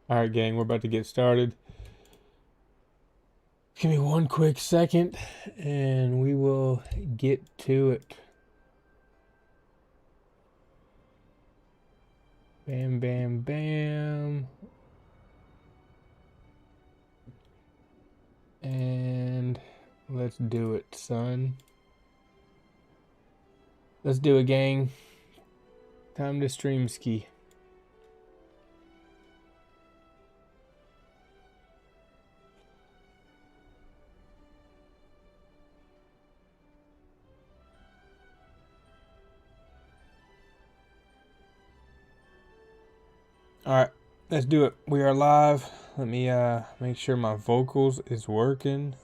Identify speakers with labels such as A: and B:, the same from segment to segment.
A: Alright, gang, we're about to get started. Give me one quick second and we will get to it. Bam, bam, bam. And let's do it, son. Let's do it, gang. Time to stream ski. Alright, let's do it. We are live. Let me make sure my vocals is working.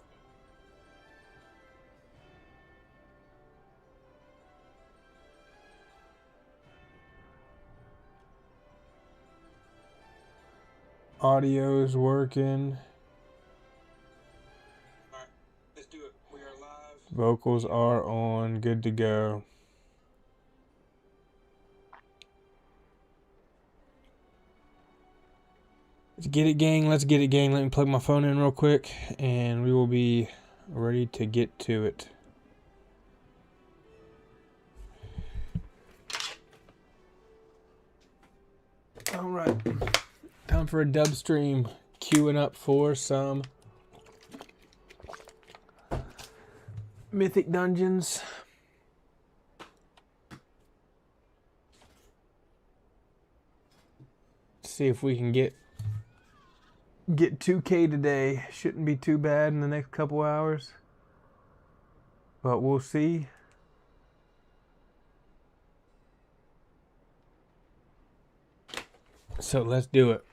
A: Audio is working. Alright, let's do it. We are live. Vocals are on. Good to go. Let's get it, gang. Let's get it, gang. Let me plug my phone in real quick, and we will be ready to get to it. All right. Time for a dub stream. Queuing up for some Mythic Dungeons. See if we can get 2K today. Shouldn't be too bad in the next couple hours, but we'll see. So let's do it.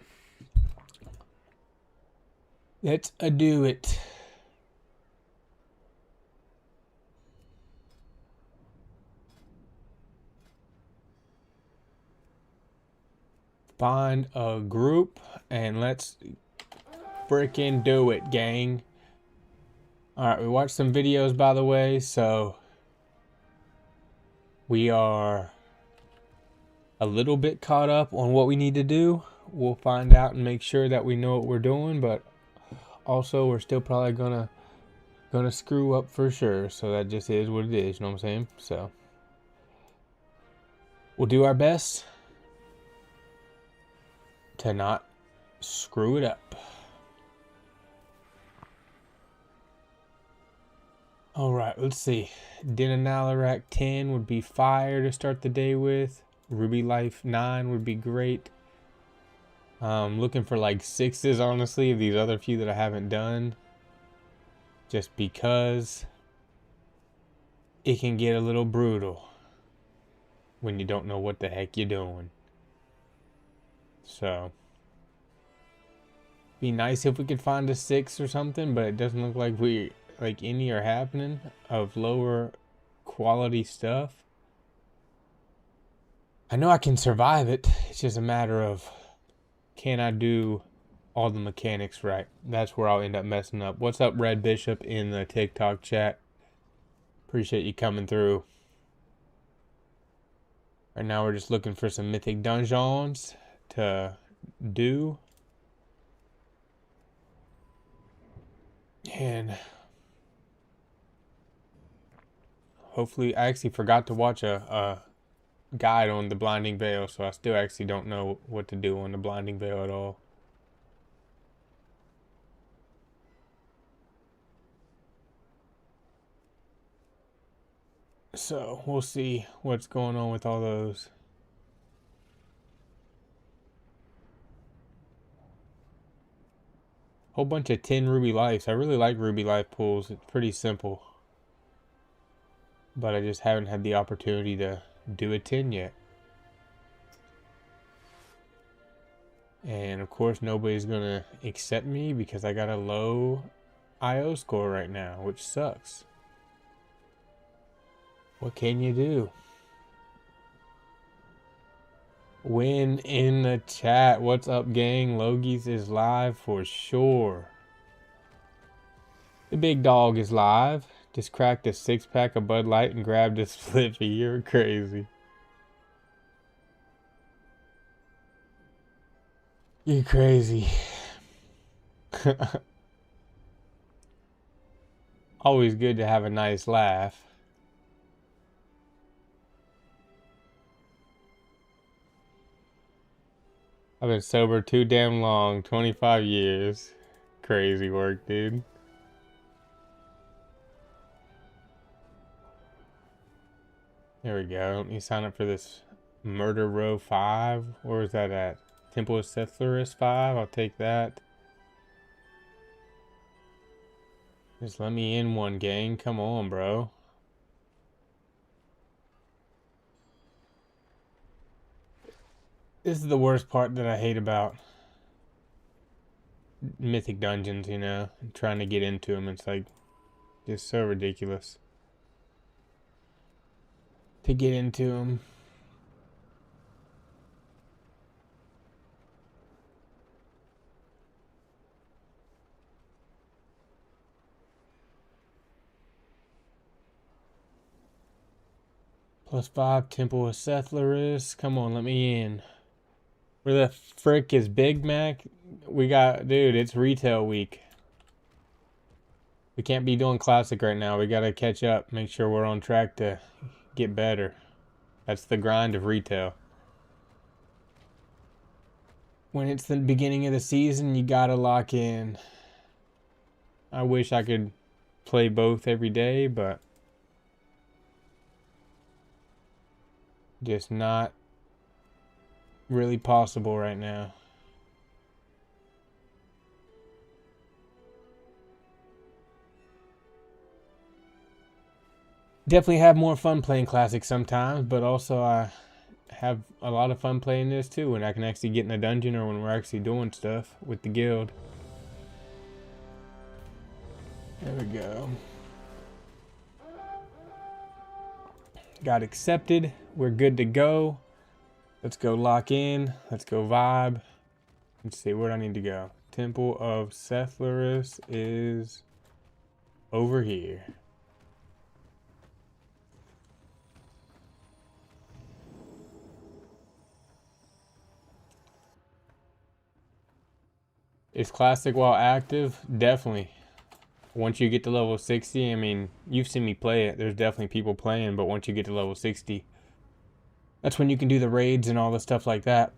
A: Let's do it. Find a group and let's freaking do it, gang. Alright, we watched some videos, by the way, so we are a little bit caught up on what we need to do. We'll find out and make sure that we know what we're doing, but also we're still probably gonna screw up for sure. So that just is what it is, you know what I'm saying? So we'll do our best to not screw it up. Alright, let's see. Dinanalarak 10 would be fire to start the day with. Ruby Life 9 would be great. Looking for like 6s, honestly, of these other few that I haven't done. Just because it can get a little brutal when you don't know what the heck you're doing. So, be nice if we could find a 6 or something, but it doesn't look like any are happening of lower quality stuff. I know I can survive it. It's just a matter of, can I do all the mechanics right? That's where I'll end up messing up. What's up, Red Bishop, in the TikTok chat? Appreciate you coming through. Right now we're just looking for some Mythic Dungeons to do. And hopefully, I actually forgot to watch a guide on the Blinding Veil, so I still actually don't know what to do on the Blinding Veil at all. So we'll see what's going on with all those. Whole bunch of 10 Ruby Lives. I really like Ruby Life pools. It's pretty simple, but I just haven't had the opportunity to do a 10 yet. And of course nobody's gonna accept me because I got a low IO score right now, which sucks. What can you do? Win in the chat. What's up, gang? Logies is live for sure. The big dog is live. Just cracked a 6-pack of Bud Light and grabbed a spliffy. You're crazy. You crazy. Always good to have a nice laugh. I've been sober too damn long, 25 years. Crazy work, dude. There we go. Let me sign up for this Murder Row 5. Where is that at? Temple of Sethlaris 5. I'll take that. Just let me in one, gang. Come on, bro. This is the worst part that I hate about Mythic Dungeons, you know? Trying to get into them. It's like, just so ridiculous to get into them. +5 Temple of Sethlaris. Come on, let me in. Where the frick is Big Mac? We got, dude, it's retail week. We can't be doing classic right now. We gotta catch up, make sure we're on track to get better. That's the grind of retail. When it's the beginning of the season, you gotta lock in. I wish I could play both every day, but just not really possible right now. Definitely have more fun playing classic sometimes, but also I have a lot of fun playing this too when I can actually get in a dungeon or when we're actually doing stuff with the guild. There we go. Got accepted. We're good to go. Let's go lock in. Let's go vibe. Let's see, where do I need to go? Temple of Sethlaris is over here. Is Classic WoW active? Definitely. Once you get to level 60, I mean, you've seen me play it. There's definitely people playing, but once you get to level 60, that's when you can do the raids and all the stuff like that.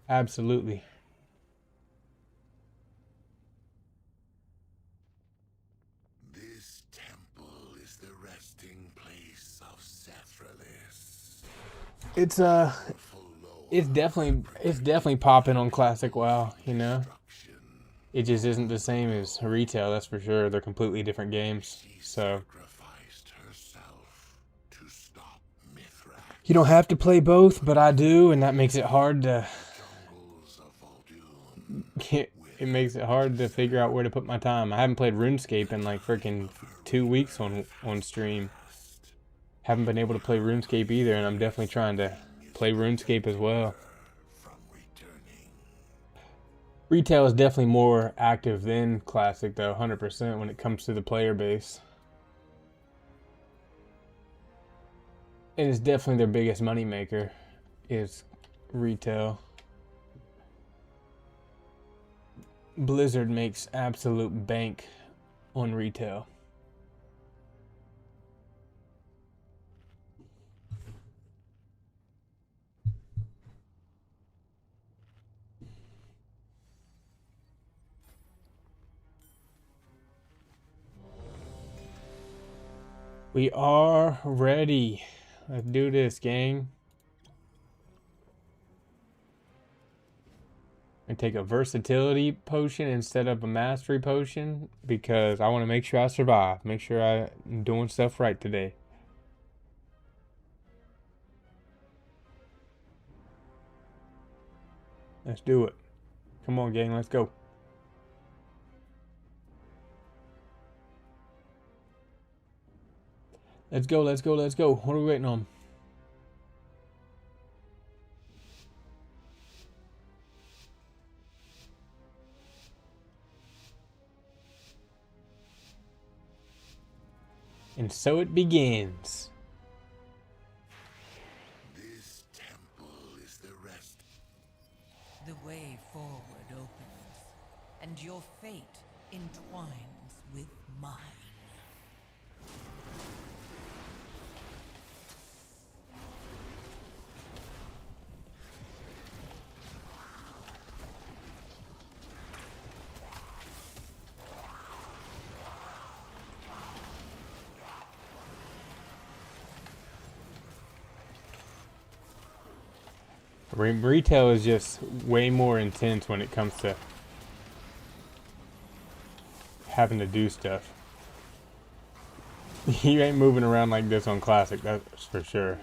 A: Absolutely.
B: This temple is the resting place of Sethlaris.
A: It's definitely popping on Classic WoW, you know? It just isn't the same as retail, that's for sure. They're completely different games. So you don't have to play both, but I do, and that makes it hard to it makes it hard to figure out where to put my time. I haven't played RuneScape in like freaking 2 weeks on stream. Haven't been able to play RuneScape either, and I'm definitely trying to play RuneScape as well. Retail is definitely more active than Classic, though, 100% when it comes to the player base. And it's definitely their biggest moneymaker, is retail. Blizzard makes absolute bank on retail. We are ready. Let's do this, gang. And take a versatility potion instead of a mastery potion because I want to make sure I survive. Make sure I'm doing stuff right today. Let's do it. Come on, gang. Let's go. Let's go, let's go, let's go. What are we waiting on? And so it begins.
B: This temple is the rest.
C: The entwines with mine.
A: Retail is just way more intense when it comes to having to do stuff. You ain't moving around like this on Classic, that's for sure.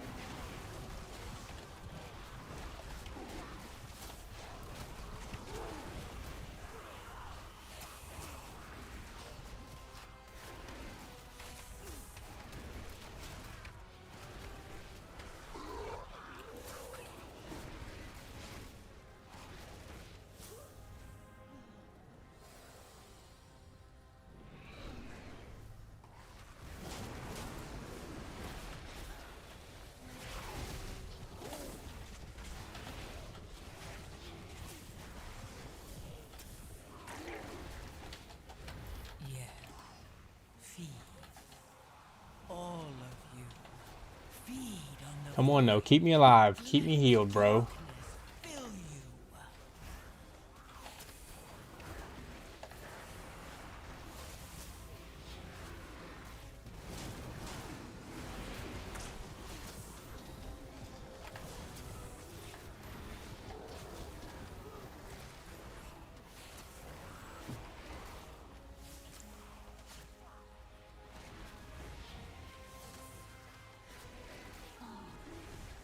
A: Come on, though. Keep me alive. Keep me healed, bro.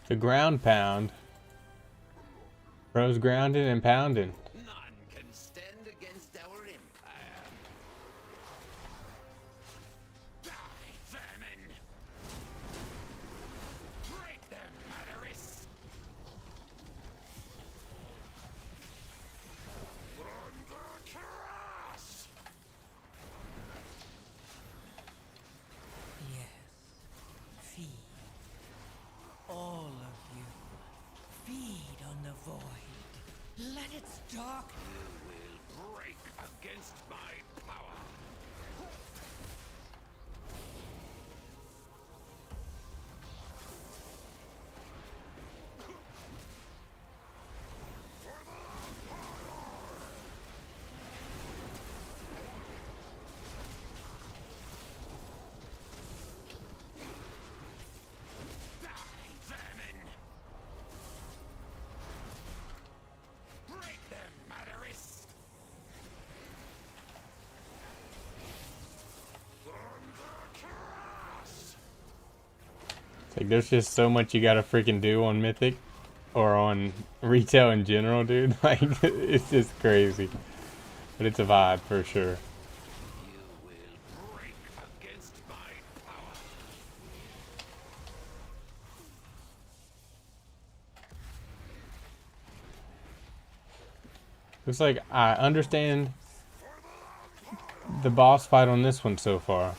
A: The ground pound. Bro's grounded and pounding.
B: None can stand against our empire. Die, vermin! Break them, murderers! Logancarnes!
C: Yes, feed. All of you. Feed on the void. Let its dark.
B: You will break against my power.
A: Like, there's just so much you gotta freaking do on Mythic. Or on retail in general, dude. Like, it's just crazy. But it's a vibe, for sure.
B: You will break against my power.
A: Looks like I understand the boss fight on this one so far.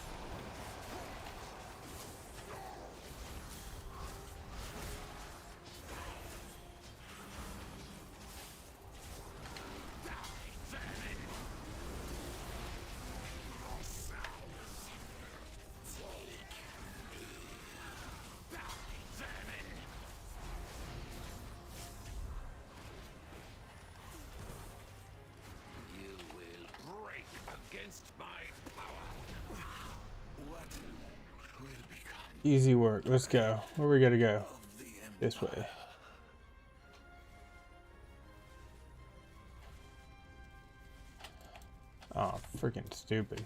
B: You will break against my power. What will become
A: Easy work. Let's go. Where we gotta go?
B: of the empire?
A: This way. Oh, freaking stupid.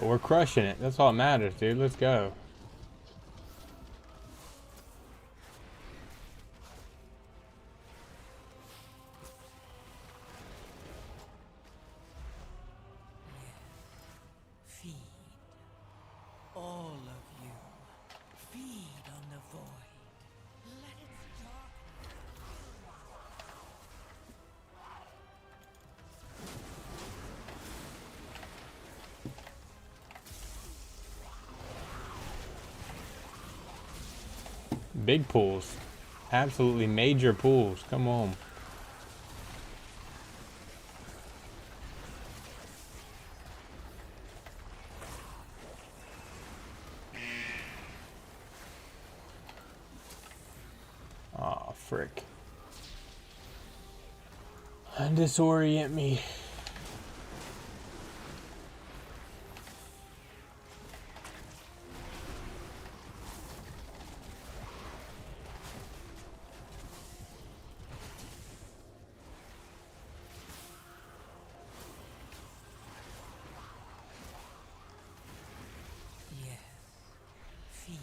A: But we're crushing it. That's all that matters, dude. Let's go.
C: Feed. All of you. Feed on the void. Let its darkness.
A: Big pools. Absolutely major pools. Come on. Aw, frick. Disorient me.
C: Yes. Feed.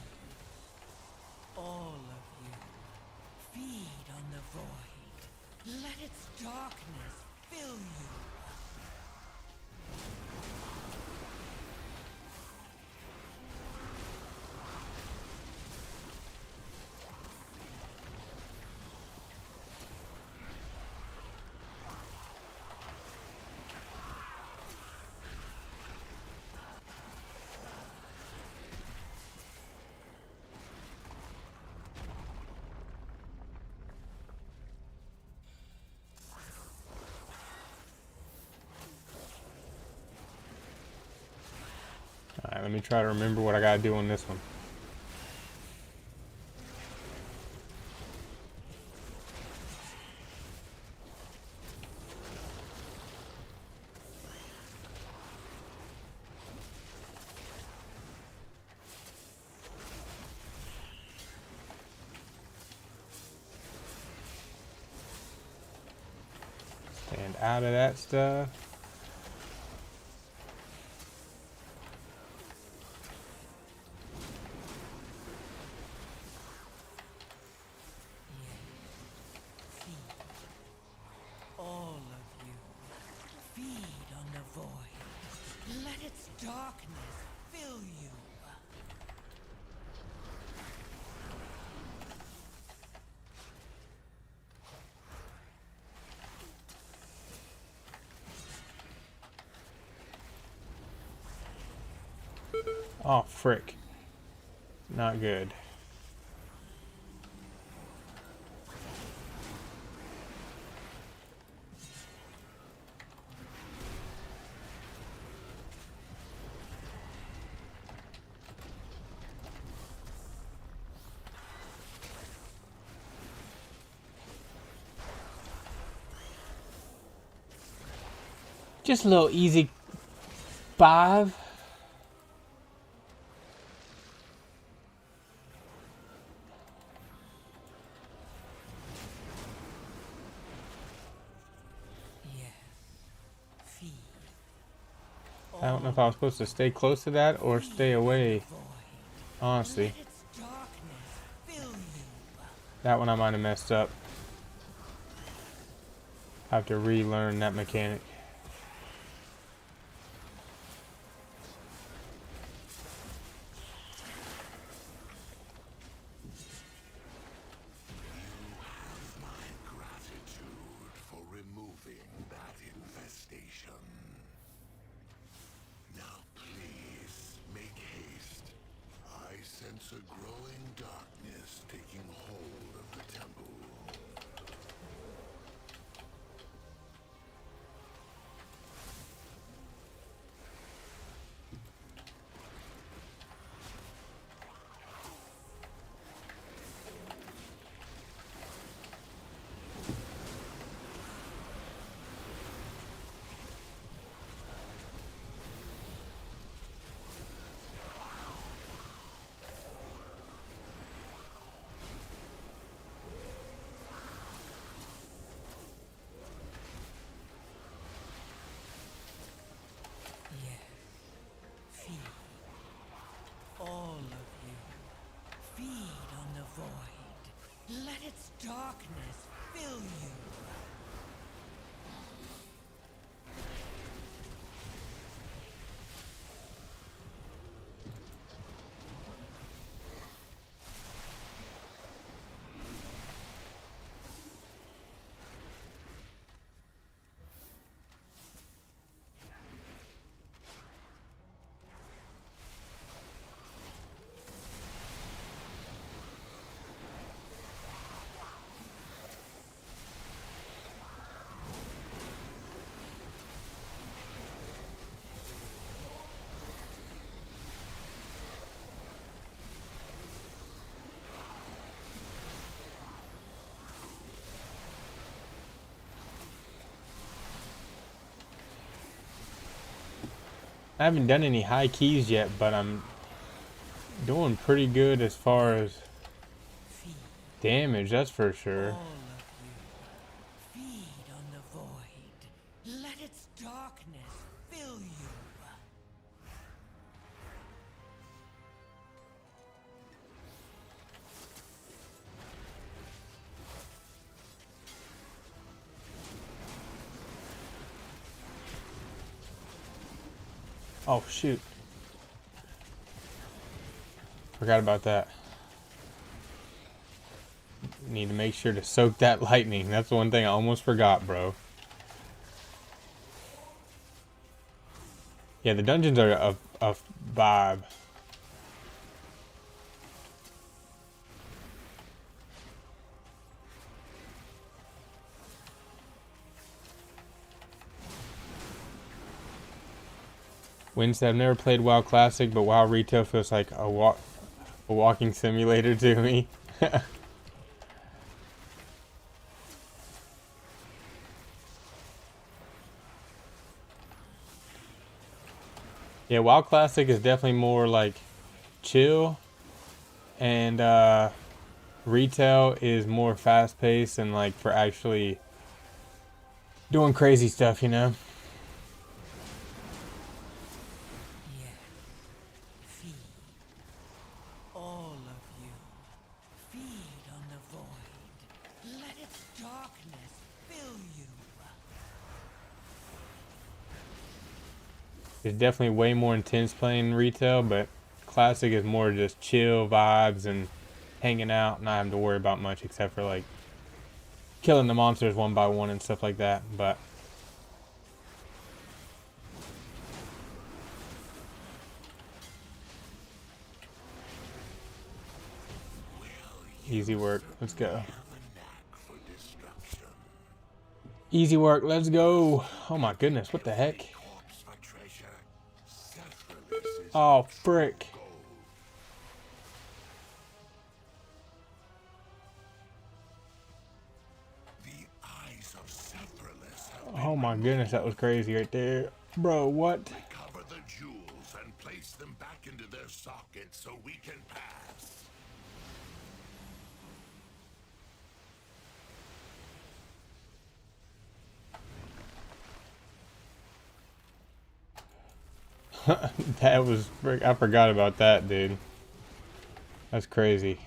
C: All of you. Feed on the void. Let its darkness fill you.
A: Alright, let me try to remember what I gotta do on this one. Stand out of that stuff.
C: Feed. All of you. Feed on the void. Let its darkness fill you.
A: Oh, frick. Not good. Just a little easy 5.
C: Yes. Feed.
A: I don't know if I was supposed to stay close to that or stay away.
C: Void.
A: Honestly,
C: Let its darkness fill you.
A: that one I might have messed up. I have to relearn that mechanic.
B: My gratitude for removing that infestation. Now please, make haste. I sense a growing darkness taking hold of the temple.
C: Let its darkness fill you.
A: I haven't done any high keys yet, but I'm doing pretty good as far as
C: Feed,
A: damage, that's for sure.
C: all of you. Feed on the void. Let its darkness fill you.
A: Oh, shoot. Forgot about that. Need to make sure to soak that lightning. That's the one thing I almost forgot, bro. Yeah, the dungeons are a vibe. Wednesday, I've never played WoW Classic, but WoW Retail feels like a walking simulator to me. Yeah, WoW Classic is definitely more like chill, and retail is more fast paced and like for actually doing crazy stuff, you know?
C: Yes. Feed. All of you. Feed on the void. Let its darkness fill you.
A: It's definitely way more intense playing retail, but classic is more just chill vibes and hanging out, not having to worry about much except for like killing the monsters one by one and stuff like that. But easy work. Let's go. Easy work. Let's go. Oh my goodness. What the heck? Oh, frick. Oh my goodness. That was crazy right there. Bro, what?
B: Recover the jewels and place them back into their sockets so we can pass.
A: That was frick. I forgot about that, dude. That's crazy.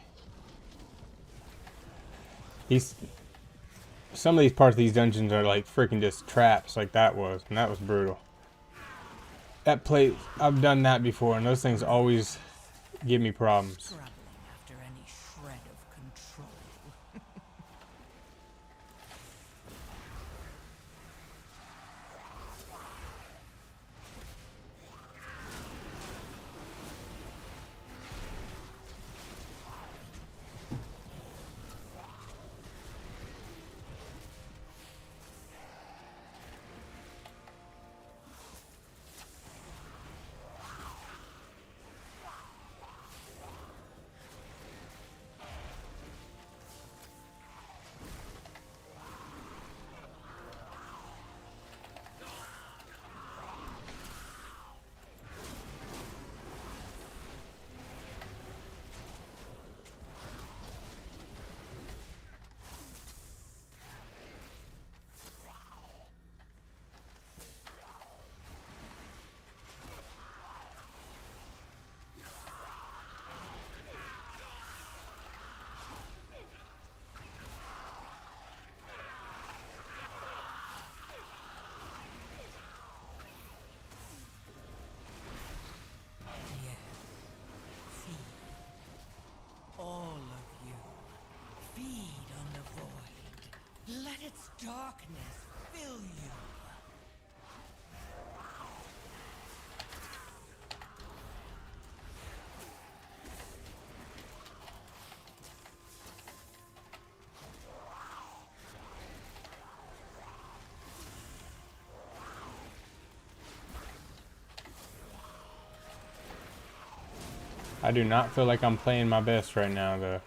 A: He's some of these parts of these dungeons are like freaking just traps like that was, and that was brutal. That play, I've done that before, and those things always give me problems.
C: Scrambling after any shred of control. darkness fill you.
A: I do not feel like I'm playing my best right now, though.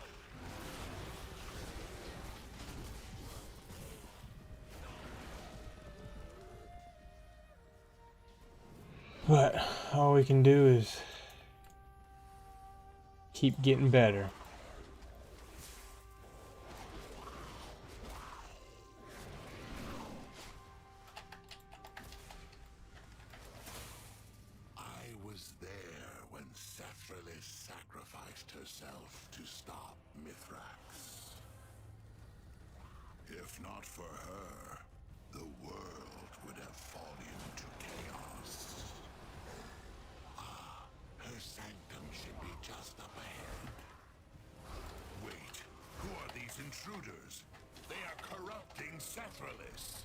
A: But all we can do is keep getting better.
B: I was there when Sephiroth sacrificed herself to stop Mithrax. If not for her, the world would have fallen to chaos. Her sanctum should be just up ahead. Wait, who are these intruders? They are corrupting Sephiroth.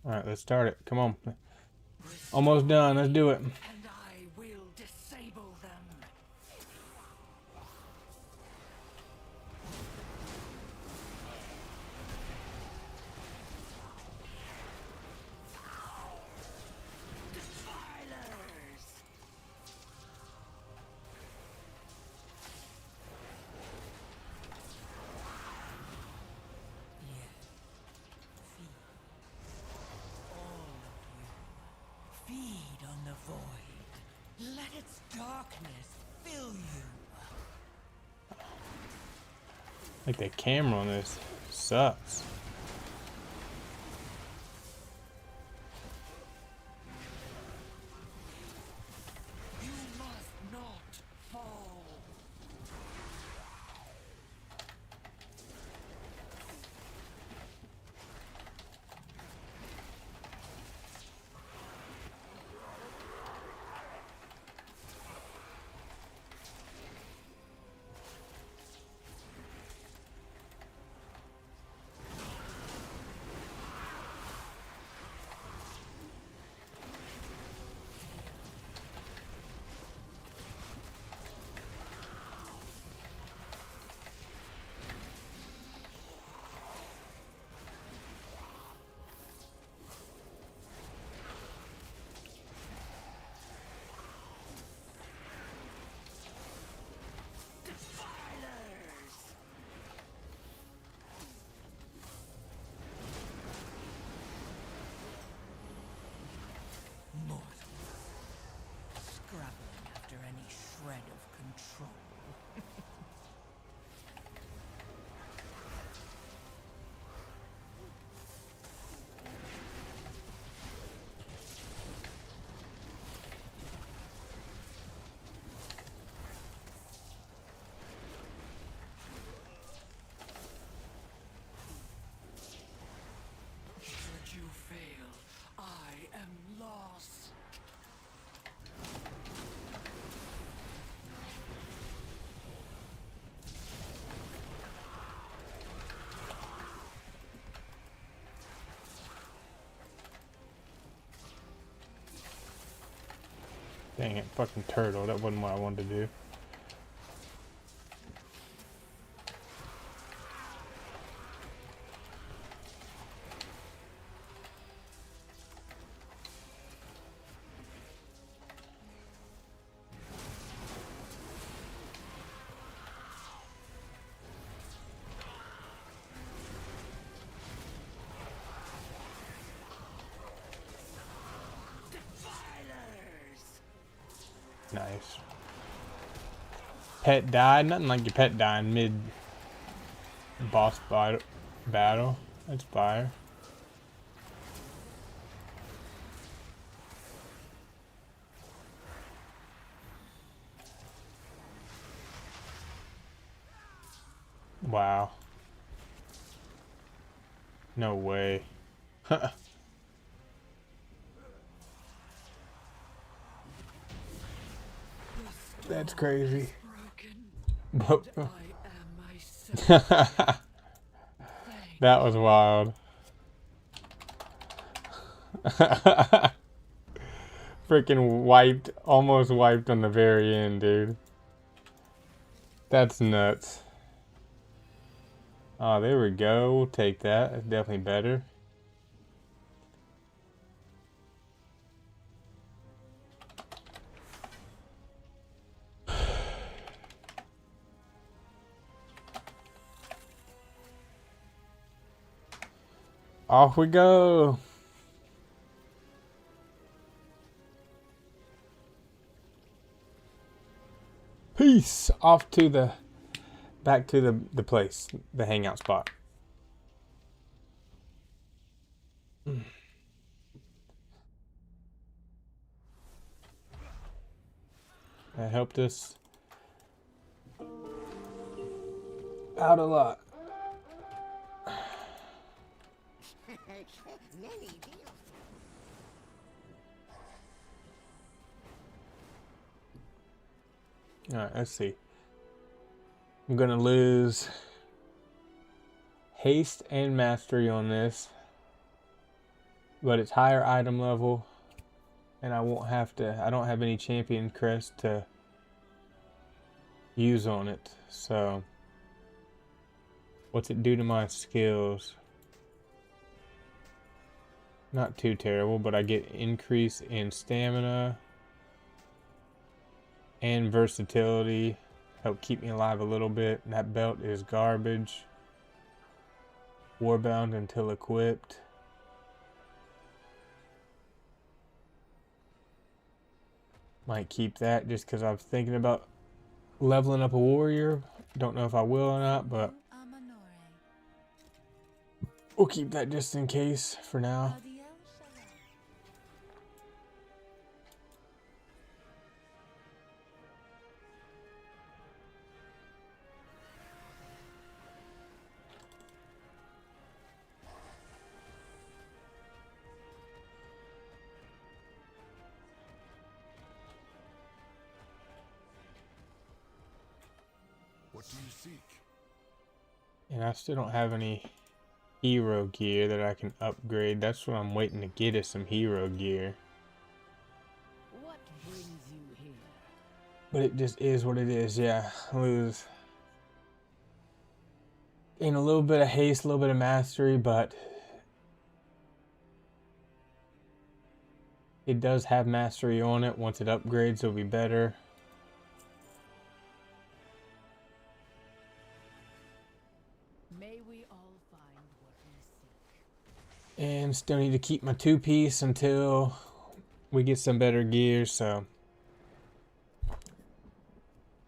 A: Alright, let's start it. Come on. Almost done. Let's do it.
C: And I will disable them. Defilers! Feed on the void. Let its darkness fill you.
A: Like the camera on this sucks.
C: You must not fall. Scrabbling after any shred of control. Should you fail, I am lost.
A: Dang it, fucking turtle. That wasn't what I wanted to do.
C: Defilers!
A: Nice. Pet died. Nothing like your pet dying mid boss battle. That's fire. Wow. No way. That's crazy. But that was wild. Freaking wiped, almost wiped on the very end, dude. That's nuts. Oh, there we go. We'll take that. That's definitely better. Off we go. Peace. Off to the back to the place, the hangout spot. That helped us out a lot. Alright, let's see. I'm gonna lose haste and mastery on this, but it's higher item level, and I won't have to, I don't have any champion crest to use on it. So what's it do to my skills? Not too terrible, but I get increase in stamina and versatility. Help keep me alive a little bit. That belt is garbage. Warbound until equipped. Might keep that just because I'm thinking about leveling up a warrior. Don't know if I will or not, but we'll keep that just in case for now.
B: What do you seek?
A: And I still don't have any hero gear that I can upgrade. That's what I'm waiting to get, is some hero gear.
C: What brings you here?
A: But it just is what it is, yeah. Lose in a little bit of haste, a little bit of mastery, but it does have mastery on it. Once it upgrades, it'll be better.
C: May we all find what we seek.
A: And still need to keep my 2-piece until we get some better gear, so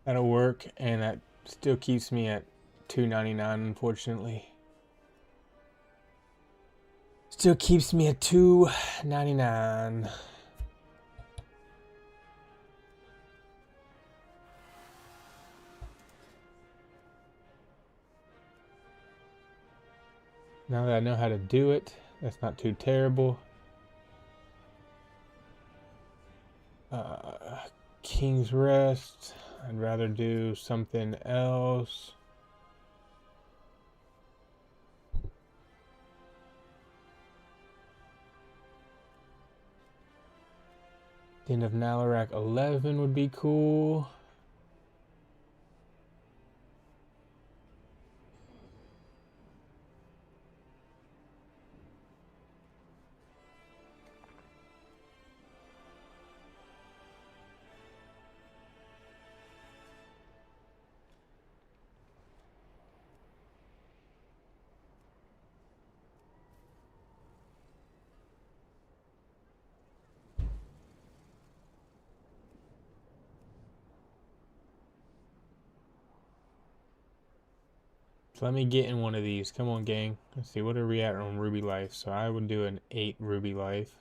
A: that'll work. And that still keeps me at $2.99, unfortunately. Still keeps me at $2.99. Now that I know how to do it, that's not too terrible. King's Rest. I'd rather do something else. Den of Nalarak 11 would be cool. Let me get in one of these. Come on, gang. Let's see, what are we at on Ruby Life? So I would do an 8 Ruby Life.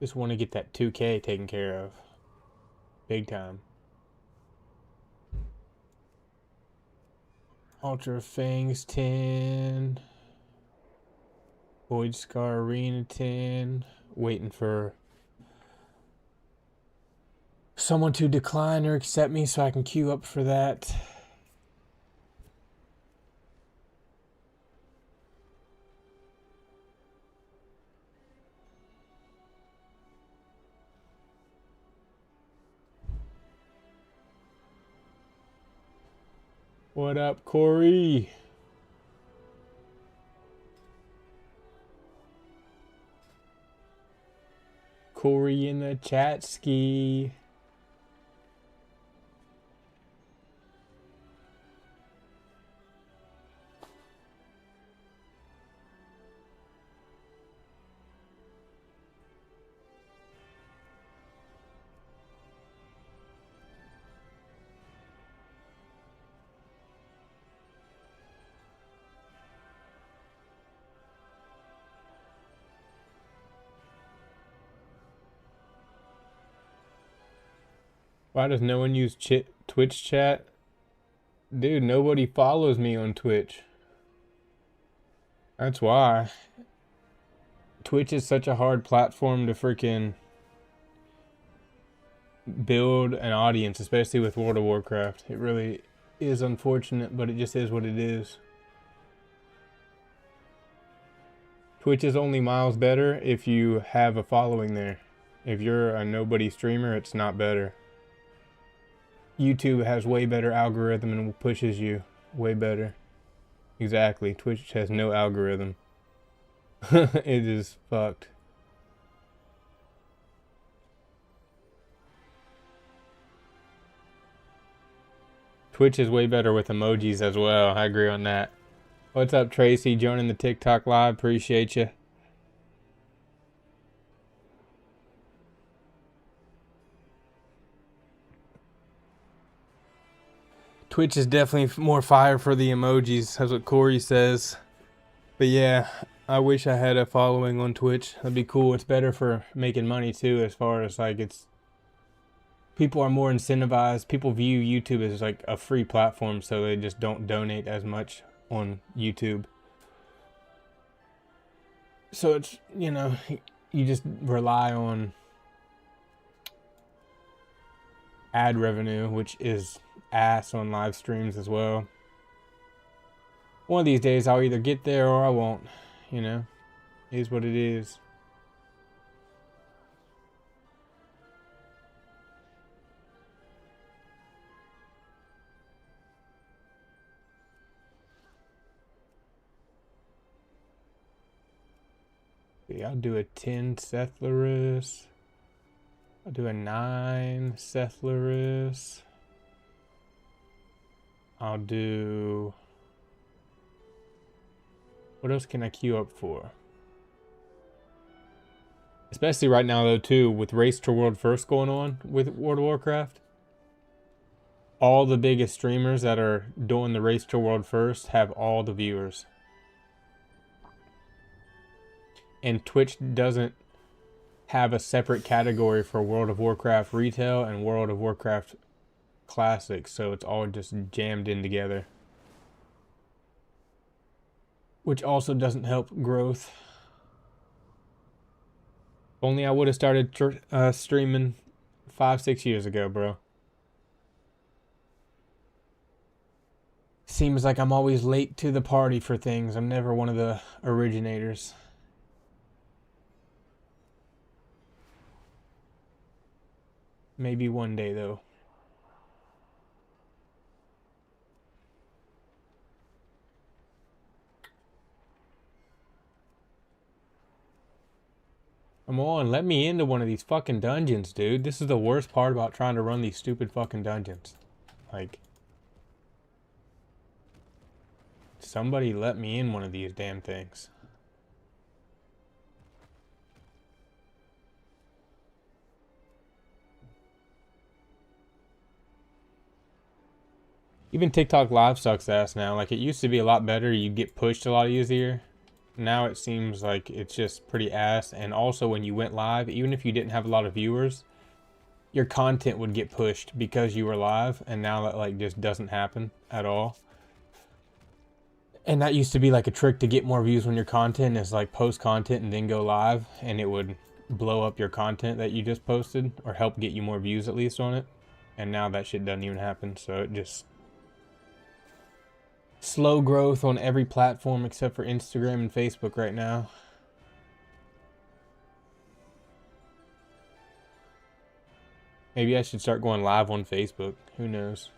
A: Just want to get that 2K taken care of. Big time. Ultra Fangs 10. Void Scar Arena 10. Waiting for someone to decline or accept me so I can queue up for that. What up, Corey? Corey in the chat ski. Why does no one use Twitch chat? Dude, nobody follows me on Twitch. That's why. Twitch is such a hard platform to freaking build an audience, especially with World of Warcraft. It really is unfortunate, but it just is what it is. Twitch is only miles better if you have a following there. If you're a nobody streamer, it's not better. YouTube has way better algorithm and pushes you way better. Exactly. Twitch has no algorithm. It is fucked. Twitch is way better with emojis as well. I agree on that. What's up, Tracy? Joining the TikTok live. Appreciate you. Twitch is definitely more fire for the emojis. That's what Corey says. But yeah, I wish I had a following on Twitch. That'd be cool. It's better for making money too, as far as like it's... People are more incentivized. People view YouTube as like a free platform, so they just don't donate as much on YouTube. So it's, you know, you just rely on ad revenue, which is ass on live streams as well. One of these days I'll either get there or I won't, you know. It is what it is. Yeah, I'll do a 10 Cethlarus. I'll do a 9 Cethlarus. I'll do... What else can I queue up for? Especially right now, though, too, with Race to World First going on with World of Warcraft. All the biggest streamers that are doing the Race to World First have all the viewers. And Twitch doesn't have a separate category for World of Warcraft Retail and World of Warcraft Classic, so it's all just jammed in together. Which also doesn't help growth. Only I would have started streaming 5-6 years ago, bro. Seems like I'm always late to the party for things. I'm never one of the originators. Maybe one day, though. Come on, let me into one of these fucking dungeons, dude. This is the worst part about trying to run these stupid fucking dungeons. Like, somebody let me in one of these damn things. Even TikTok Live sucks ass now. Like, it used to be a lot better. You'd get pushed a lot easier. Now it seems like it's just pretty ass. And also when you went live, even if you didn't have a lot of viewers, your content would get pushed because you were live. And now that like just doesn't happen at all. And that used to be like a trick to get more views on your content, is like post content and then go live, and it would blow up your content that you just posted, or help get you more views at least on it. And now that shit doesn't even happen. So it just slow growth on every platform except for Instagram and Facebook right now. Maybe I should start going live on Facebook. Who knows?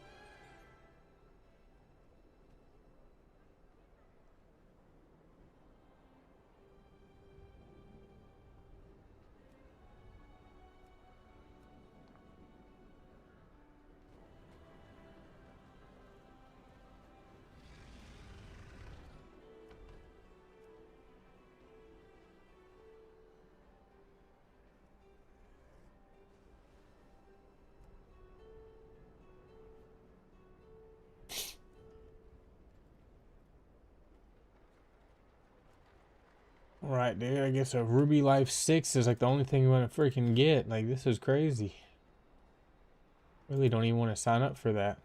A: Right, dude. I guess a Ruby Life 6 is like the only thing you want to freaking get. Like, this is crazy. Really don't even want to sign up for that.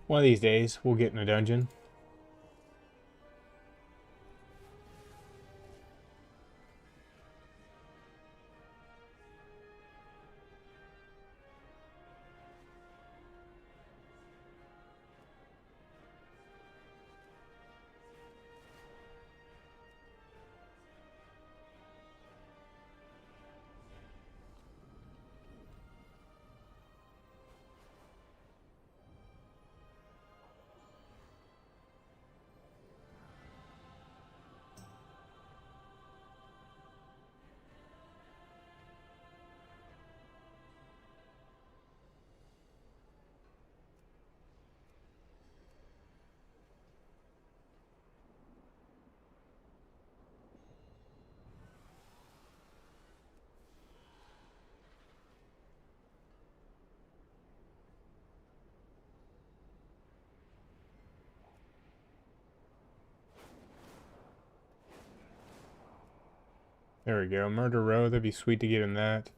A: One of these days, we'll get in a dungeon. There we go. Murder Row. That'd be sweet to get in that.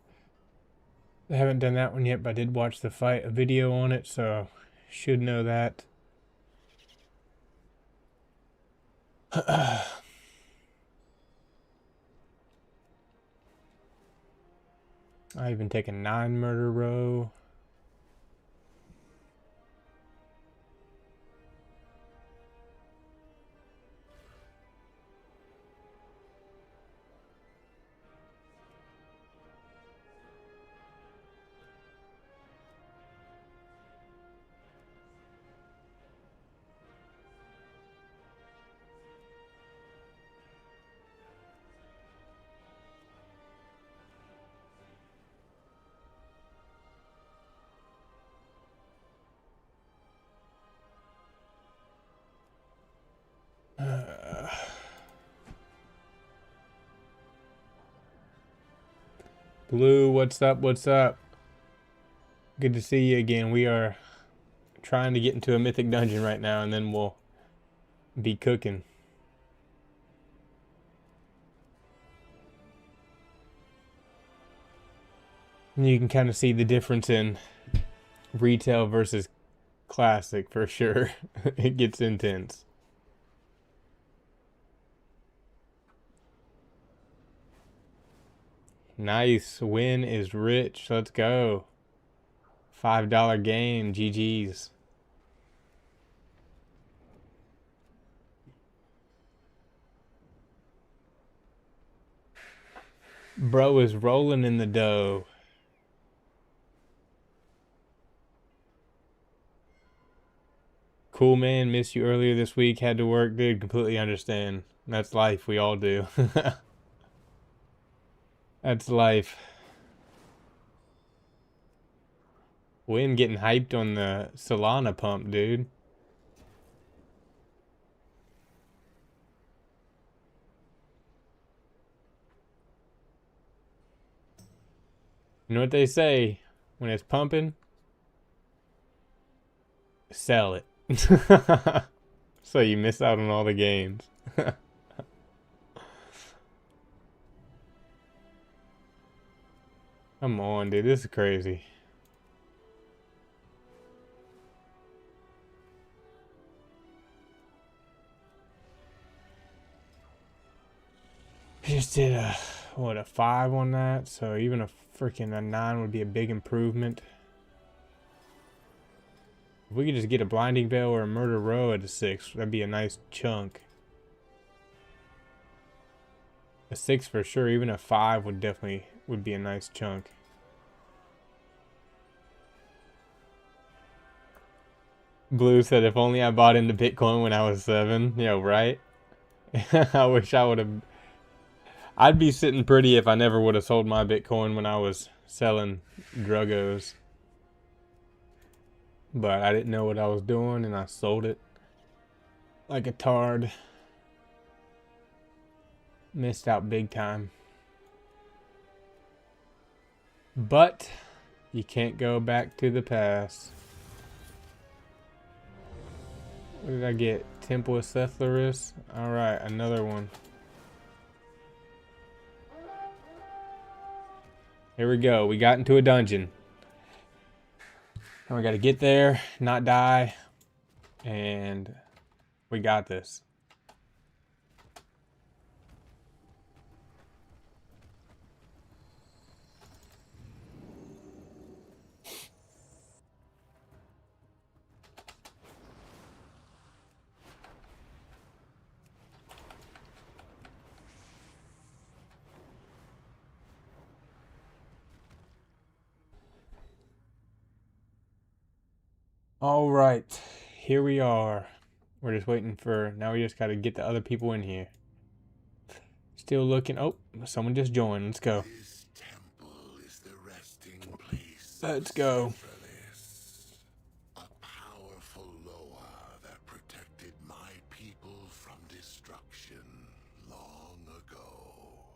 A: I haven't done that one yet, but I did watch the fight, a video on it, so should know that. I even taken 9 Murder Row. Blue, what's up? What's up? Good to see you again. We are trying to get into a mythic dungeon right now, and then we'll be cooking. And you can kind of see the difference in retail versus classic for sure. It gets intense. Nice. Win is rich. Let's go. $5 game. GG's. Bro is rolling in the dough. Cool, man. Missed you earlier this week. Had to work, dude. Completely understand. That's life. We all do. That's life. Win getting hyped on the Solana pump, dude. You know what they say? When it's pumping, sell it. So you miss out on all the gains. Come on, dude. This is crazy. I just did a 5 on that, so even a 9 would be a big improvement. If we could just get a blinding veil or a murder row at a 6, that'd be a nice chunk. A 6 for sure, even a 5 would be a nice chunk. Blue said, if only I bought into Bitcoin when I was 7. Yeah, right? I wish I would have. I'd be sitting pretty if I never would have sold my Bitcoin when I was selling druggos. But I didn't know what I was doing and I sold it like a tard. Missed out big time. But you can't go back to the past. What did I get? Temple of Cethlaris. Alright, another one. Here we go. We got into a dungeon. And we got to get there, not die. And we got this. All right, here we are. We're just waiting for, now we just got to get the other people in here. Still looking, oh, someone just joined, let's go.
B: This temple is the resting place.
A: Let's go.
B: A powerful Loa that protected my people from destruction long ago.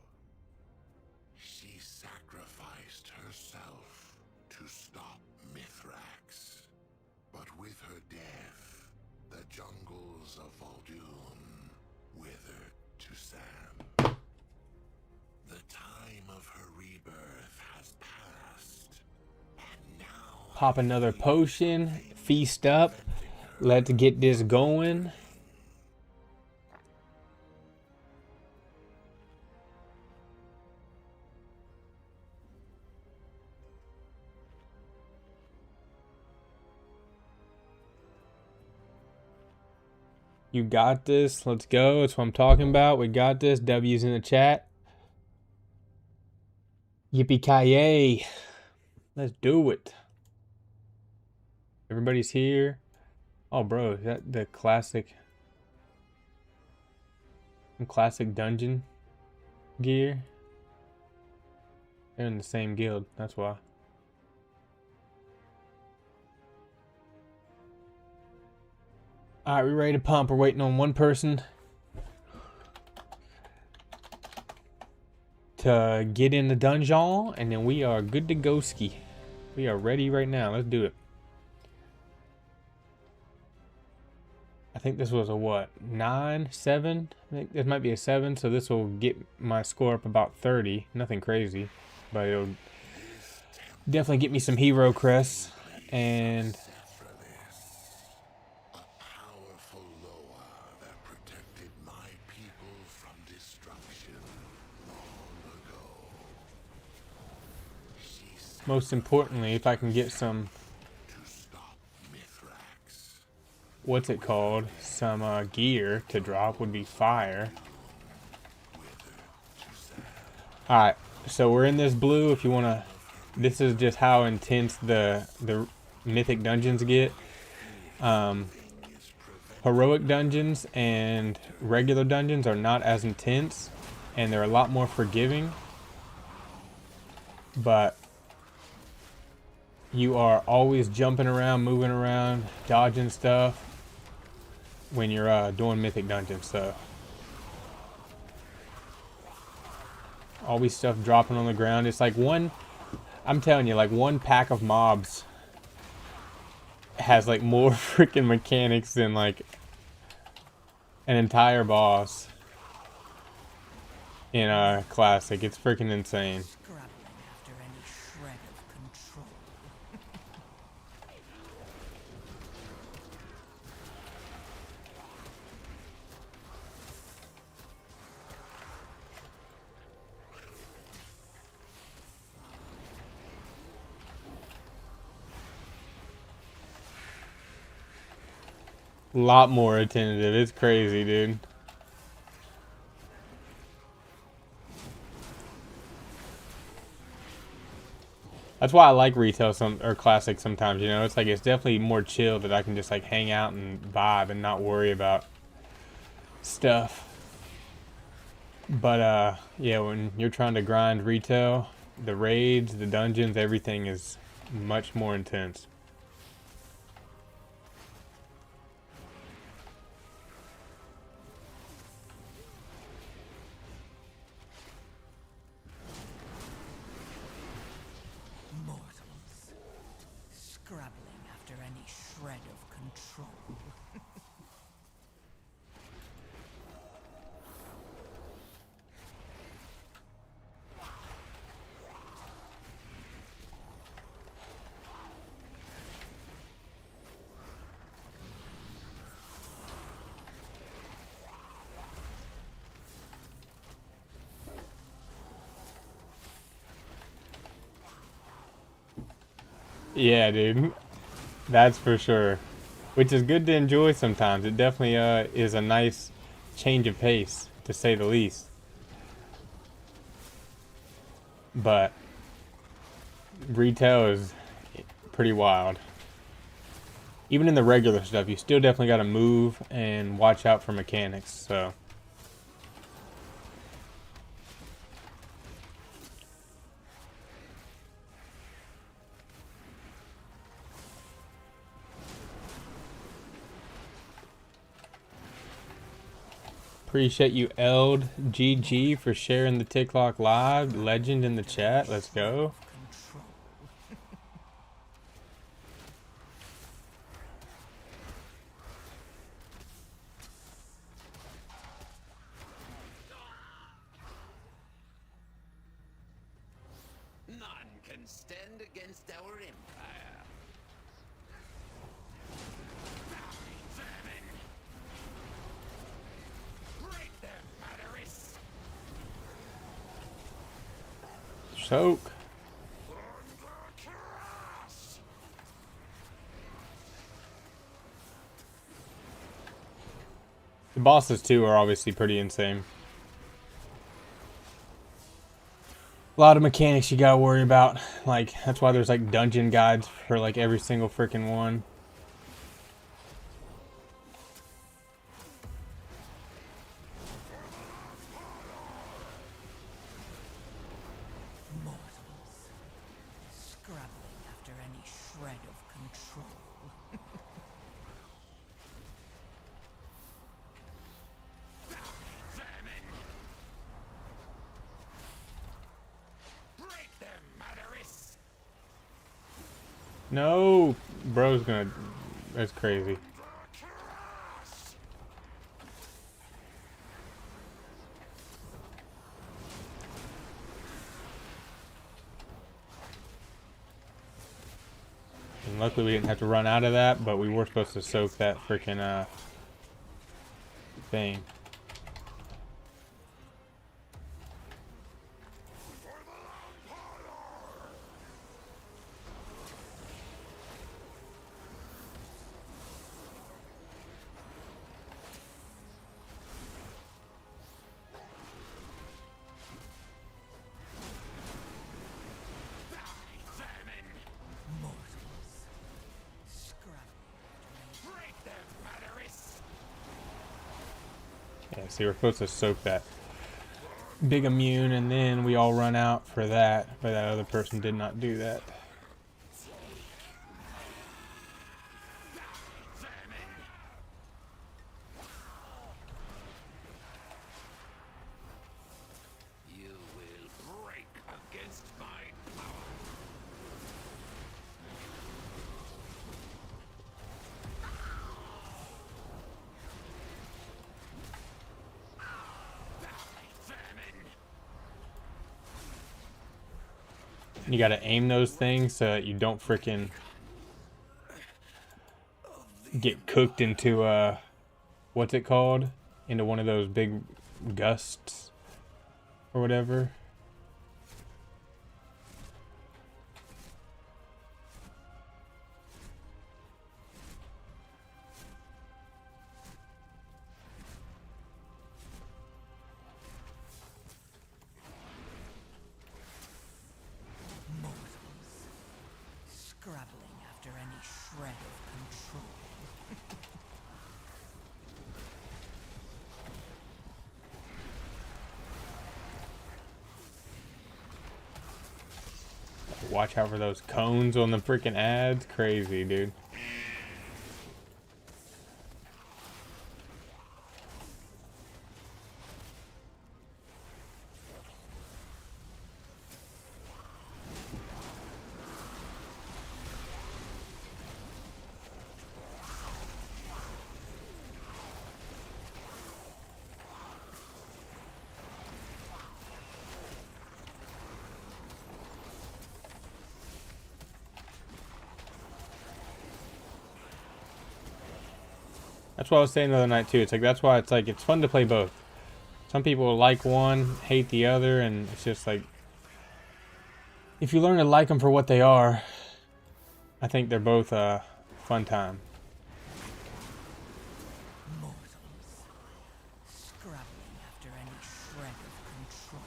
B: She sacrificed herself to stop Mithrax. But with her death, the jungles of Vol'dun withered to sand. The time of her rebirth has passed, and now
A: Pop another potion, feast up, let's get this going. You got this. Let's go. That's what I'm talking about. We got this. W's in the chat. Yippee-ki-yay. Let's do it. Everybody's here. Oh, bro. Is that the classic dungeon gear? They're in the same guild. That's why. Alright, we ready to pump. We're waiting on one person to get in the dungeon, and then we are good to go ski. We are ready right now. Let's do it. I think this was a what? 9, 7? I think this might be a 7, so this will get my score up about 30. Nothing crazy, but it'll Definitely get me some hero crests and
B: A powerful Loa that protected my people from destruction long ago. She set
A: most importantly, if I can get some,
B: to stop Mithrax.
A: what's it called, some gear to drop would be fire. Alright, so we're in this blue. If you want to, this is just how intense the mythic dungeons get. Heroic dungeons and regular dungeons are not as intense, and they're a lot more forgiving, but you are always jumping around, moving around, dodging stuff when you're doing mythic dungeons. So always stuff dropping on the ground. It's like I'm telling you, like one pack of mobs has like more freaking mechanics than like an entire boss in a classic. It's freaking insane.
C: Scrabbling after any shred of control.
A: A lot more attentive. It's crazy, dude. That's why I like retail or classic sometimes, you know. It's like it's definitely more chill that I can just like hang out and vibe and not worry about stuff. But yeah, when you're trying to grind retail, the raids, the dungeons, everything is much more intense.
C: Mortals. Scrabbling after any shred of control.
A: Yeah, dude. That's for sure. Which is good to enjoy sometimes. It definitely is a nice change of pace, to say the least. But retail is pretty wild. Even in the regular stuff, you still definitely got to move and watch out for mechanics. So appreciate you, Eld GG, for sharing the TikTok live. Legend in the chat. Let's go.
C: Control.
D: None can stand against our empire. Vermin! Break their batteries!
A: Soak. The bosses too are obviously pretty insane. A lot of mechanics you gotta worry about. Like, that's why there's like dungeon guides for like every single freaking one.
C: Mortals. Scrabbling after any shred of control.
D: Vermin! Break their batteries!
A: No, bro's gonna. That's crazy. And luckily we didn't have to run out of that, but we were supposed to soak that freaking thing. Yeah, see, we're supposed to soak that big immune, and then we all run out for that, but that other person did not do that.
B: You will break against my power.
A: You gotta aim those things so that you don't freaking get cooked into what's it called? Into one of those big gusts or whatever.
C: Scrabbling after any shred of control.
A: Watch out for those cones on the freaking ads. Crazy, dude. That's what I was saying the other night too. It's like that's why it's fun to play both. Some people like one, hate the other, and it's just like if you learn to like them for what they are, I think they're both a fun time.
C: Mortals. Scrabbling after any shred of control.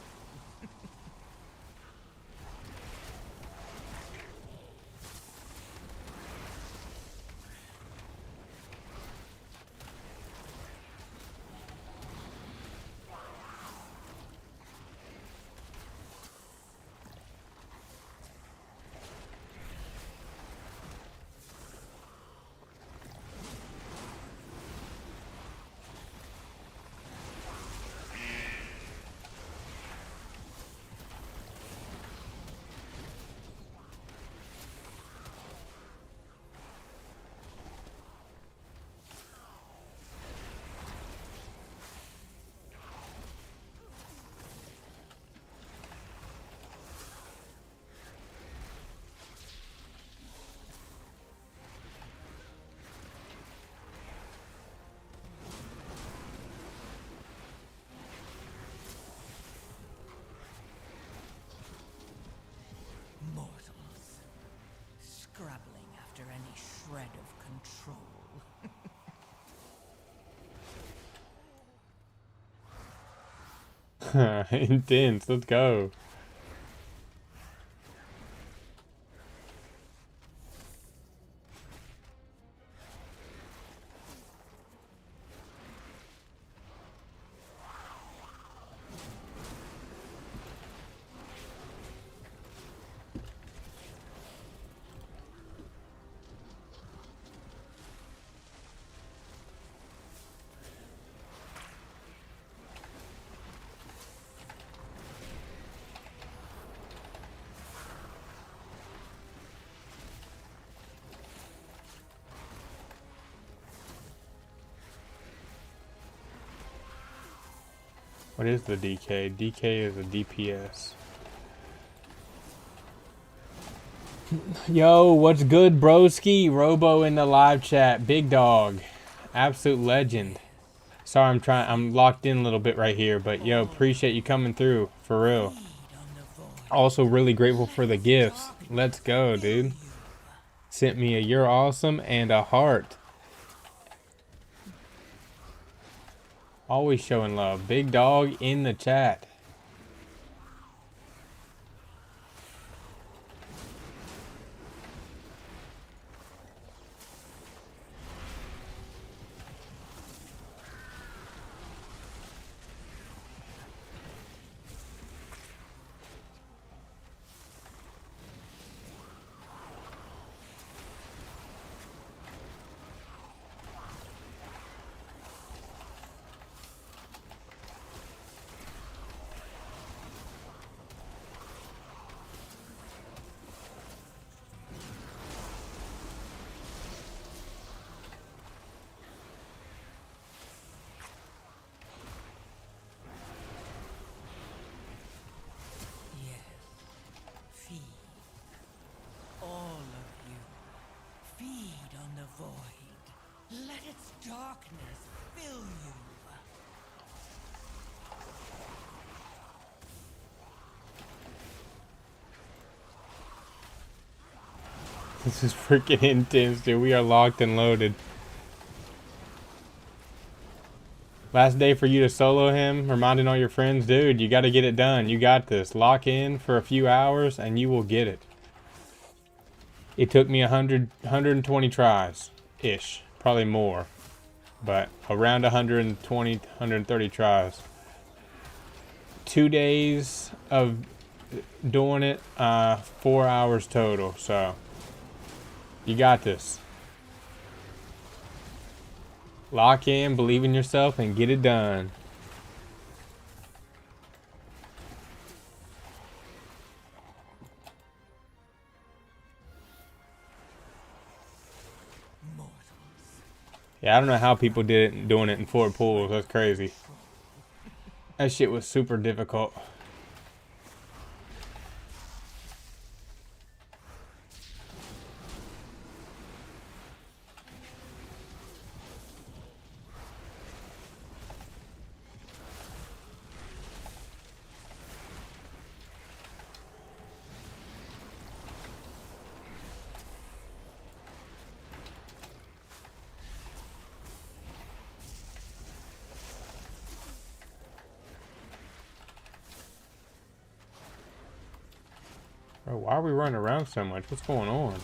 C: Mortals. Scrabbling after any shred of control.
A: Intense. Let's go. What is the DK? DK is a DPS. Yo, what's good, broski? Robo in the live chat. Big dog. Absolute legend. Sorry, I'm locked in a little bit right here, but yo, appreciate you coming through, for real.
C: Feed on the void.
A: Also really grateful for the
C: Let its
A: gifts.
C: darkness
A: Let's go,
C: fill
A: dude.
C: you.
A: Sent me a you're awesome and a heart. Always showing love. Big dog in the chat.
C: Yes. Feed. All of you. Feed on the void. Let its darkness fill you.
A: This is freaking intense, dude. We are locked and loaded. Last day for you to solo him, reminding all your friends, dude, you got to get it done. You got this. Lock in for a few hours and you will get it. It took me 120 tries-ish. Probably more. But around 120, 130 tries. 2 days of doing it, 4 hours total. So, you got this. Lock in, believe in yourself, and get it done.
C: Mortals.
A: Yeah, I don't know how people did it doing it in 4 pools. That's crazy. That shit was super difficult. Bro, why are we running around so much? What's going on?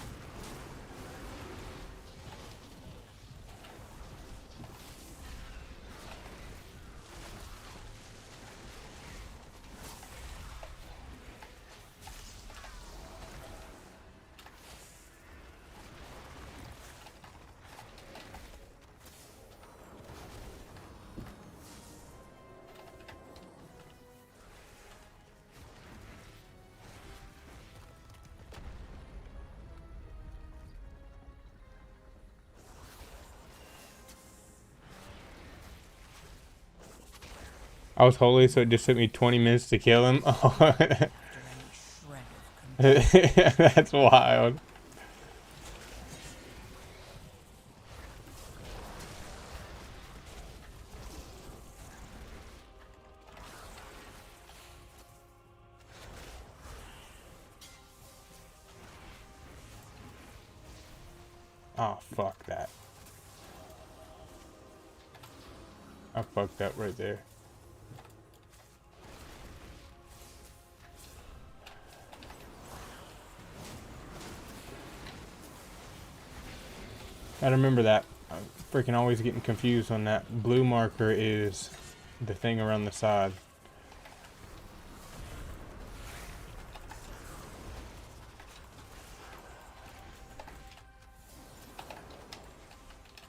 A: I was holy, so it just took me 20 minutes to kill him.
C: After any shred of control.
A: That's wild. Oh, fuck that. I fucked up right there. Gotta remember that. I'm freaking always getting confused on that. Blue marker is the thing around the side.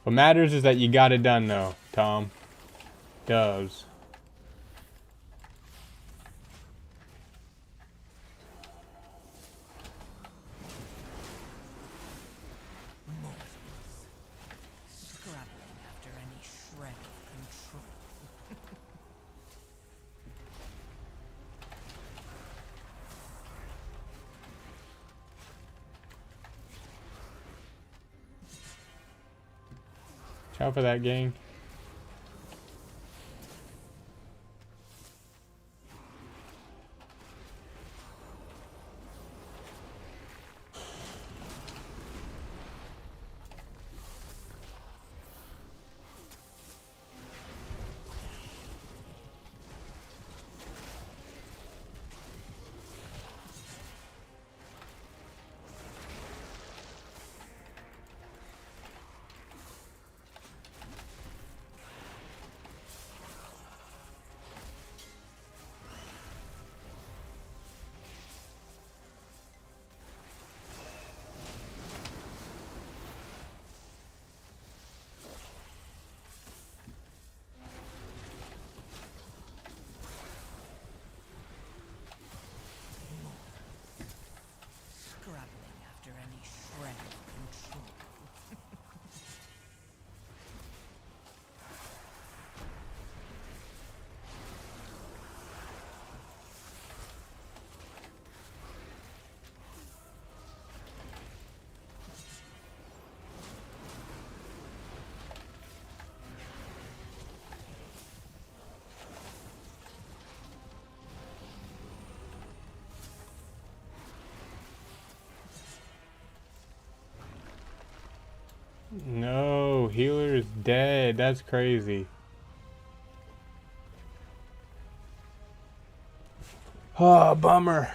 A: What matters is that you got it done though, Tom. Doves.
C: Mortals. Scrabbling after any shred of control.
A: Shout out for that, gang.
C: Scrabbling after any shred of control.
A: No, healer is dead. That's crazy. Oh, bummer.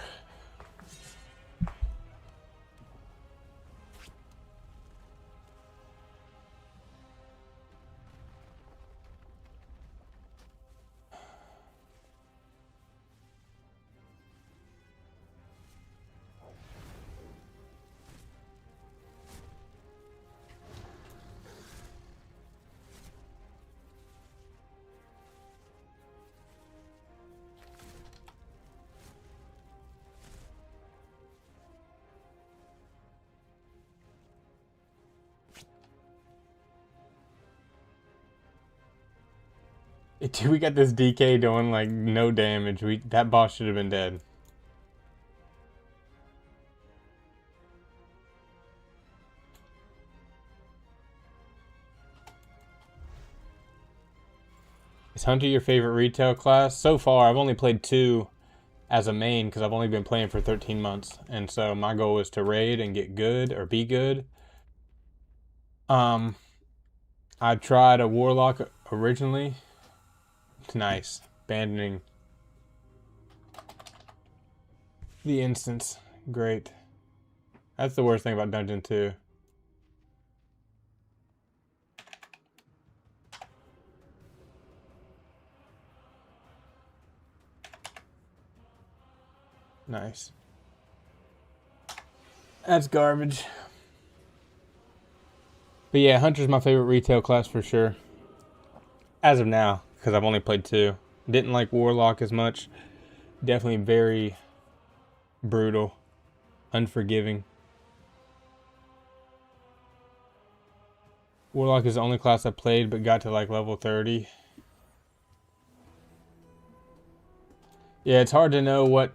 A: Dude, we got this DK doing like no damage. That boss should have been dead. Is Hunter your favorite retail class? So far, I've only played 2 as a main because I've only been playing for 13 months. And so my goal is to raid and get good or be good. I tried a Warlock originally. It's nice. Abandoning the instance. Great. That's the worst thing about Dungeon 2. Nice. That's garbage. But yeah, Hunter's my favorite retail class for sure. As of now, because I've only played 2. Didn't like Warlock as much. Definitely very brutal. Unforgiving. Warlock is the only class I played but got to like level 30. Yeah, it's hard to know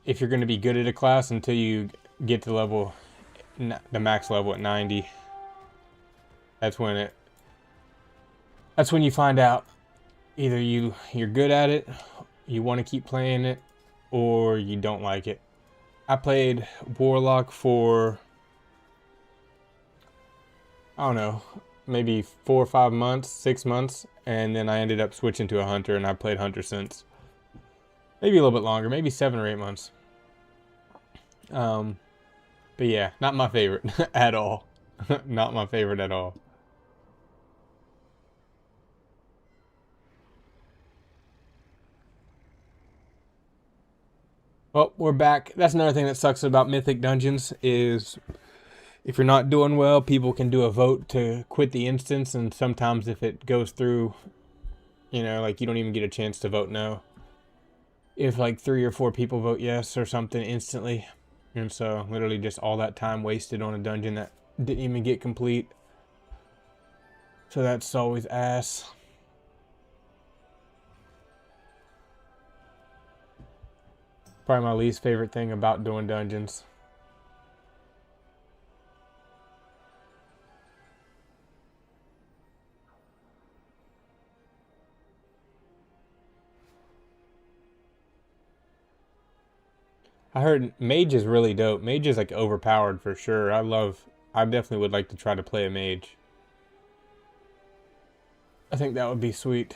A: if you're going to be good at a class until you get to the max level at 90. That's when you find out either you're good at it, you want to keep playing it, or you don't like it. I played Warlock for, I don't know, maybe 4 or 5 months, 6 months, and then I ended up switching to a Hunter, and I've played Hunter since. Maybe a little bit longer, maybe 7 or 8 months. But yeah, not my favorite at all. Not my favorite at all. Well, we're back. That's another thing that sucks about Mythic Dungeons is if you're not doing well, people can do a vote to quit the instance, and sometimes if it goes through, like you don't even get a chance to vote no. If like 3 or 4 people vote yes or something instantly. And so literally just all that time wasted on a dungeon that didn't even get complete. So that's always ass. Probably my least favorite thing about doing dungeons. I heard mage is really dope. Mage is like overpowered for sure. I definitely would like to try to play a mage. I think that would be sweet.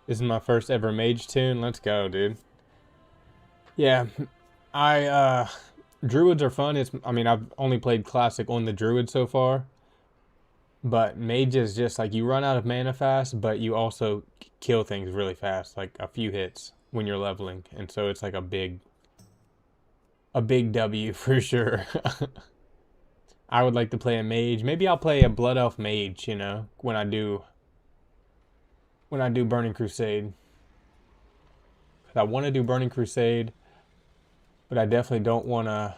A: This is my first ever mage tune. Let's go, dude. Yeah, I druids are fun. I mean, I've only played classic on the druid so far, but mage is just like you run out of mana fast, but you also kill things really fast, like a few hits when you're leveling, and so it's like a big W for sure. I would like to play a mage. Maybe I'll play a blood elf mage, you know, when I do Burning Crusade. I want to do Burning Crusade, but I definitely don't want to.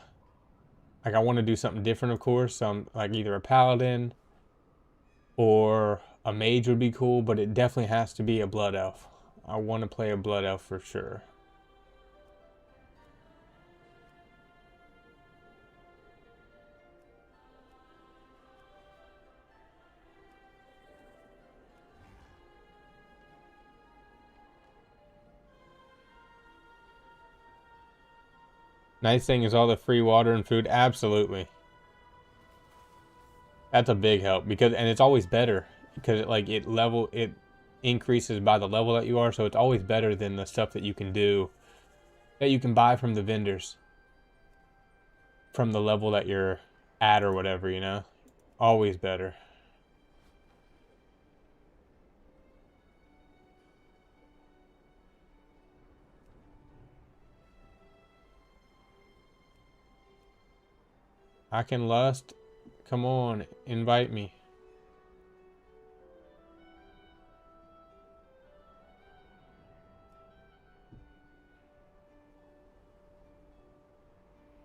A: Like, I want to do something different, of course. Like either a paladin or a mage would be cool, but it definitely has to be a blood elf. I want to play a blood elf for sure. Nice thing is all the free water and food. Absolutely. That's a big help and it's always better because it increases by the level that you are, so it's always better than the stuff that you can do that you can buy from the vendors from the level that you're at or whatever, you know? Always better. I can lust. Come on, invite me.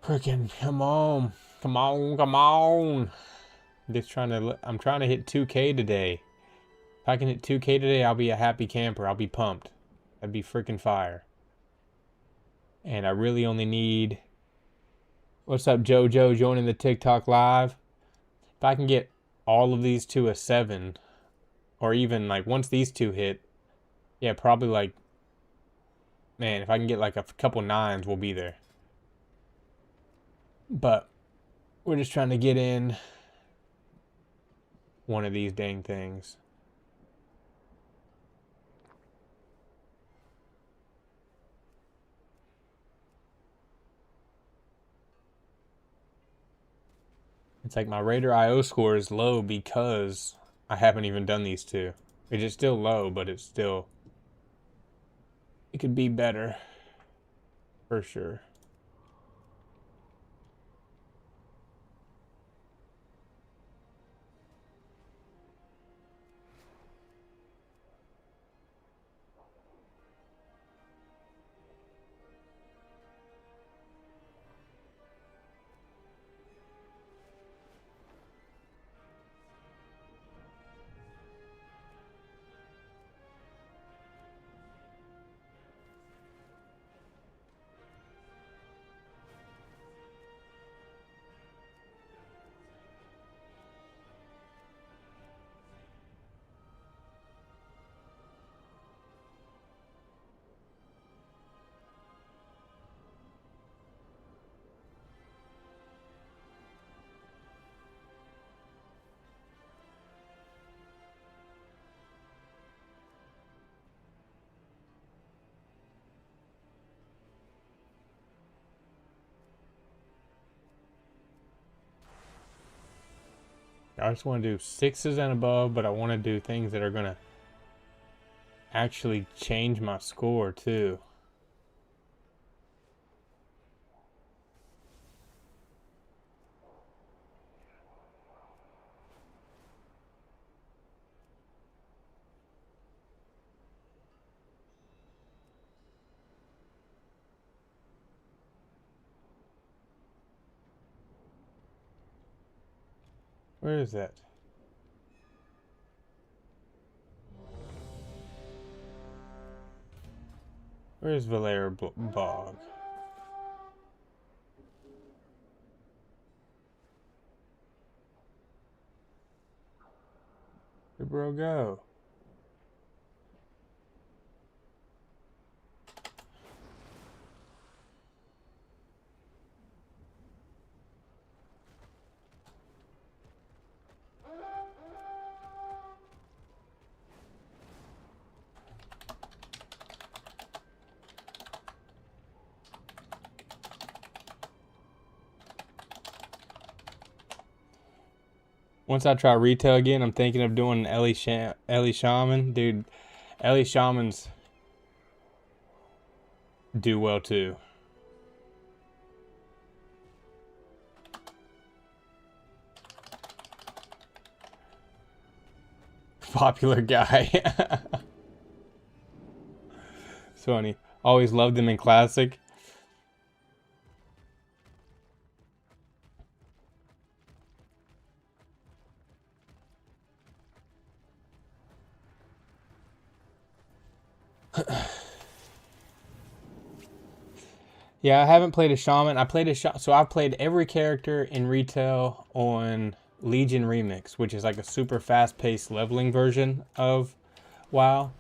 A: Freaking come on. Come on, come on. I'm trying to hit 2K today. If I can hit 2K today, I'll be a happy camper. I'll be pumped. That'd be freaking fire. And I really only need... What's up, JoJo, joining the TikTok live? If I can get all of these to a 7, or even like once these two hit, yeah, probably like, man, if I can get like a couple 9s, we'll be there. But we're just trying to get in one of these dang things. It's like my Raider IO score is low because I haven't even done these two. It is still low, but it could be better for sure. I just want to do 6s and above, but I want to do things that are going to actually change my score too. Where is that? Where's Valera Bog? Where'd bro go? Once I try retail again, I'm thinking of doing Ellie Shaman. Dude, Ellie Shamans do well too. Popular guy. It's funny. Always loved them in Classic. Yeah, I haven't played a shaman. I played a so I've played every character in retail on Legion Remix, which is like a super fast-paced leveling version of WoW,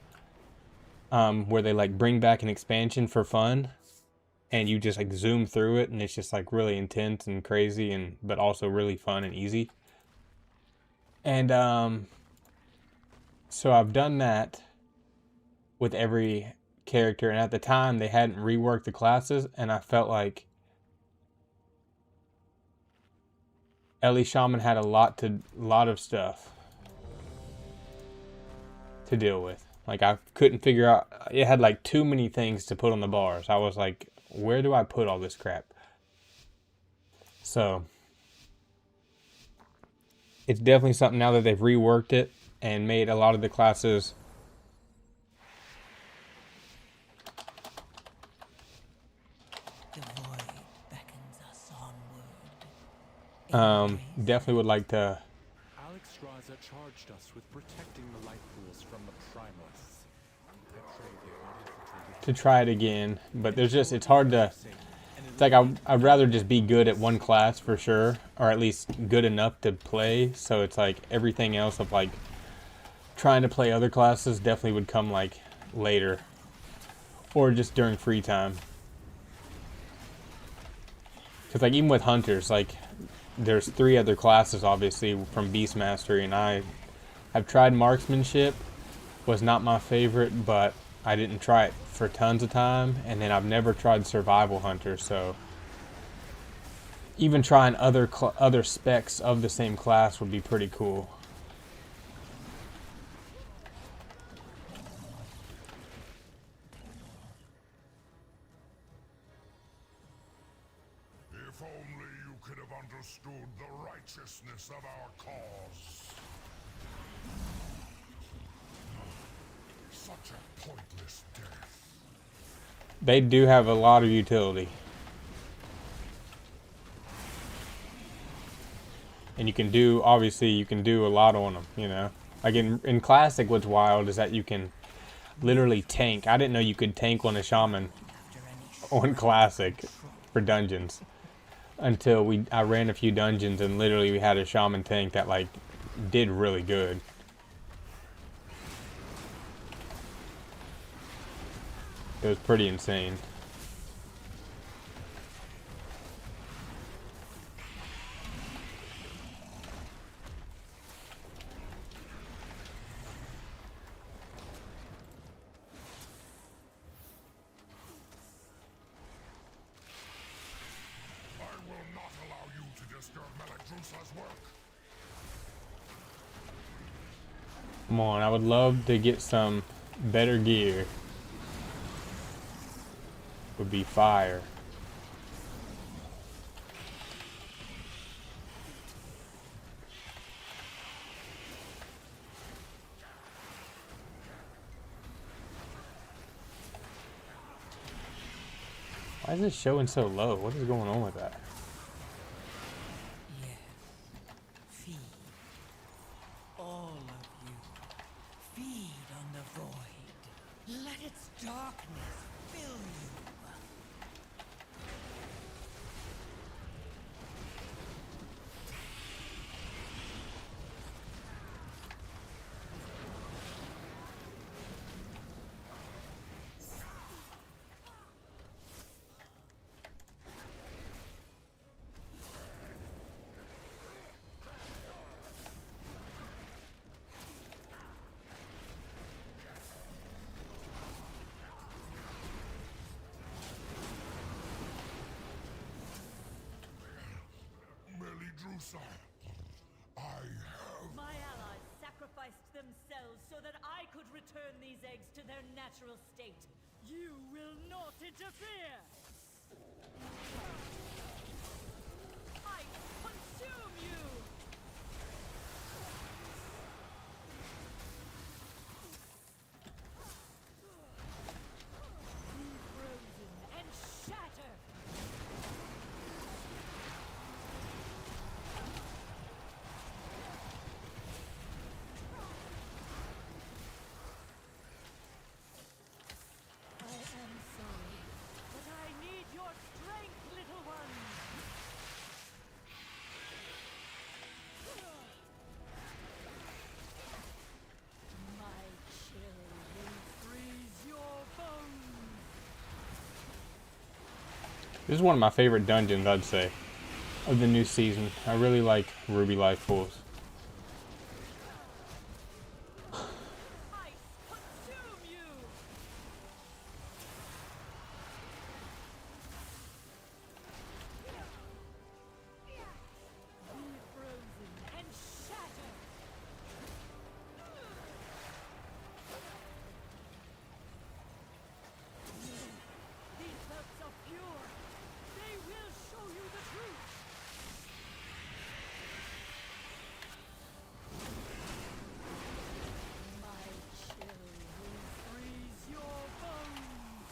A: where they like bring back an expansion for fun, and you just like zoom through it, and it's just like really intense and crazy, and but also really fun and easy. And so I've done that with every character, and at the time they hadn't reworked the classes, and I felt like Ellie Shaman had a lot of stuff to deal with. Like I couldn't figure out, it had like too many things to put on the bars. I was like, where do I put all this crap? So it's definitely something now that they've reworked it and made a lot of the classes definitely would like to
E: Alex Raza charged us with protecting the light pools from the primalists.
A: to try it again, but there's just, it's hard to, it's like I'd rather just be good at one class for sure, or at least good enough to play, so it's like everything else of like trying to play other classes definitely would come like later, or just during free time. Because like even with hunters, like there's 3 other classes obviously from Beast Mastery, and I have tried marksmanship, was not my favorite, but I didn't try it for tons of time, and then I've never tried survival hunter, so even trying other specs of the same class would be pretty cool.
B: If only you could have understood the righteousness of our cause. Such a pointless death.
A: They do have a lot of utility. And you can do, obviously, you can do a lot on them, you know. Like in Classic, what's wild is that you can literally tank. I didn't know you could tank on a shaman on Classic for dungeons. Until I ran a few dungeons and literally we had a shaman tank that like did really good. It was pretty insane. Come on, I would love to get some better gear. Would be fire. Why is this showing so low? What is going on with that?
C: Yes. Feed
B: answer. I have.
F: My allies sacrificed themselves so that I could return these eggs to their natural state. You will not interfere! I consume you! Be frozen and shatter! I am sorry, but I need your strength, little one! My chill will freeze your bones!
A: This is one of my favorite dungeons, I'd say, of the new season. I really like Ruby Life Pools.
F: I consume you! Be frozen and shatter! These belts are pure! They will show you the truth! My chill will freeze your bones!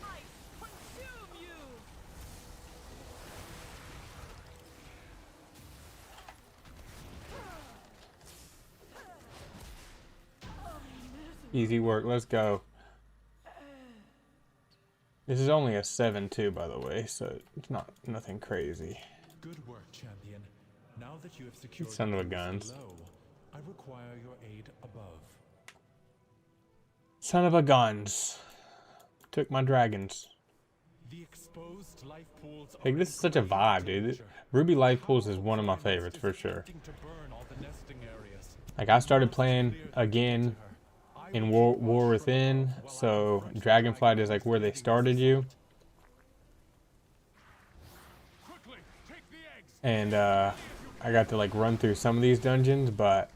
F: I consume you!
A: Easy work, let's go. This is only a 7-2, by the way, so it's not nothing crazy.
E: Good work, champion. Now that you have secured
A: Son of a
E: the
A: guns.
E: below, I require your aid above.
A: Son of a guns. Took my dragons.
E: The exposed life pools
A: Like,
E: are
A: this is such a vibe, dude. Ruby Life Pools is one of my favorites, for sure.
E: to burn all the nesting areas.
A: Like, I started playing again in War Within, so Dragonflight is like where they started you.
B: Quickly, take the eggs.
A: And I got to like run through some of these dungeons, but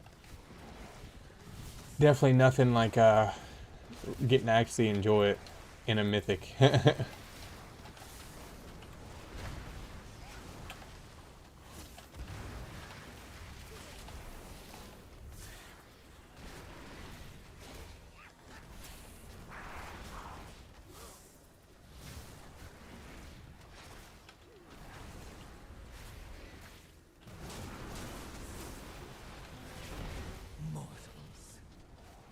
A: definitely nothing like getting to actually enjoy it in a Mythic.
C: Mortals,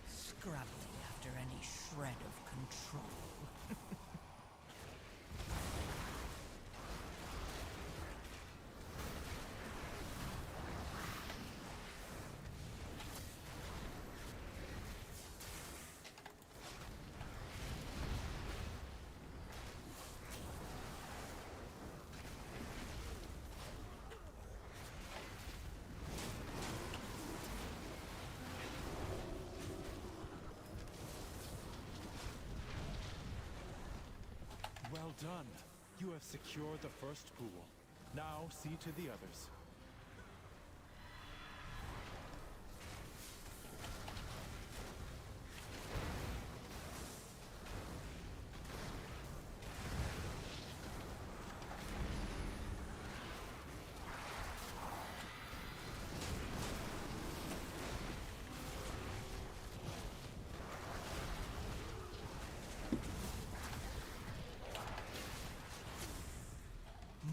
C: scrabbling after any shred of control.
E: Well done. You have secured the first pool. Now see to the others.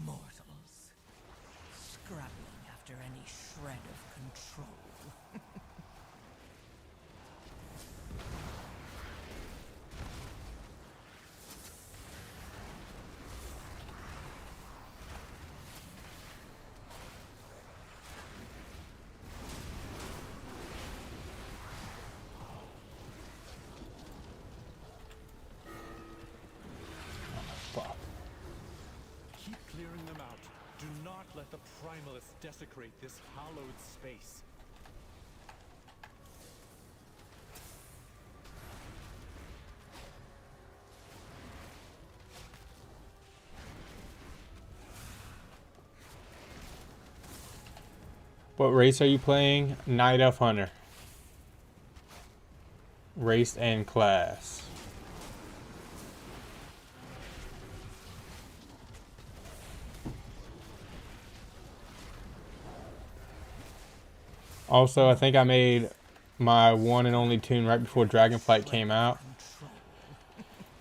C: Mortals, scrabbling after any shred of control.
A: Fuck.
E: Keep clearing them out. Do not let the primalists desecrate this hallowed space.
A: What race are you playing? Night Elf Hunter. Race and class. Also, I think I made my one and only tune right before Dragonflight came out.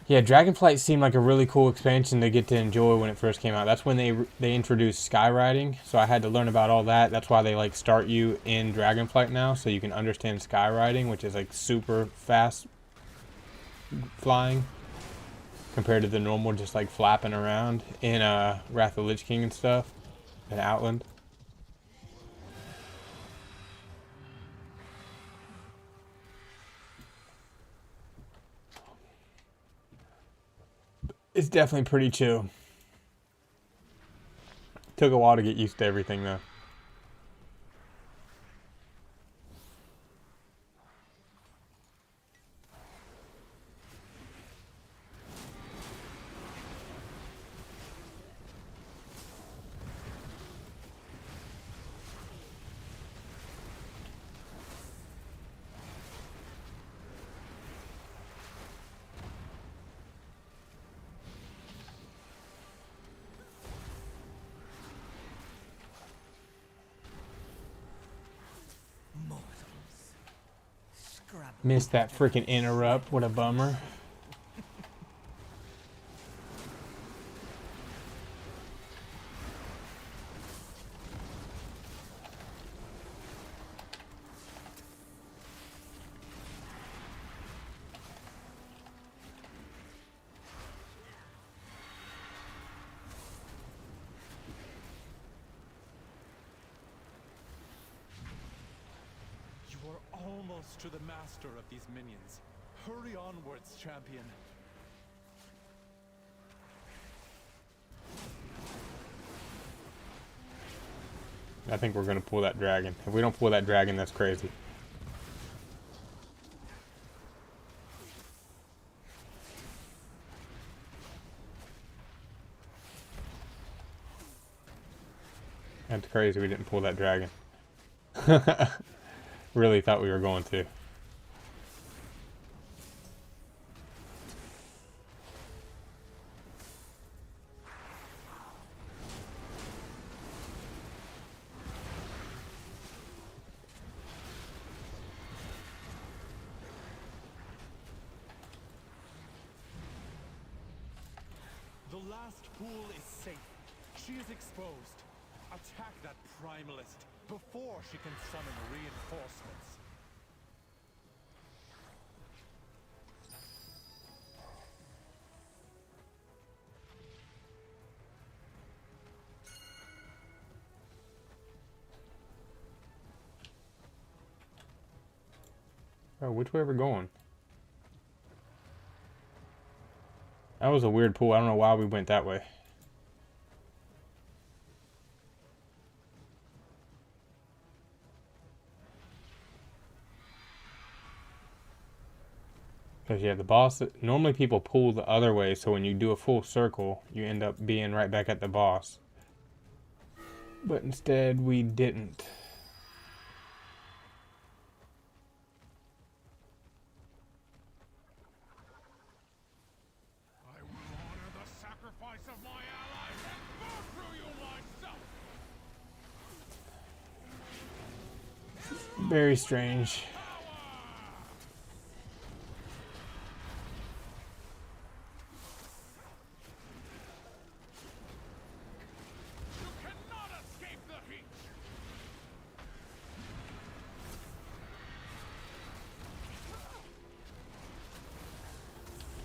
A: Yeah, Dragonflight seemed like a really cool expansion to get to enjoy when it first came out. That's when they introduced skywriting, so I had to learn about all that. That's why they like start you in Dragonflight now, so you can understand skywriting, which is like super fast flying compared to the normal just like flapping around in Wrath of the Lich King and stuff and Outland. It's definitely pretty chill. Took a while to get used to everything though. Missed that freaking interrupt. What a bummer.
E: You are almost to the master of these minions. Hurry onwards, champion.
A: I think we're going to pull that dragon. If we don't pull that dragon, that's crazy. That's crazy we didn't pull that dragon. Really thought we were going to.
E: The last pool is safe. She is exposed. Attack that primalist before she can summon reinforcements.
A: Oh, which way are we going? That was a weird pool. I don't know why we went that way. Because, yeah, the boss... Normally people pull the other way, so when you do a full circle, you end up being right back at the boss. But instead, we didn't.
B: I will honor the sacrifice of my allies and go through you myself!
A: Very strange.
B: You cannot escape the heat!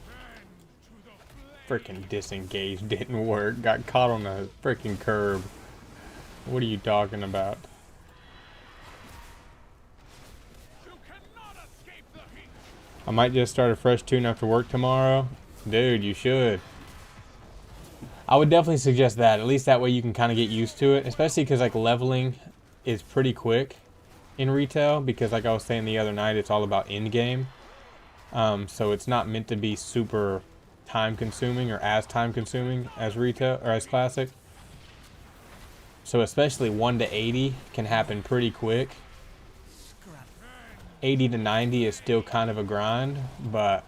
B: Bend to the flame!
A: Freaking disengaged. Didn't work. Got caught on the freaking curb. What are you talking about?
B: You cannot escape the heat!
A: I might just start a fresh tune after work tomorrow. Dude, you should. I would definitely suggest that. At least that way you can kind of get used to it. Especially because like leveling is pretty quick in retail. Because like I was saying the other night, it's all about in-game. So it's not meant to be super time consuming or as time consuming as retail or as classic. So especially 1 to 80 can happen pretty quick. 80 to 90 is still kind of a grind, but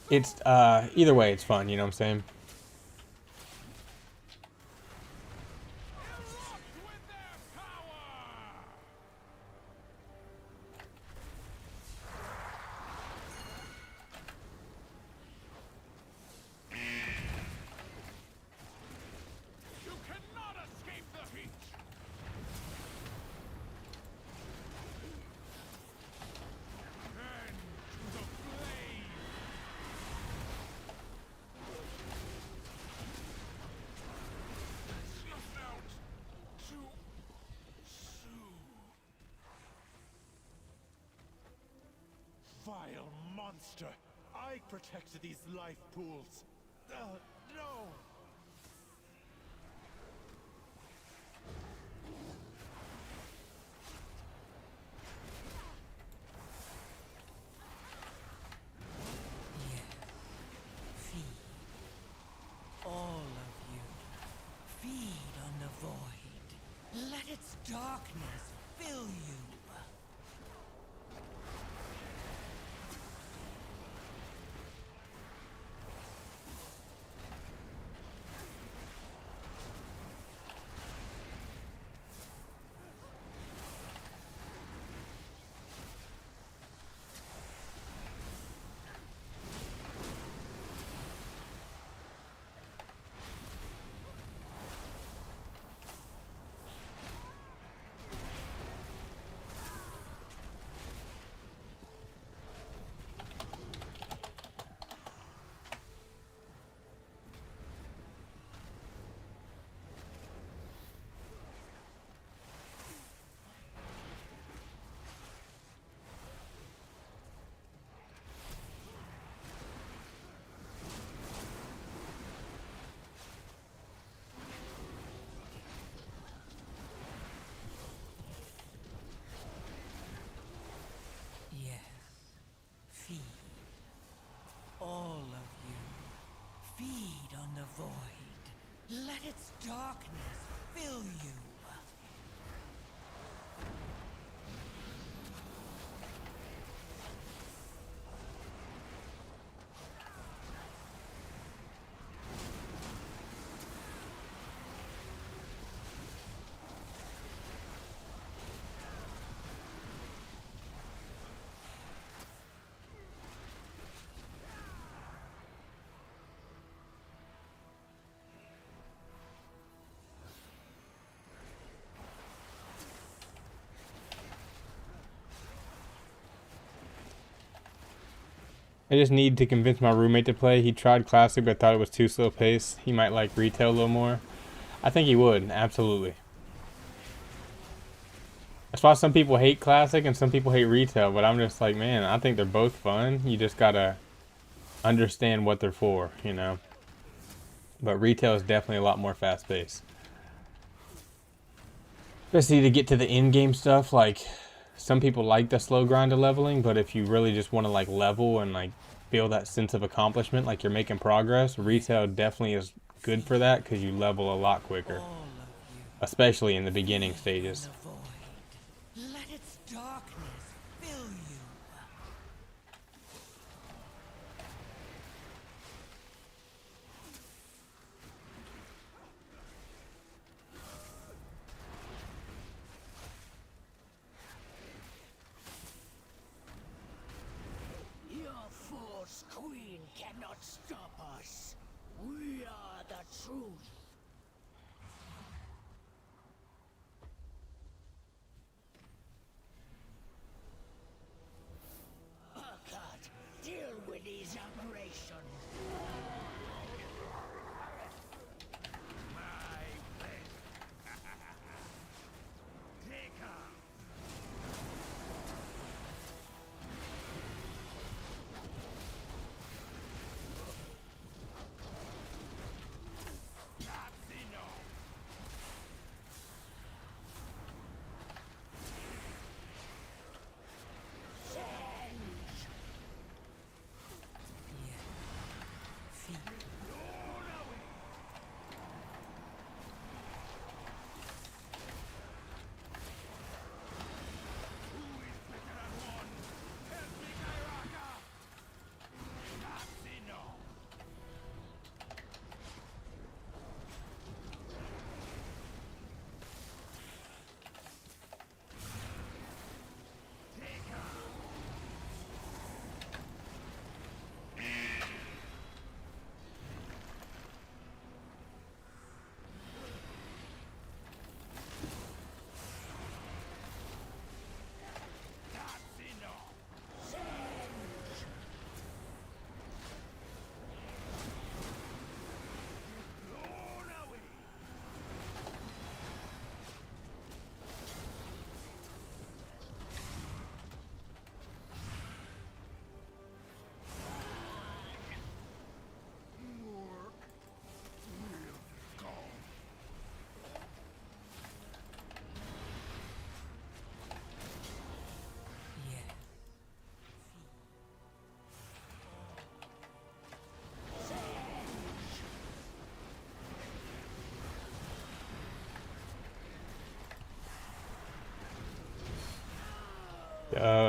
A: it's either way it's fun, you know what I'm saying?
E: You cannot escape the heat! End to the flame! Snuffed out too soon. Vile monster! I protected these life pools. No!
C: Feed. All of you. Feed on the void. Let its darkness fill you. Yes. Feed. All of you. Feed on the void. Let its darkness fill you.
A: I just need to convince my roommate to play. He tried Classic but thought it was too slow paced. He might like retail a little more. I think he would, absolutely. That's why some people hate Classic and some people hate retail, but I'm just like, man, I think they're both fun. You just gotta understand what they're for, you know? But retail is definitely a lot more fast paced. Especially to get to the in-game stuff, like some people like the slow grind of leveling, but if you really just want to like level and like feel that sense of accomplishment, like you're making progress, retail definitely is good for that because you level a lot quicker,
C: All of you.
A: especially in the beginning
C: Feed on
A: stages.
C: the void. Let its darkness fill you.
G: Your false queen cannot stop us. We are the truth. Urquhart, deal with these operations.
E: Take her!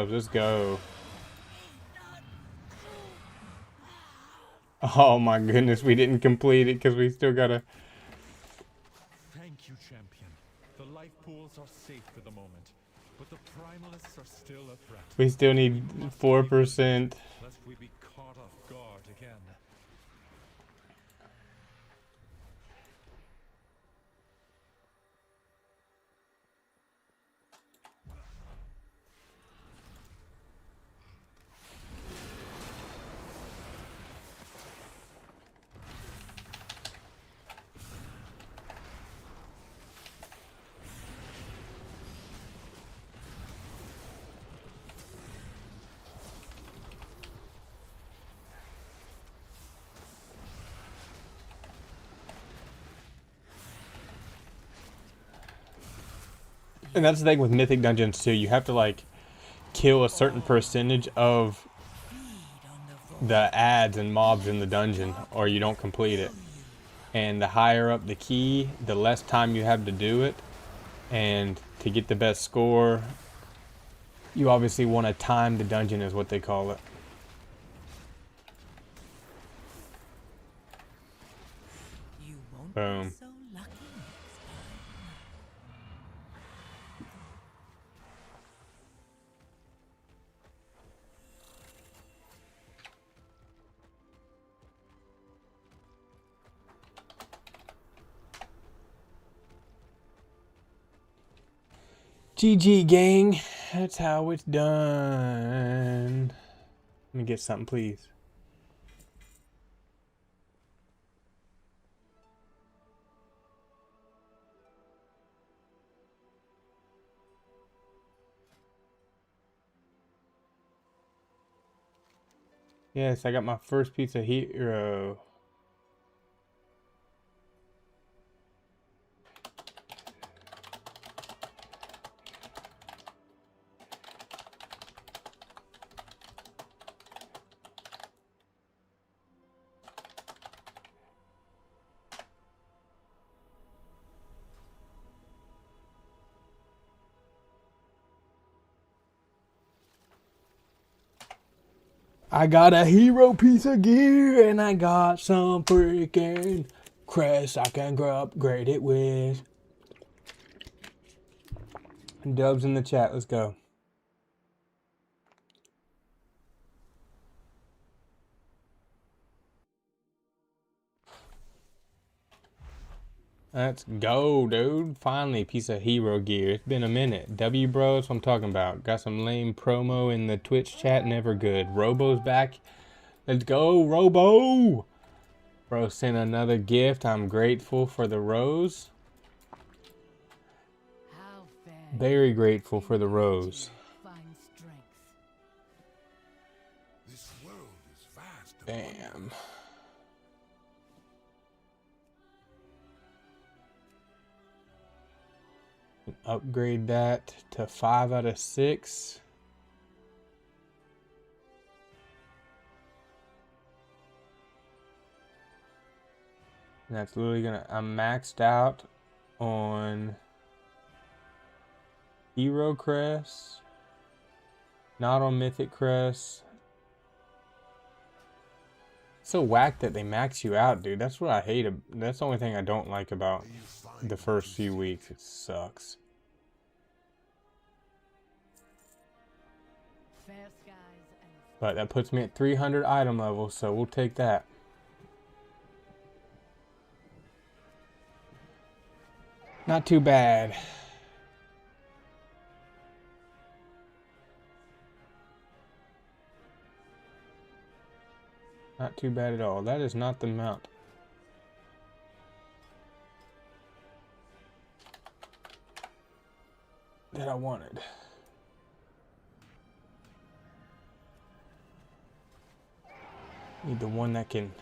A: dubs. Let's go. Oh my goodness, we didn't complete it because we still gotta...
E: Thank you, champion. The life pools are safe for the moment, but the primalists are still a threat.
A: We still need 4%.
E: Lest we be caught off guard again.
A: And that's the thing with Mythic Dungeons too. You have to like kill a certain percentage of the ads and mobs in the dungeon or you don't complete it. And the higher up the key, the less time you have to do it. And to get the best score, you obviously want to time the dungeon is what they call it.
C: You won't
A: Boom.
C: be so lucky next time.
A: GG gang, that's how it's done. Let me get something, please. Yes, I got my first piece of hero. I got a hero piece of gear and I got some freaking crests I can upgrade it with. Dubs in the chat, let's go. Let's go, dude. Finally, piece of hero gear. It's been a minute. W bros, what I'm talking about. Got some lame promo in the Twitch chat, never good. Robo's back. Let's go, Robo. Bro sent another gift. I'm grateful for the rose.
G: How fair
A: Very grateful for the rose.
G: find strength.
B: This world is vast.
A: Damn. Upgrade that to 5 out of 6. And that's literally gonna, I'm maxed out on hero crests, not on mythic crests. It's so whack that they max you out, dude. That's what I hate. That's the only thing I don't like about the first few weeks. It sucks.
G: Fair skies and
A: But that puts me at 300 item level, so we'll take that. Not too bad. Not too bad at all. That is not the amount that I wanted. Need the one that can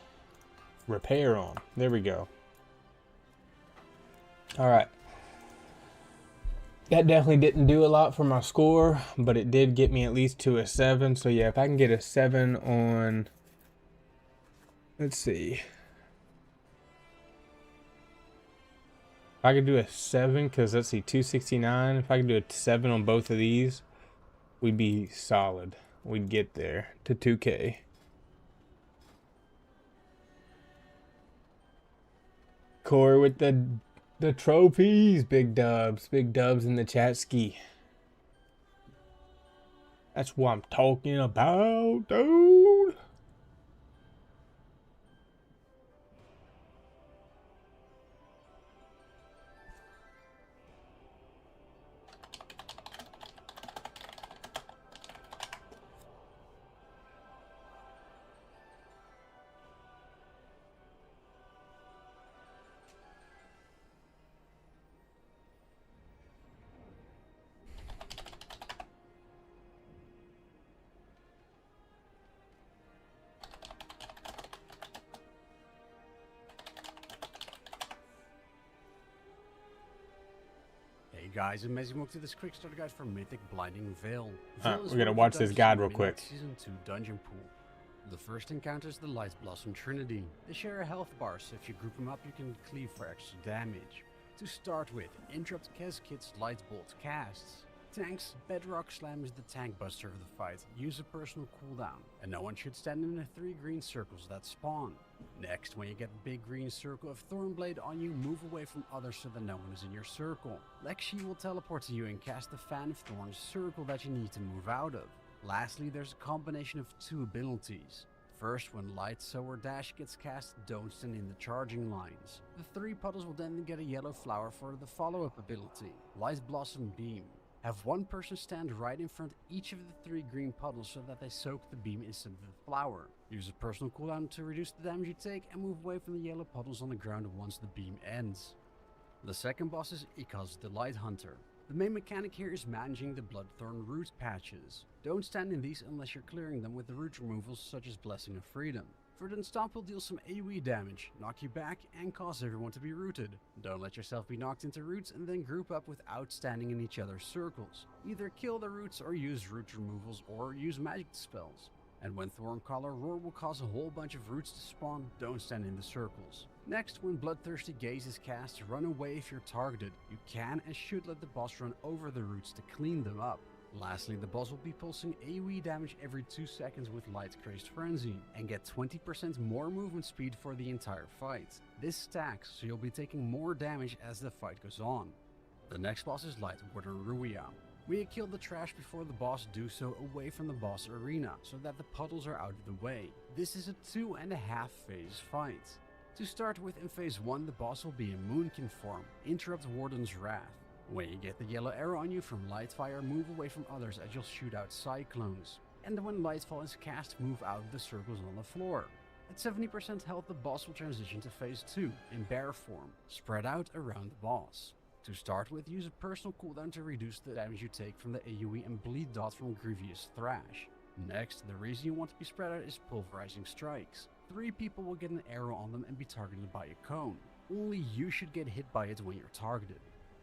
A: repair on. There we go. Alright. That definitely didn't do a lot for my score, but it did get me at least to a 7. So yeah, if I can get a 7 on... Let's see. If I could do a 7, because let's see, 269. If I could do a 7 on both of these, we'd be solid. We'd get there to 2K. Corey with the trophies. Big dubs. Big dubs in the chat ski. That's what I'm talking about, dude.
H: Hey guys, amazing welcome to this quick starter guide for Mythic Blinding Veil.
A: We're gonna watch this guide real quick.
H: Season 2 Dungeon Pool. The first encounter is the Light Blossom Trinity. They share a health bar, so if you group them up you can cleave for extra damage. To start with, Interrupt Cascad's Light Bolt casts. Tanks, Bedrock Slam is the tank buster of the fight. Use a personal cooldown, and no one should stand in the 3 green circles that spawn. Next, when you get a big green circle of Thornblade on you, move away from others so that no one is in your circle. Lexi will teleport to you and cast the Fan of Thorns circle that you need to move out of. Lastly, there's a combination of 2 abilities. First, when Light Sower Dash gets cast, don't stand in the charging lines. The 3 puddles will then get a yellow flower for the follow-up ability, Light Blossom Beam. Have one person stand right in front each of the 3 green puddles so that they soak the beam instead of the flower. Use a personal cooldown to reduce the damage you take and move away from the yellow puddles on the ground once the beam ends. The second boss is Ikaz the Light Hunter. The main mechanic here is managing the Bloodthorn root patches. Don't stand in these unless you're clearing them with the root removals such as Blessing of Freedom. Verdant Stomp will deal some AoE damage, knock you back, and cause everyone to be rooted. Don't let yourself be knocked into roots and then group up without standing in each other's circles. Either kill the roots or use root removals or use magic spells. And when Thorncaller Roar will cause a whole bunch of roots to spawn, don't stand in the circles. Next, when Bloodthirsty Gaze is cast, run away if you're targeted. You can and should let the boss run over the roots to clean them up. Lastly, the boss will be pulsing AoE damage every 2 seconds with Light Crazed Frenzy, and get 20% more movement speed for the entire fight. This stacks, so you'll be taking more damage as the fight goes on. The next boss is Light Warder Ruia. We kill the trash before the boss do so away from the boss arena, so that the puddles are out of the way. This is a 2.5 phase fight. To start with, in phase 1 the boss will be in Moonkin form, Interrupt Warden's Wrath. When you get the yellow arrow on you from Lightfire, move away from others as you'll shoot out cyclones. And when Lightfall is cast, move out of the circles on the floor. At 70% health, the boss will transition to phase 2, in bear form, spread out around the boss. To start with, use a personal cooldown to reduce the damage you take from the AoE and bleed dot from Grievous Thrash. Next, the reason you want to be spread out is Pulverizing Strikes. 3 people will get an arrow on them and be targeted by a cone. Only you should get hit by it when you're targeted.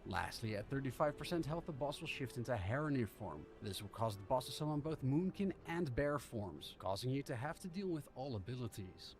H: Lastly, at 35% health, the boss will shift into Heronir form. This will cause the boss to summon both Moonkin and Bear forms, causing you to have to deal with all abilities.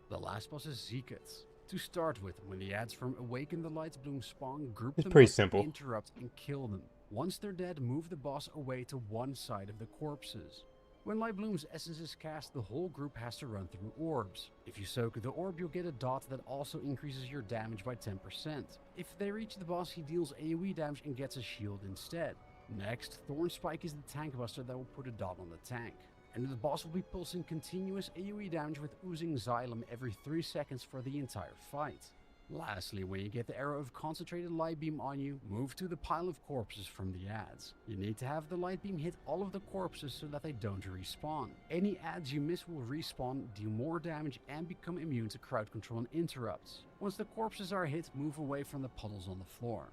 H: The last boss is Zekith. To start with, when the ads from Awaken the Light's Bloom spawn, group them
A: pretty
H: up,
A: simple.
H: interrupt, and kill them. Once they're dead, move the boss away to one side of the corpses. When Light Bloom's essence is cast, the whole group has to run through orbs. If you soak the orb, you'll get a dot that also increases your damage by 10%. If they reach the boss, he deals AoE damage and gets a shield instead. Next, Thorn Spike is the tank buster that will put a dot on the tank. And the boss will be pulsing continuous AoE damage with oozing Xylem every 3 seconds for the entire fight. Lastly, when you get the arrow of concentrated light beam on you, move to the pile of corpses from the ads. You need to have the light beam hit all of the corpses so that they don't respawn. Any ads you miss will respawn, deal more damage, and become immune to crowd control and interrupts. Once the corpses are hit, move away from the puddles on the floor.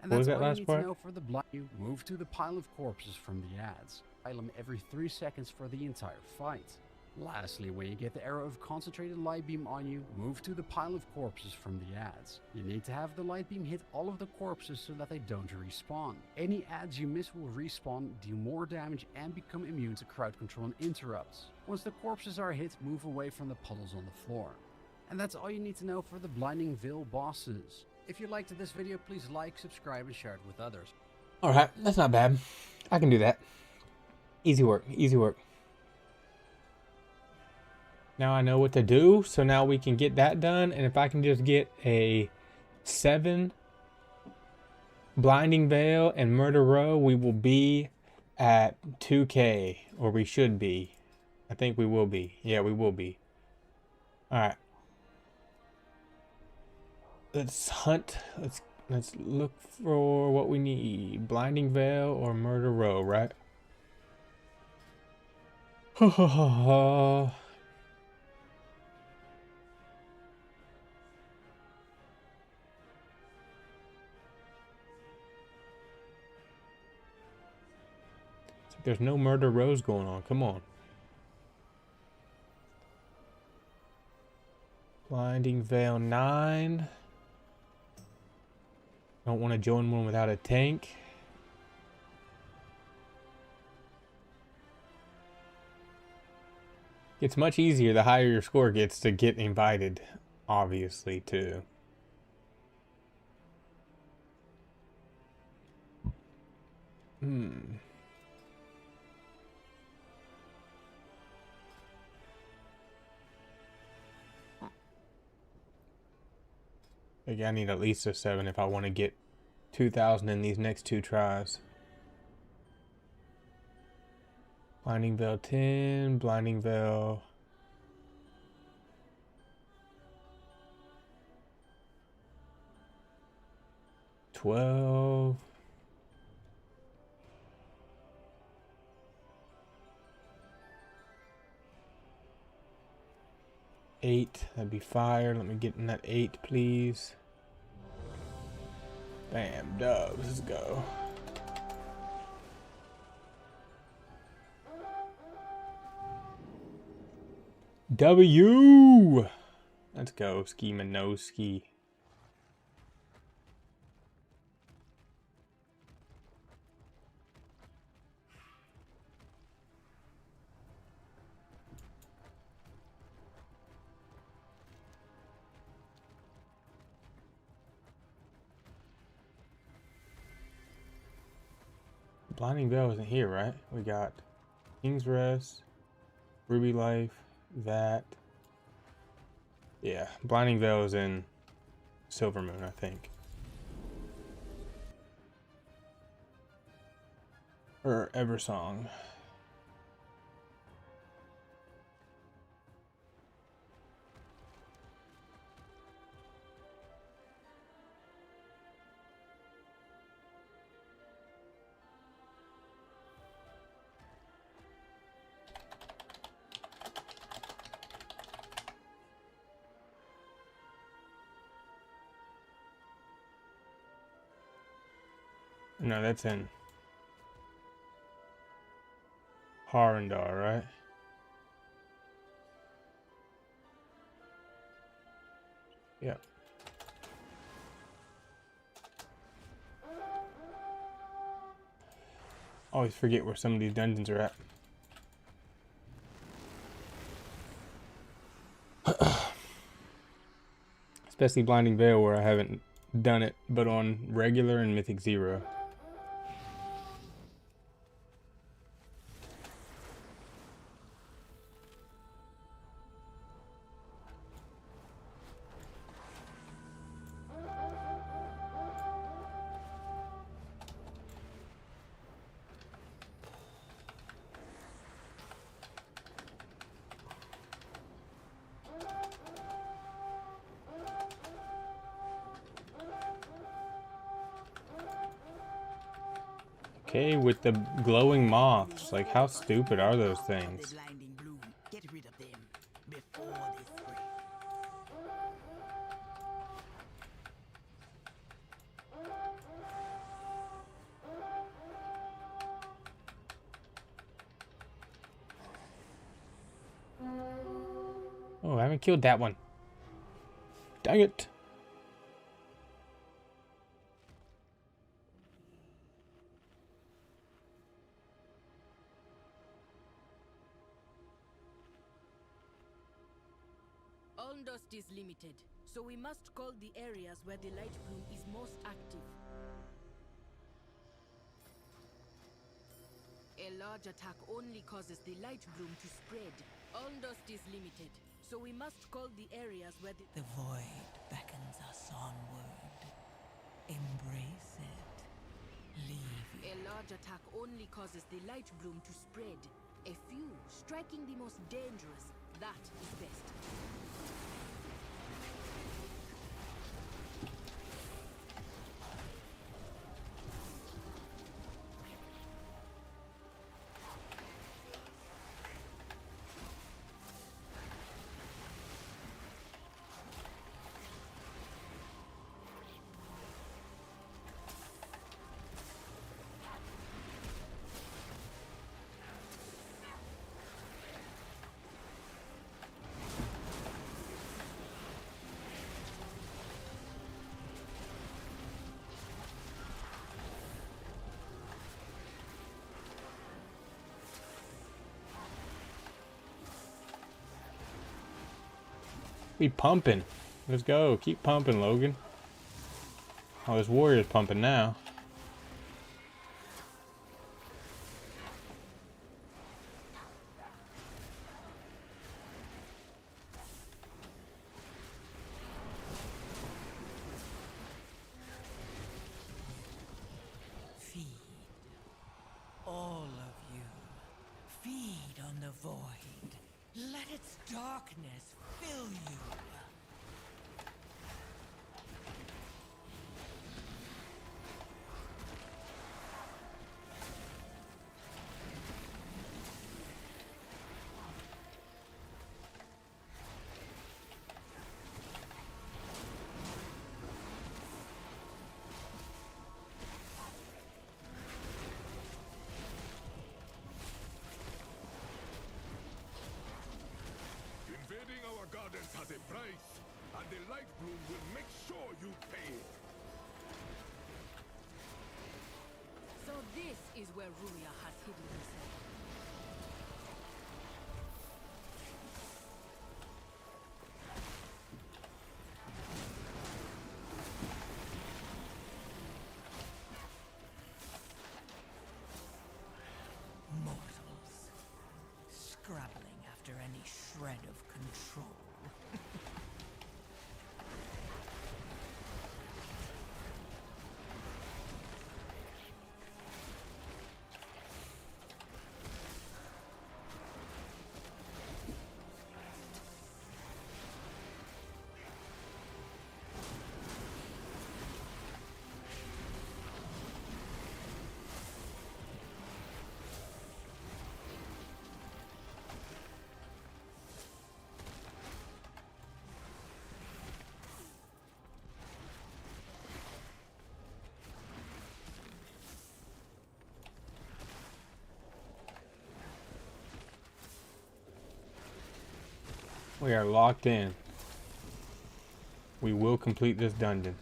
H: And
A: What was
H: that's
A: that
H: all
A: last
H: you need
A: part?
H: to know for the blind. You move to the pile of corpses from the ads. Them every 3 seconds for the entire fight. Lastly, when you get the arrow of concentrated light beam on you, move to the pile of corpses from the ads. You need to have the light beam hit all of the corpses so that they don't respawn. Any ads you miss will respawn, deal more damage, and become immune to crowd control and interrupts. Once the corpses are hit, move away from the puddles on the floor. And that's all you need to know for the Blinding Veil bosses. If you liked this video, please like, subscribe, and share it with others.
A: Alright, that's not bad. I can do that. Easy work, easy work. Now I know what to do, so now we can get that done. And if I can just get a 7 Blinding Veil and Murder Row, we will be at 2K, or we should be. I think we will be. Yeah, we will be. Alright. Let's hunt. Let's look for what we need. Blinding Veil or Murder Row, right? Ha ha ha ha. There's no Murder Rows going on. Come on. Blinding Veil 9. Don't want to join one without a tank. It's much easier the higher your score gets to get invited, obviously, too. I need at least a 7 if I want to get 2,000 in these next 2 tries. Blinding Veil 10, Blinding Veil 12. Eight, that'd be fire. Let me get in that 8, please. Bam, dubs, let's go. W! Let's go, Ski Minoski. Blinding Veil isn't here, right? We got King's Rest, Ruby Life, that. Yeah, Blinding Veil is in Silver Moon, I think. Or Eversong. No, that's in Harandar, right? Yep. Always forget where some of these dungeons are at. Especially Blinding Veil, where I haven't done it, but on regular and Mythic 0. Okay, with the glowing moths. Like, how stupid are those things?
G: Get rid of them before they spread.
A: Oh, I haven't killed that one. Dang it.
I: Dust is limited, so we must call the areas where the light bloom is most active. A large attack only causes the light bloom to spread. All dust is limited, so we must call the areas where
C: The void beckons us onward. Embrace it. Leave it.
I: A large attack only causes the light bloom to spread. A few striking the most dangerous. That is best.
A: We pumping. Let's go. Keep pumping, Logan. Oh, this warrior's pumping now.
C: Feed. All of you. Feed on the void. Let its darkness fill you.
B: Invading our gardens has a price, and the light bloom will make sure you pay it.
I: So this is where Ruria has hidden himself.
C: Mortals. Scrabbling after any shred of control.
A: We are locked in. We will complete this dungeon.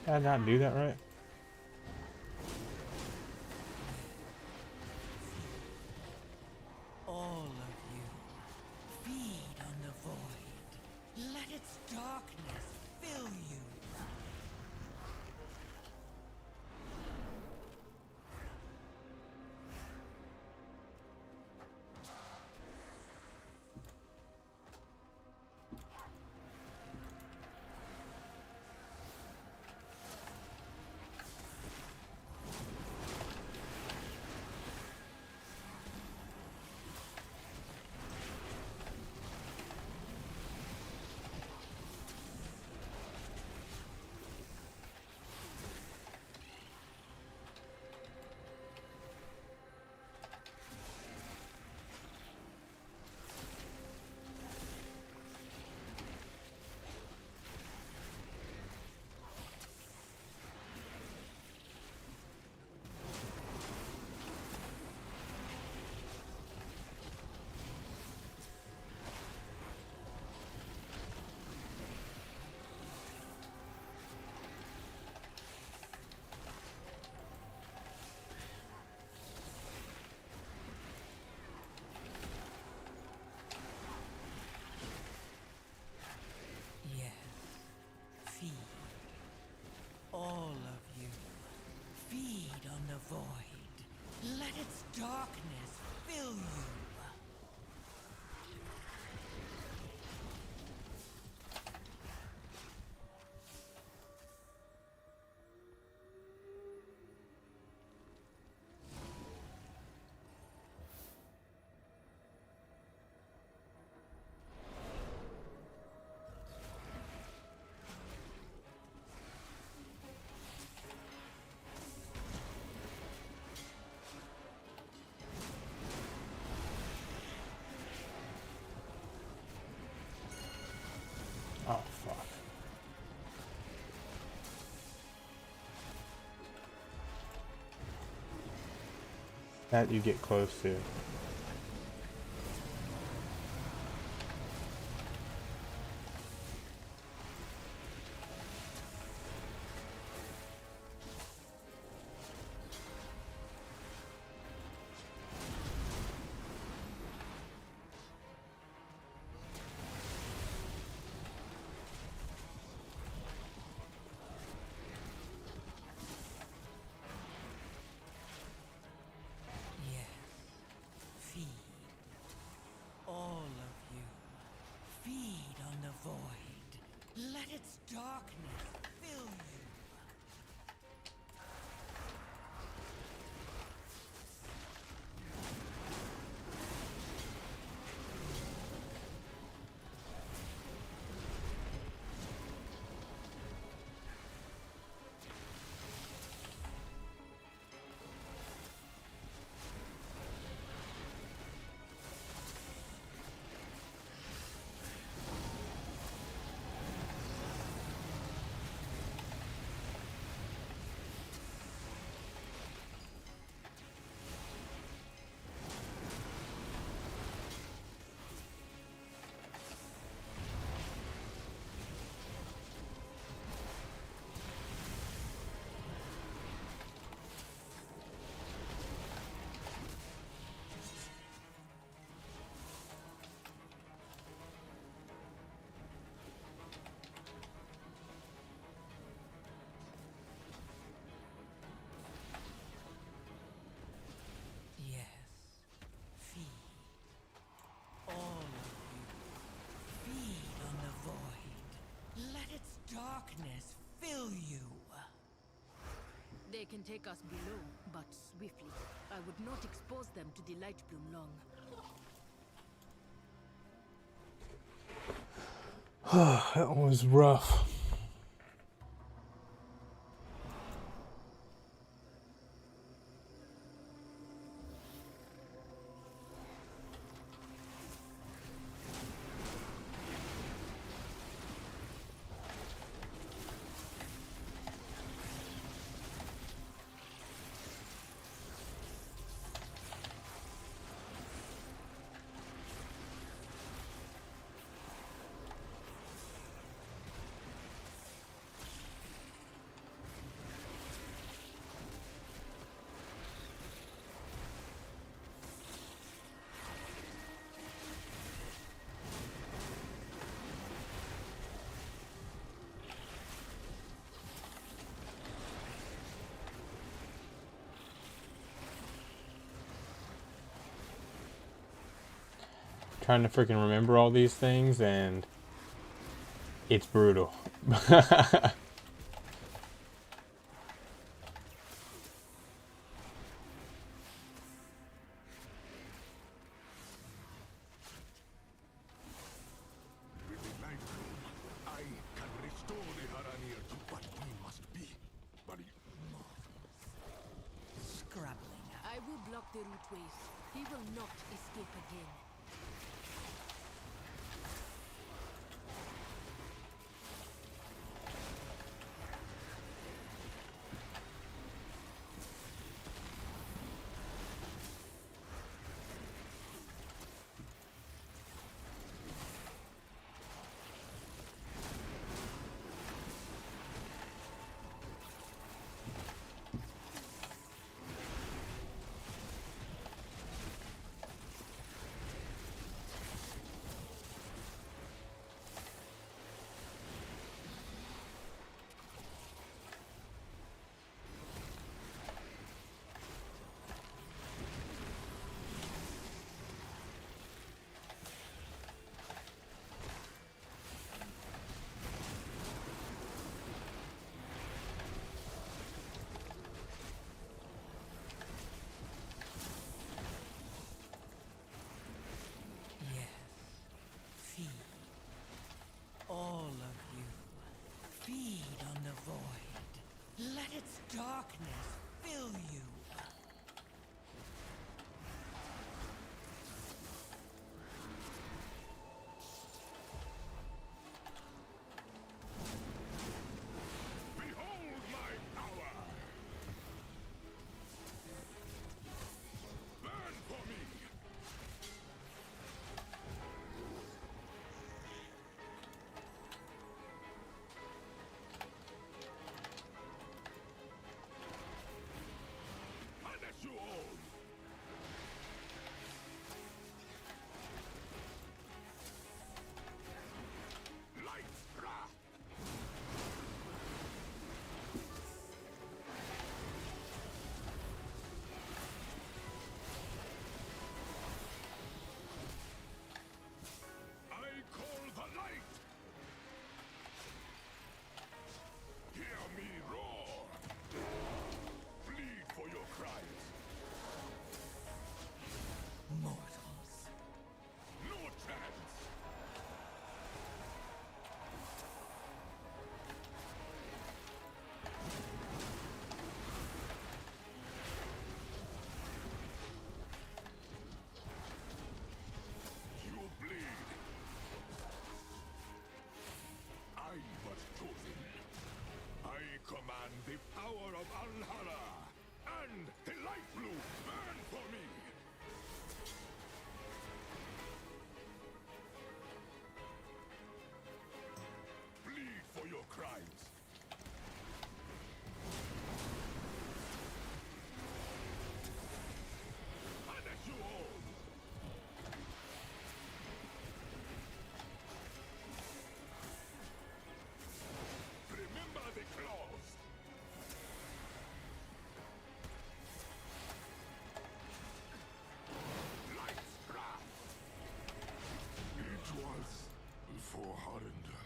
A: Did I not do that right?
C: All of you, feed on the void. Let its darkness fill you. All of you, feed on the void. Let its darkness fill you.
A: Oh, fuck. That you get close to.
C: All of you, feed on the void. Let its darkness fill you. Darkness fill you.
I: They can take us below, but swiftly. I would not expose them to the light bloom long.
A: That was rough. trying to freaking remember all these things, and it's brutal.
B: With the Night Bloom, I can restore the Haranir to what we must be. But
C: Scrabbling.
I: I will block the rootways. He will not escape again.
C: All of you, feed on the void. Let its darkness fill you.
B: behold my power! Burn for me! Punish you all! Light wrath! I call the light! Hear me roar! Bleed for your crimes!
C: Mortals.
B: No chance! You bleed! I was chosen. I command the power of Alhara! And the light blue burn for me! Bleed for your crimes! Punish you all! Remember the claws! Light's wrath! It was for Harinder.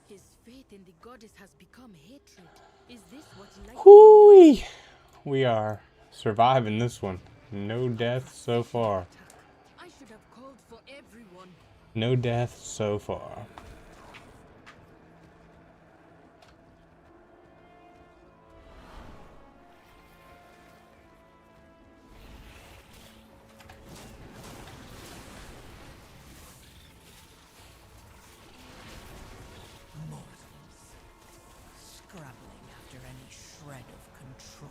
I: His faith in the goddess has become hatred. Is this what light
A: Hooey! We are surviving this one. No deaths so far.
I: I should have called for everyone.
A: No deaths so far.
C: Mortals. Scrabbling after any shred of control.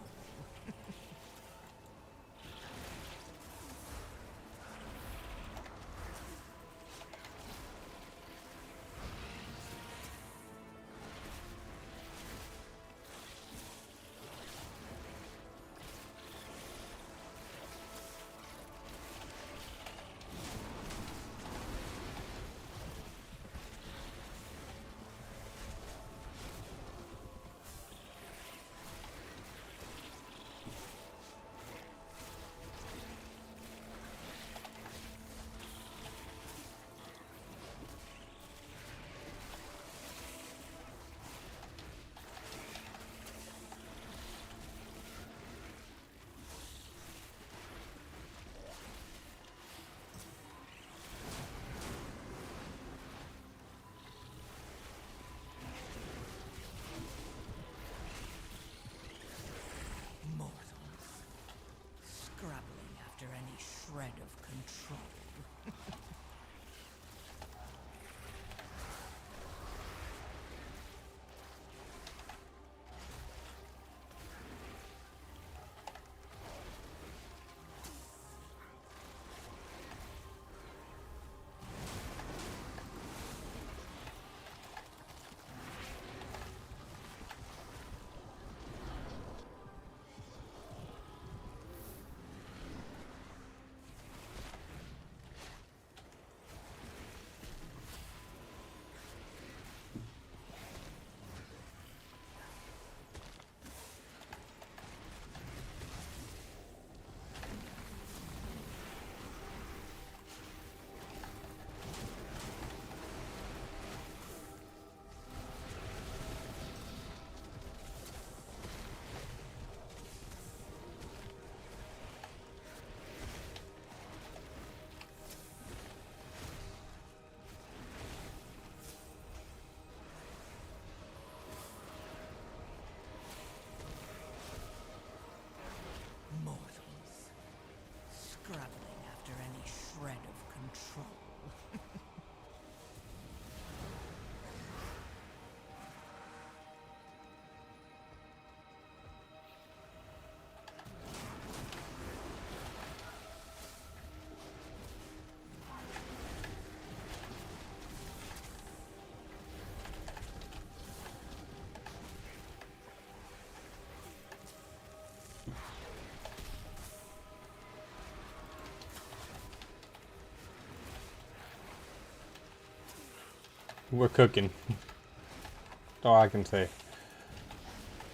A: we're cooking. That's all I can say.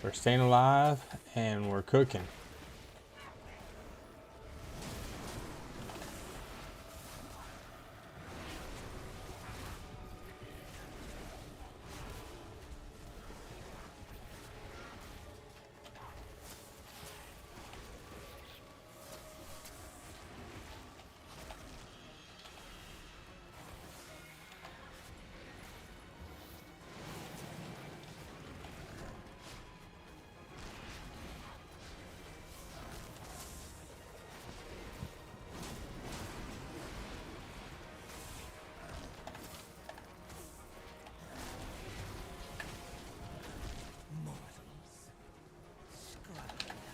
A: We're staying alive and we're cooking.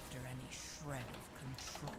C: After any shred of control.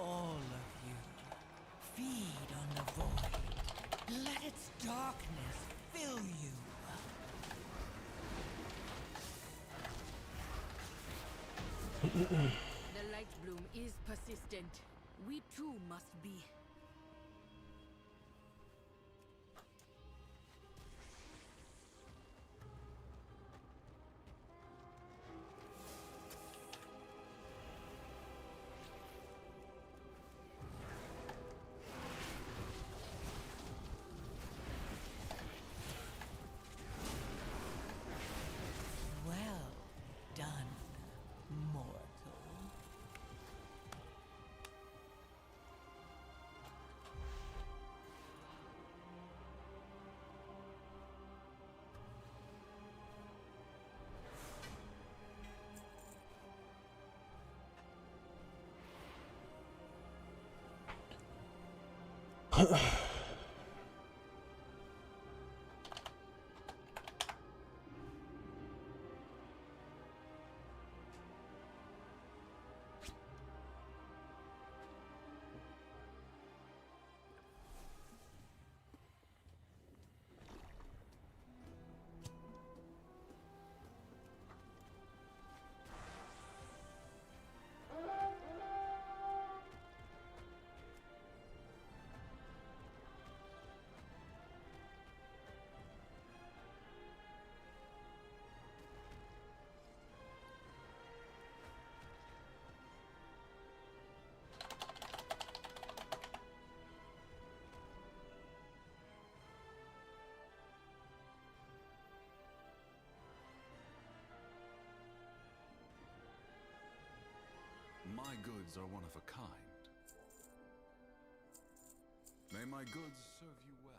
C: All of you, feed on the void. Let its darkness fill you.
I: The light bloom is persistent. We too must be.
C: Well done, mortal.
B: My goods are one of a kind. May my goods serve you well.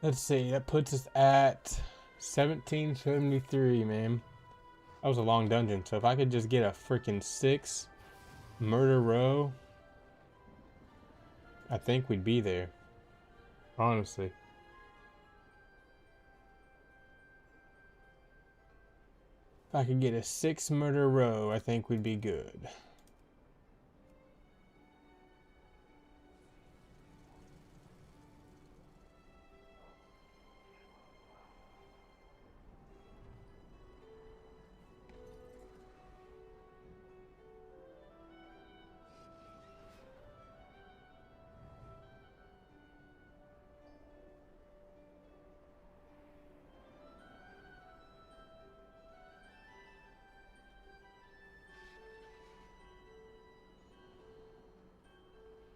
A: Let's see, that puts us at 1773, man. That was a long dungeon, so if I could just get a freaking 6 murder row, I think we'd be there. Honestly. If I could get a 6 murder row, I think we'd be good.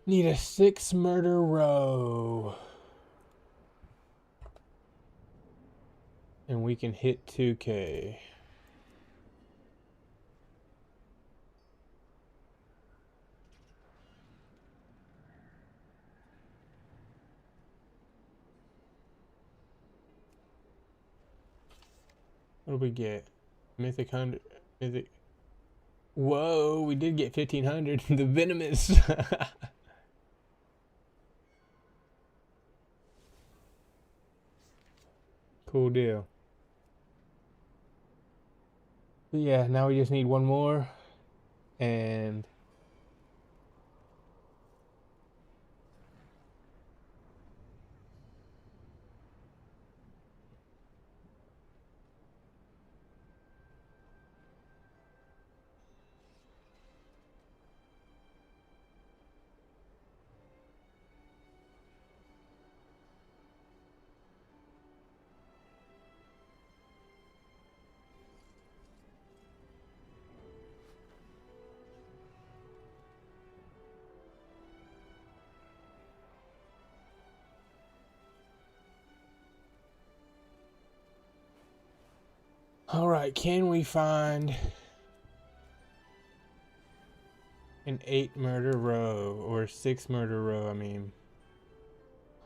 A: Need a 6 murder row. And we can hit 2K. What do we get? Mythic 100. Mythic. Whoa, we did get 1500. The venomous. Cool deal. But yeah, now we just need one more. And all right, can we find an 8 murder row or 6 murder row? I mean,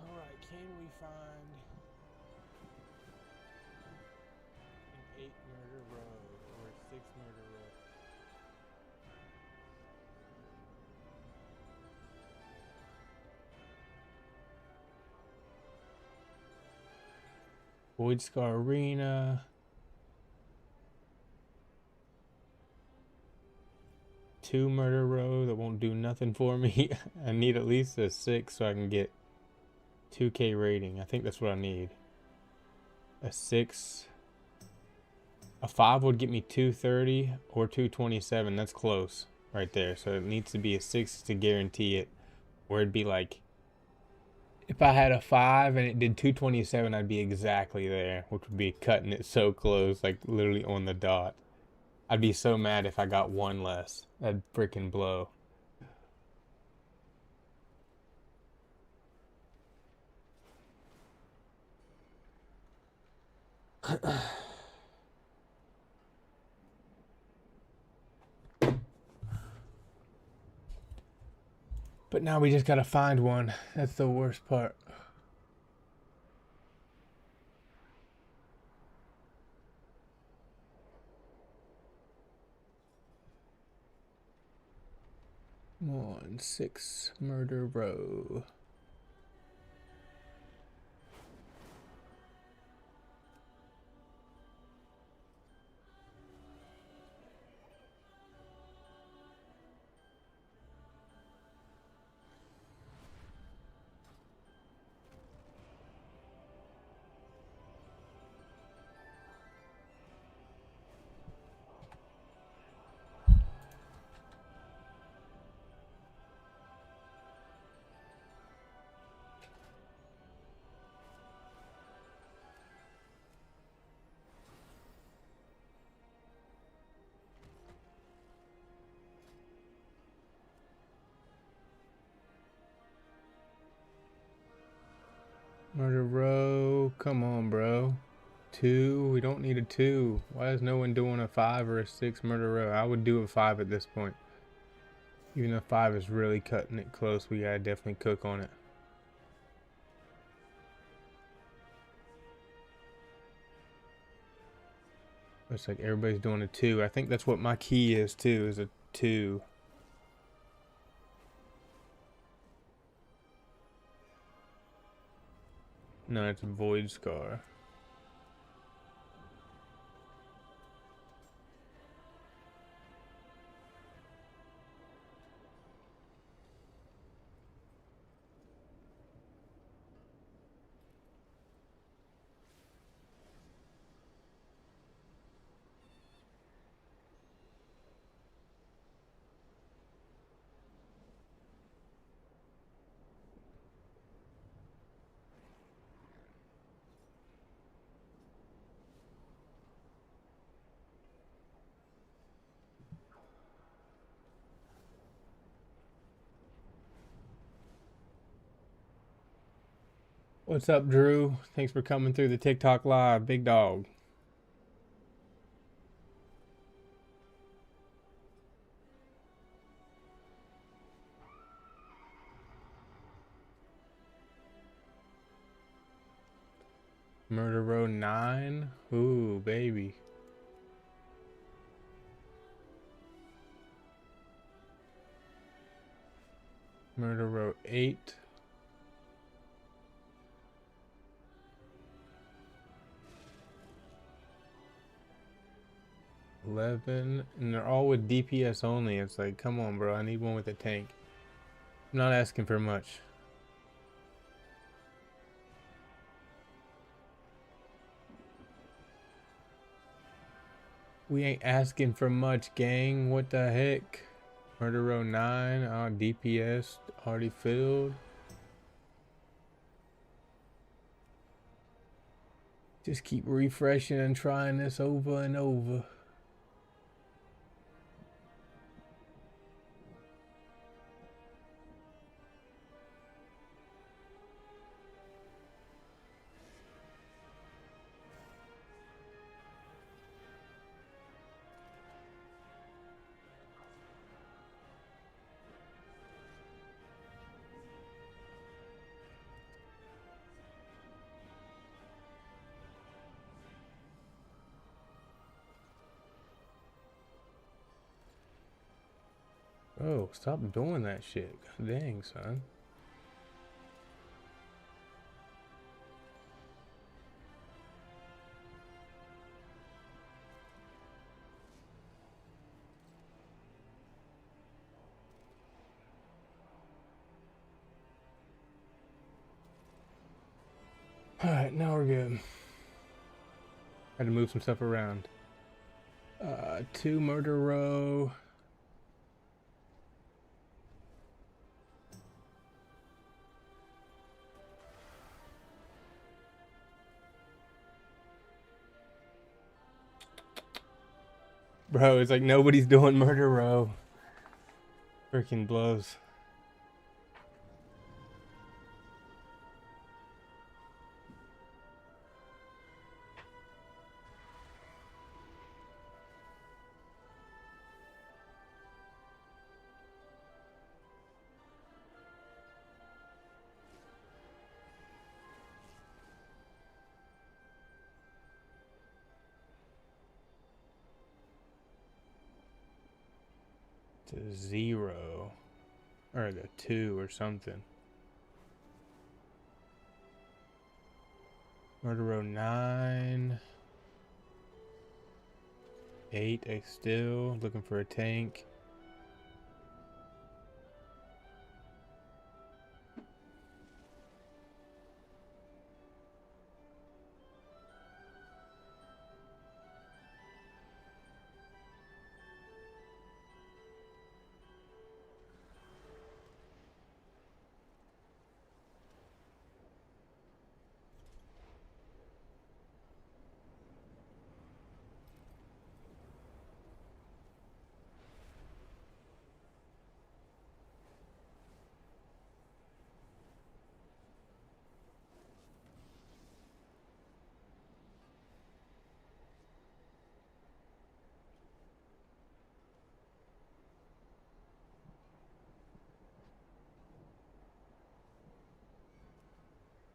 A: all right, can we find an 8 murder row or 6 murder row? Void Scar Arena. 2 murder row that won't do nothing for me. I need at least a 6 so I can get 2K rating. I think that's what I need. A 6. A 5 would get me 230 or 227. That's close right there. So it needs to be a 6 to guarantee it. Or it'd be like, if I had a 5 and it did 227, I'd be exactly there, which would be cutting it so close, like literally on the dot. I'd be so mad if I got 1 less. That'd freaking blow. But now we just gotta find one. That's the worst part. Come on, 6 murder row. Murder row, come on, bro. 2, we don't need a 2. Why is no one doing a 5 or a 6 murder row? I would do a 5 at this point. Even though 5 is really cutting it close, we gotta definitely cook on it. Looks like everybody's doing a 2. I think that's what my key is too, is a 2. No, it's a Void Scar. What's up, Drew? Thanks for coming through the TikTok live, big dog. Murder Row 9. Ooh, baby. Murder Row 8. And they're all with DPS only. It's like, come on, bro. I need one with a tank. I'm not asking for much. We ain't asking for much, gang. What the heck? Murder Row 9. DPS already filled. Just keep refreshing and trying this over and over. Oh, stop doing that shit. God dang, son. Alright, now we're good. Had to move some stuff around. 2 Murder Row. Bro, it's like nobody's doing Murder Row. Freaking blows. To 0. Or the 2 or something. Murder Row 9. 8, still looking for a tank.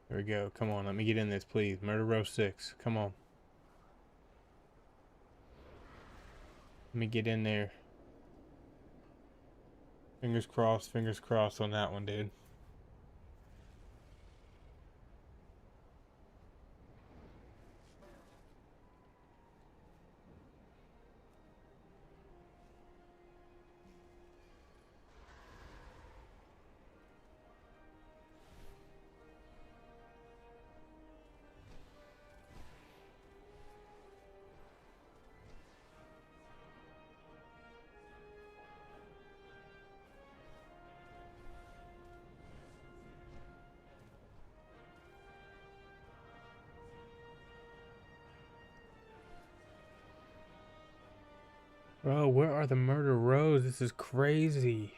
A: There we go. Come on, let me get in this, please. Murder Row 6. Come on. Let me get in there. Fingers crossed on that one, dude. Bro, where are the Murder Rows? This is crazy.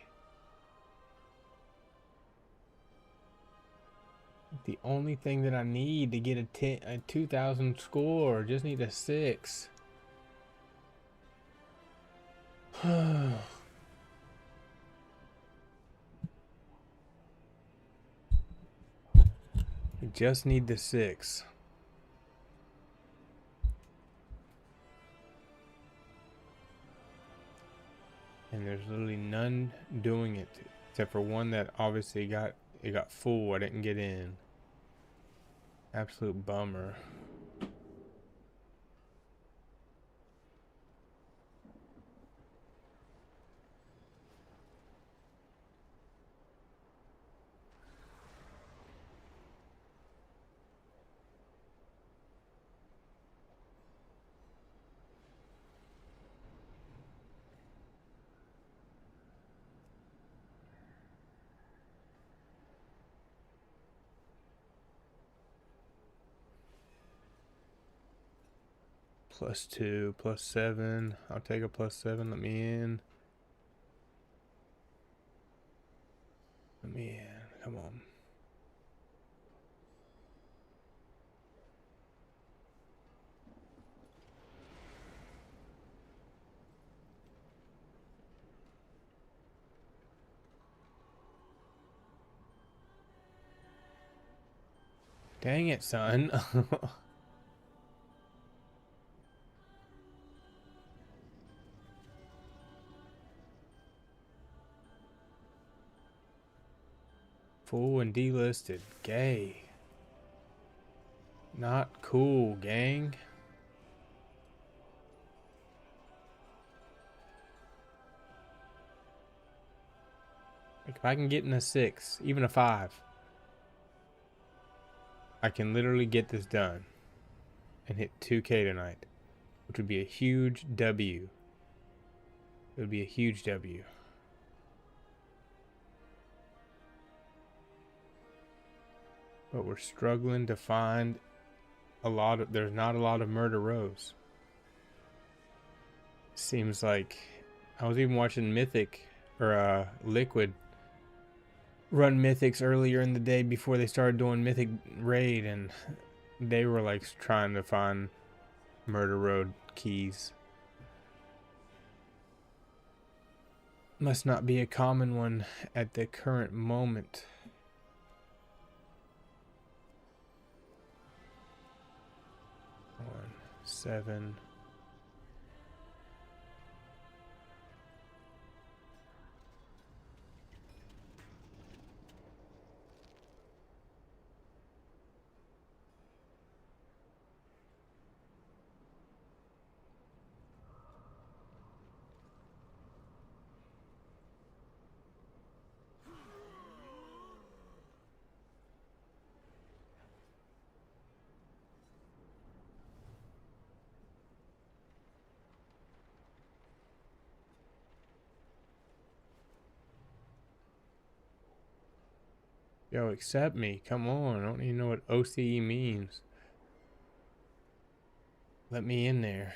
A: the only thing that I need to get a 2,000 score. Just need a 6. I just need the 6. And there's literally none doing it except for one that obviously got full. I didn't get in. Absolute bummer. +2, +7. I'll take a +7. Let me in. Let me in. Come on. Dang it, son. Full and delisted. Gay. Not cool, gang. Like if I can get in a 6, even a 5, I can literally get this done and hit 2K tonight, which would be a huge W. It would be a huge W. But we're struggling to find there's not a lot of murder rows. Seems like I was even watching Mythic or Liquid run Mythics earlier in the day before they started doing Mythic Raid, and they were like trying to find murder road keys. Must not be a common one at the current moment. 1, 7. Yo, accept me. Come on. I don't even know what OCE means. Let me in there.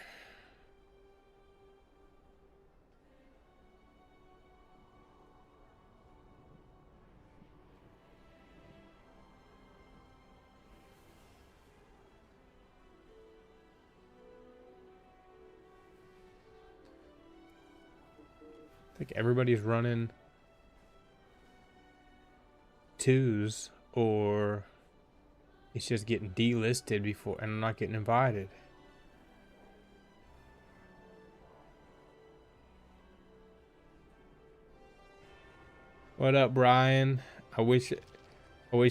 A: I think everybody's running 2s, or it's just getting delisted before, and I'm not getting invited. What up, Brian? I wish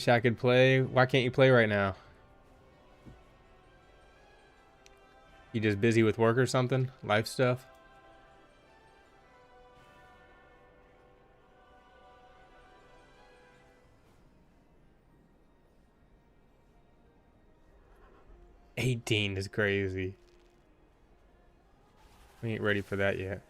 A: I could play. Why can't you play right now? You just busy with work or something? Life stuff? $18 is crazy. We ain't ready for that yet.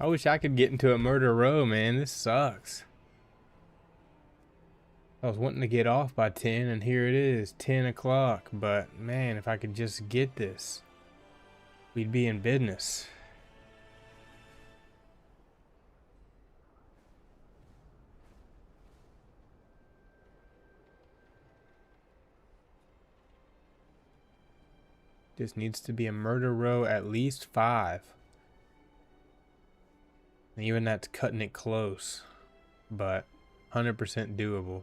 A: I wish I could get into a murder row, man. This sucks. I was wanting to get off by 10, and here it is, 10 o'clock. But, man, if I could just get this, we'd be in business. This needs to be a murder row at least 5. And even that's cutting it close. But 100% doable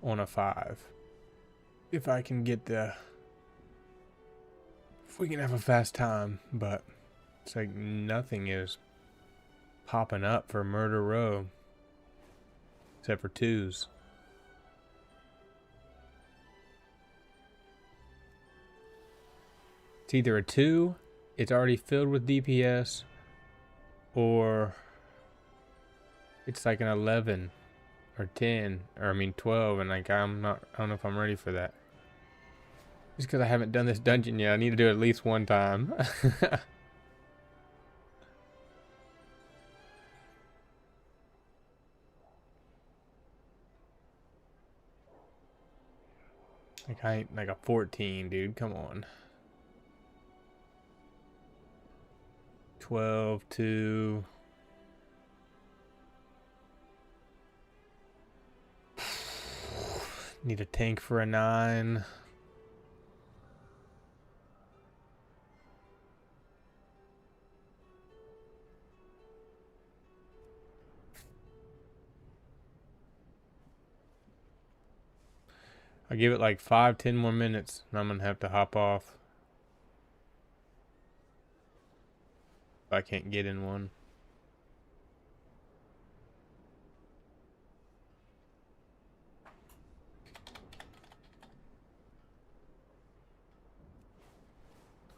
A: on a 5. If I can get the... If we can have a fast time. But it's like nothing is popping up for murder row. Except for 2s. It's either a 2, it's already filled with DPS, or it's like an 11 or 10, or I mean 12, and like I don't know if I'm ready for that. Just because I haven't done this dungeon yet, I need to do it at least one time. Like I ain't like a 14, dude. Come on. 12, 2. Need a tank for a 9. I'll give it like 5-10 more minutes and I'm gonna have to hop off. I can't get in one.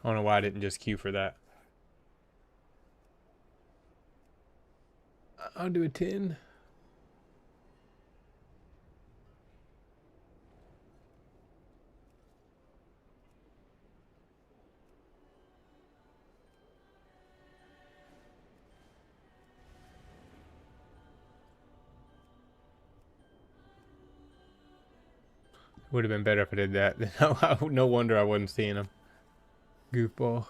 A: I don't know why I didn't just queue for that. I'll do a 10. Would have been better if I did that. No wonder I wasn't seeing him. Goofball.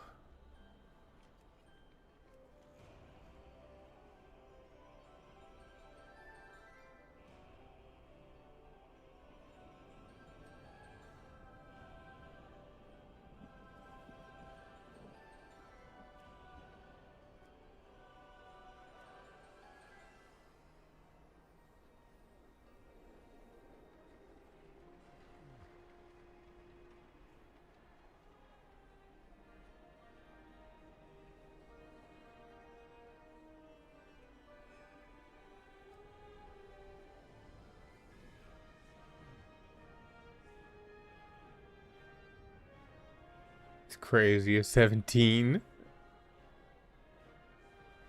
A: It's crazy. A 17.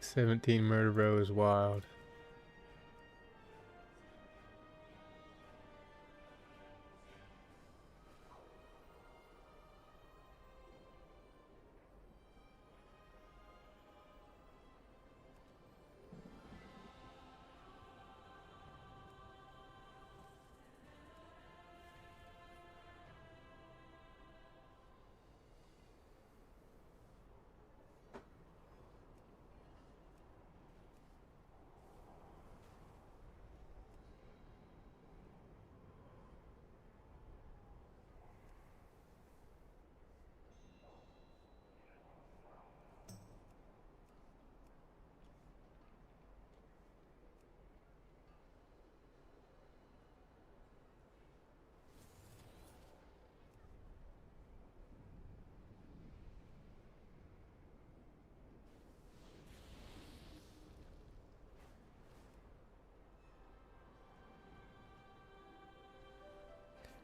A: 17 murder row is wild.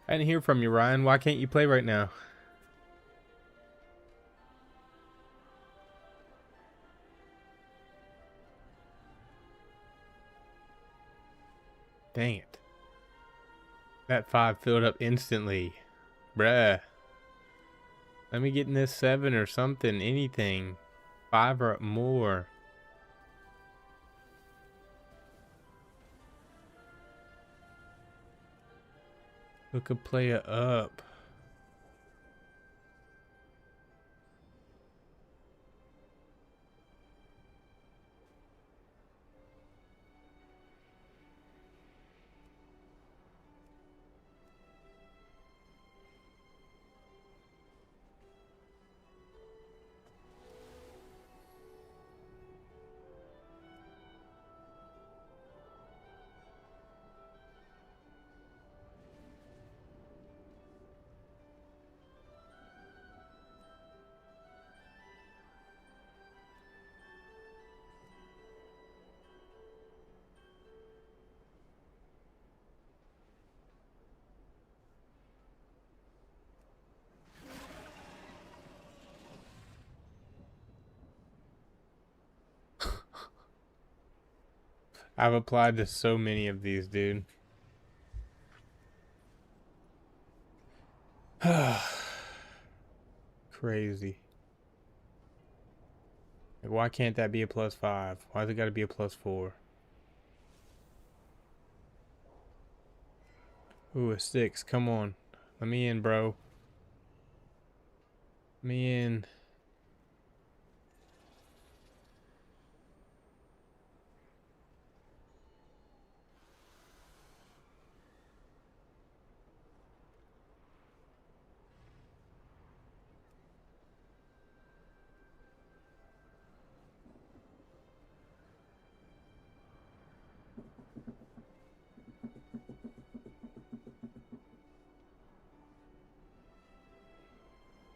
A: I didn't hear from you, Ryan. Why can't you play right now? Dang it. That 5 filled up instantly. Bruh. Let me get in this 7 or something. Anything. 5 or more. Look a player up. I've applied to so many of these, dude. Crazy. Like, why can't that be a +5? Why's it gotta be a +4? Ooh, a 6. Come on. Let me in, bro. Let me in.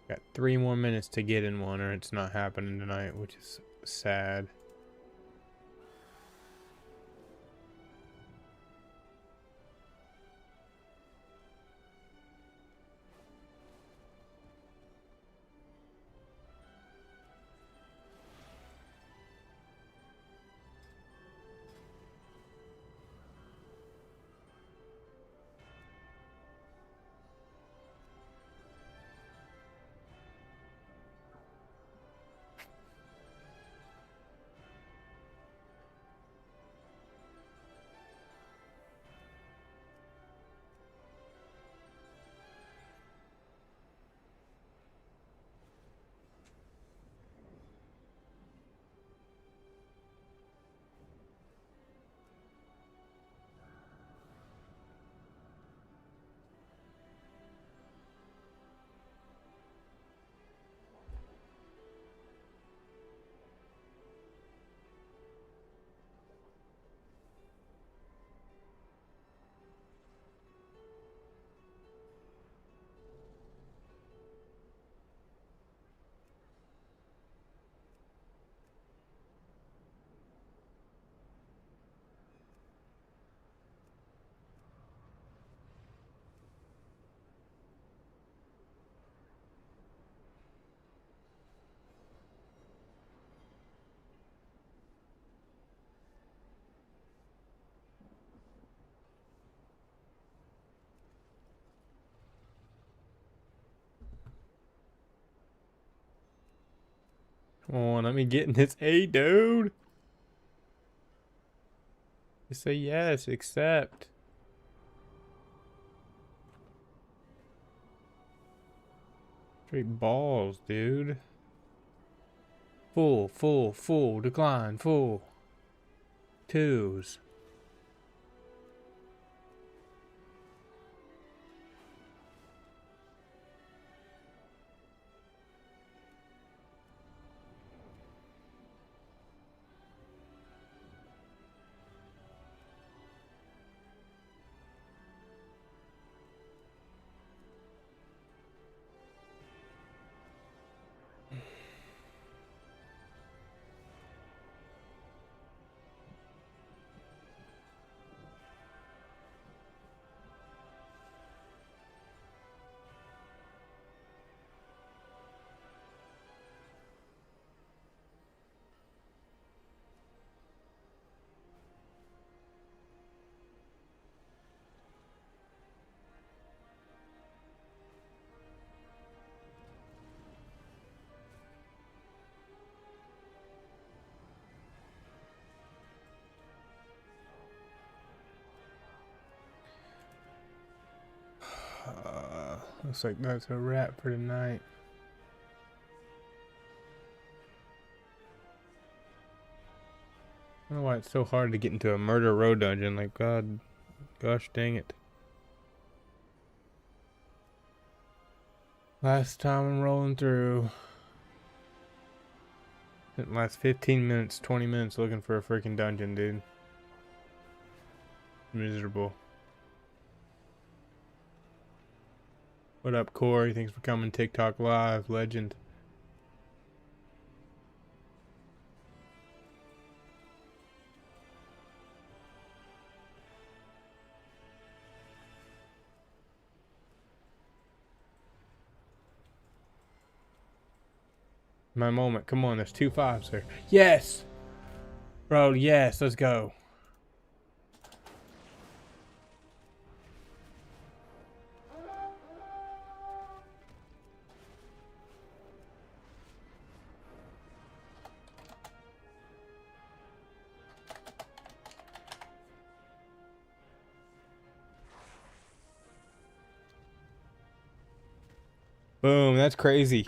A: Got 3 more minutes to get in one, or it's not happening tonight, which is sad. Come on, let me get in this 8, dude. Just say yes, accept. Straight balls, dude. Full, full, full, decline, full. 2s. Looks like that's a wrap for tonight. I don't know why it's so hard to get into a murder row dungeon. Like, gosh dang it. Last time I'm rolling through. It lasts 15 minutes, 20 minutes looking for a freaking dungeon, dude. Miserable. What up, Corey? Thanks for coming. TikTok Live, legend. My moment. Come on, there's 2 5s there. Yes! Bro, yes, let's go. Boom, that's crazy.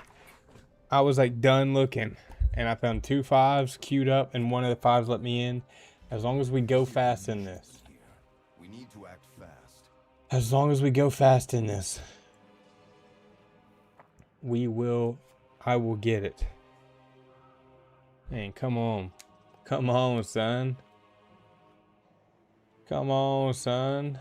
A: I was like done looking, and I found 2 5s queued up, and one of the 5s let me in. As long as we go fast in this.
B: We need to act fast.
A: As long as we go fast in this. I will get it. Man, come on. Come on, son. Come on, son.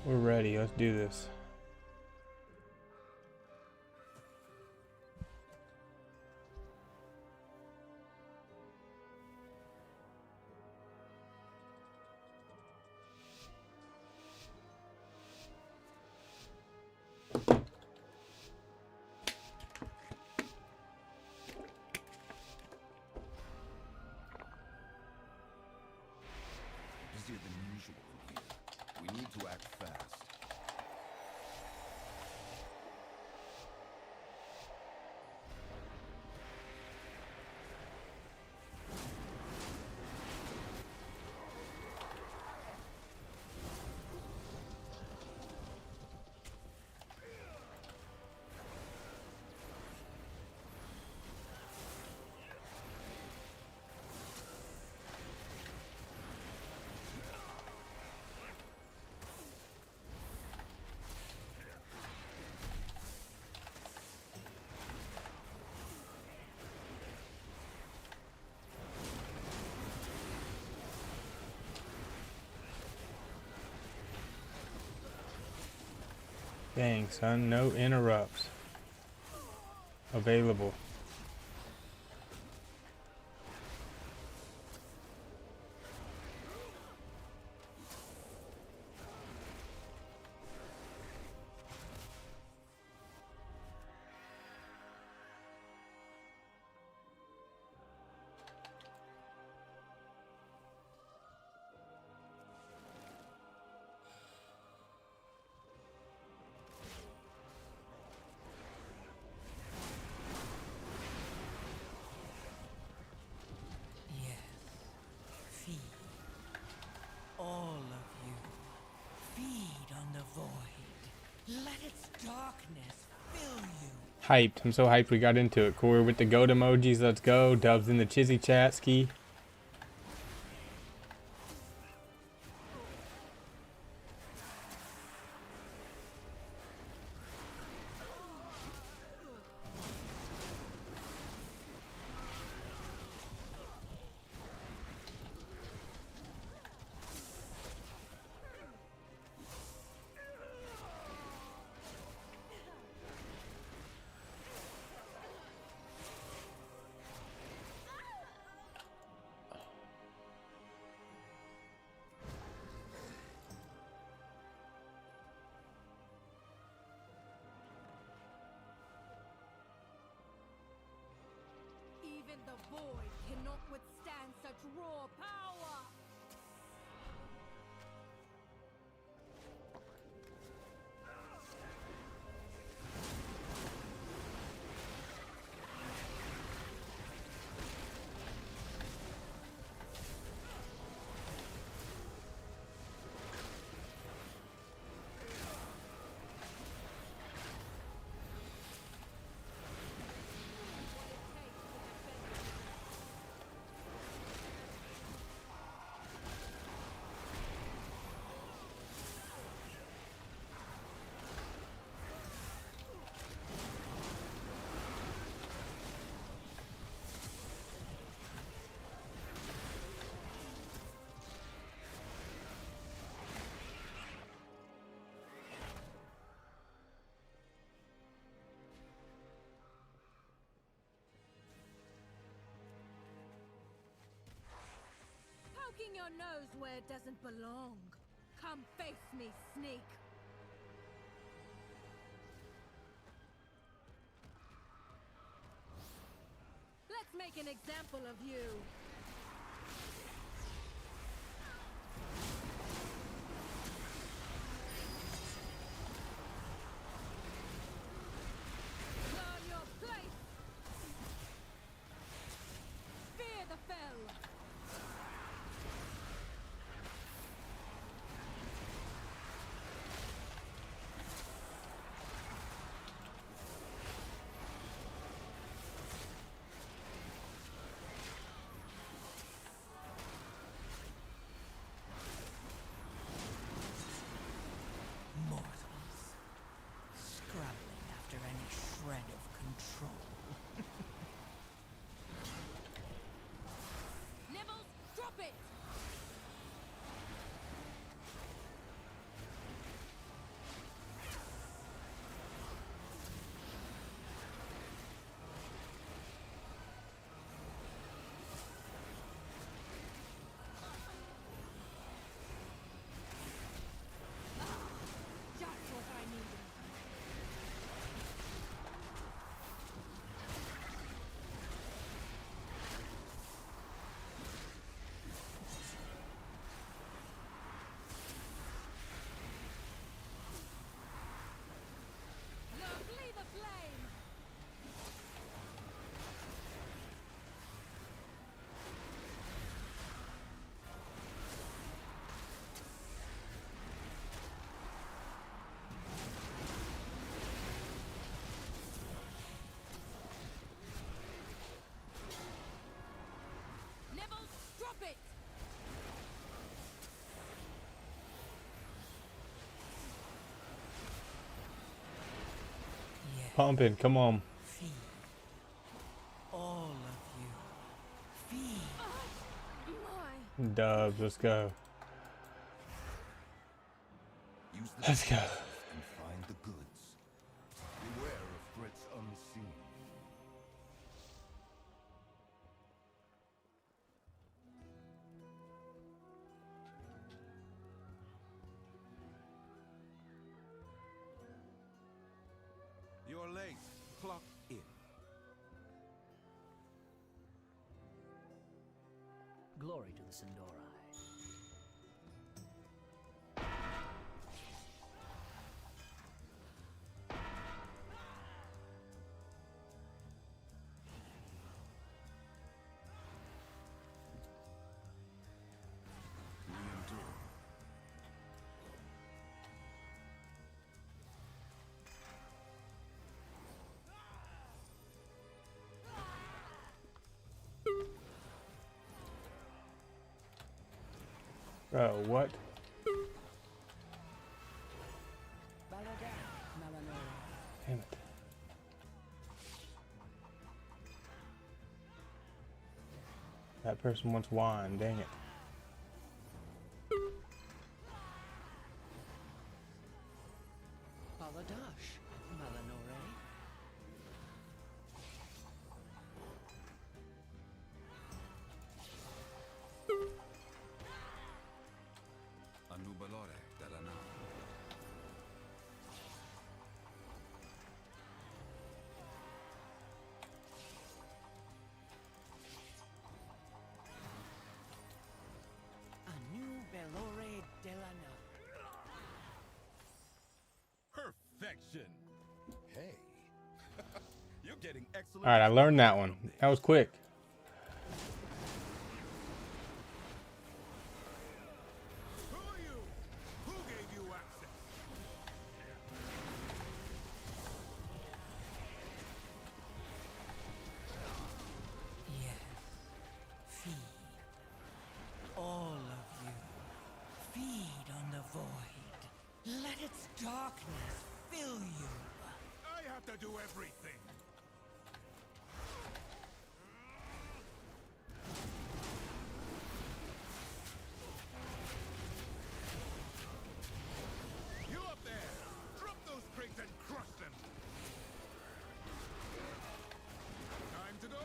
A: We're ready. Let's do this.
B: Busier than usual here. We need to act fast.
A: Dang, son, no interrupts available.
C: Feed. All of you. Feed on the void. Let its darkness fill you.
A: Hyped. I'm so hyped we got into it. Corey with the goat emojis. Let's go. Dubs in the Chizzy chat. Ski.
I: Even the void cannot withstand such raw power! your nose where it doesn't belong. Come face me, sneak. Let's make an example of you. Learn your place. Fear the fell.
C: Mortals, scrabbling after any shred of control.
I: Nibbles, drop it! Just what I needed. Lovely the flame! Nibbles, drop it!
C: Yes,
A: Pumping, come on.
C: feed. All of you. Feed.
I: My.
A: Dubs, let's go.
B: Use the
A: Let's go.
B: and find the goods. Beware of threats unseen. You're late. Clock in.
J: Glory to the Sindori.
B: We endure.
A: Bro, what? Damn it. That person wants wine, dang it.
C: Baladash, Malanore.
B: Anubalore Darana.
C: Anu Belore Delana.
B: Perfection. Hey. You're getting excellent.
A: Alright, I learned that one. That was quick.
B: Who are you? Who gave you access?
C: Yes. Feed. All of you. Feed on the void. Let its darkness fill you.
B: I have to do everything. You up there! Drop those crates and crush them! Time to go!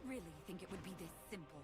I: really think it would be this simple.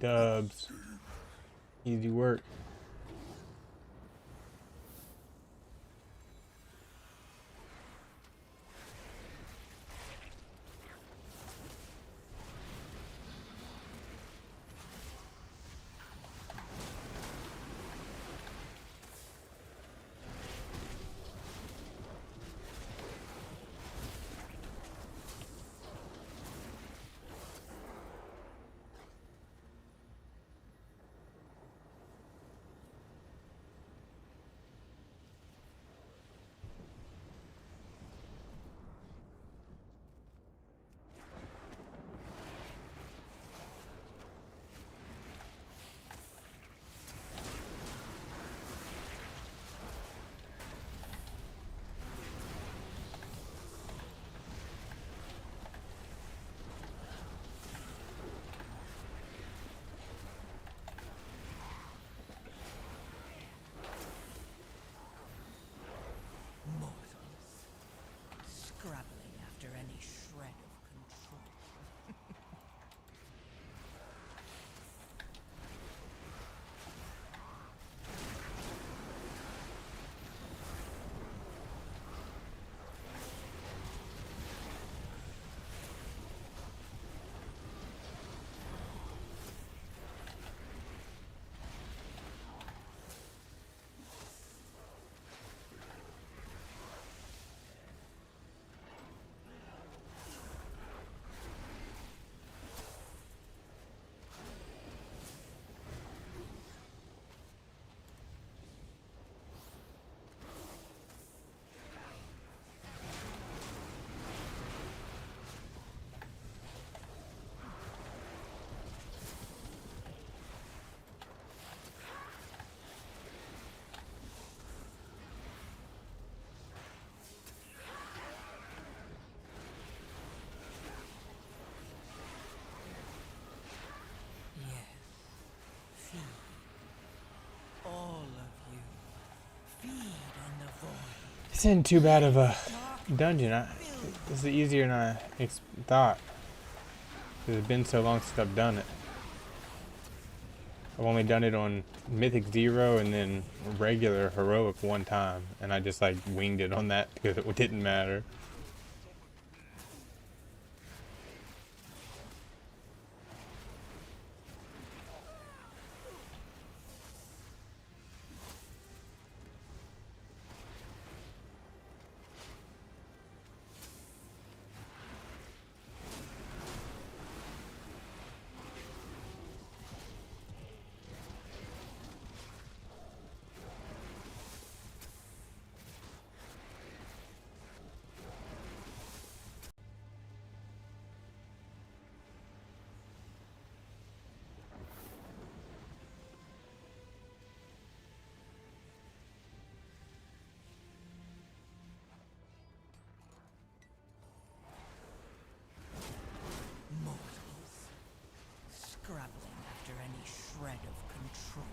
A: Dubs. Easy work. This isn't too bad of a dungeon. This is easier than I thought. It's been so long since I've done it. I've only done it on Mythic 0 and then regular Heroic one time. And I just like winged it on that because it didn't matter.
C: Scrabbling after any shred of control.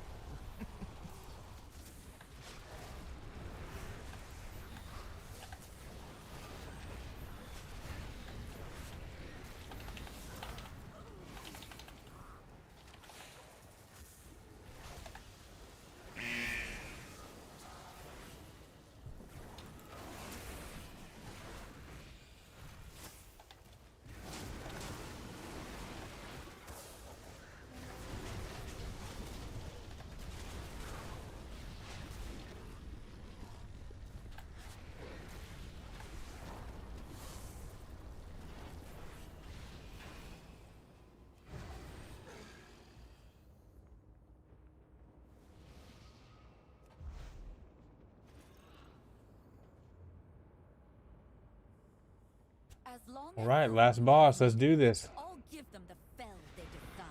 A: All right, last boss. Let's do this.
F: I'll give them the fell they desire.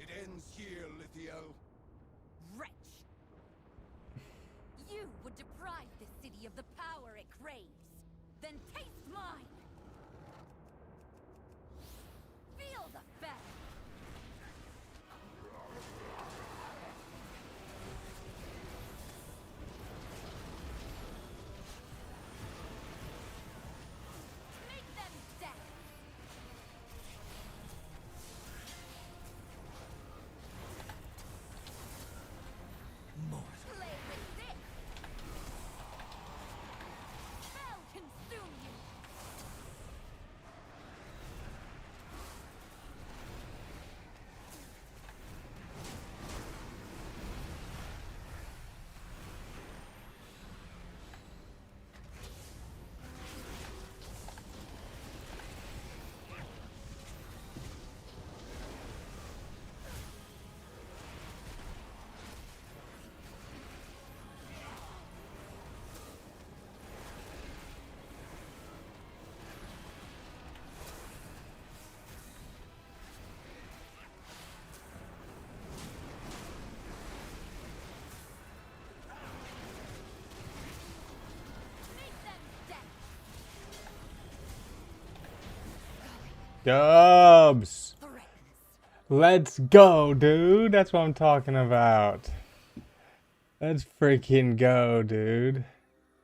B: It ends here, Lithio.
F: Wretch! You would deprive the city of the power it craves. Then taste mine! Feel the fell! Make them dead! Play with this! Spell consume you! Make them dead!
A: Dubs.
F: Threatens.
A: Let's go, dude. That's what I'm talking about. Let's freaking go, dude.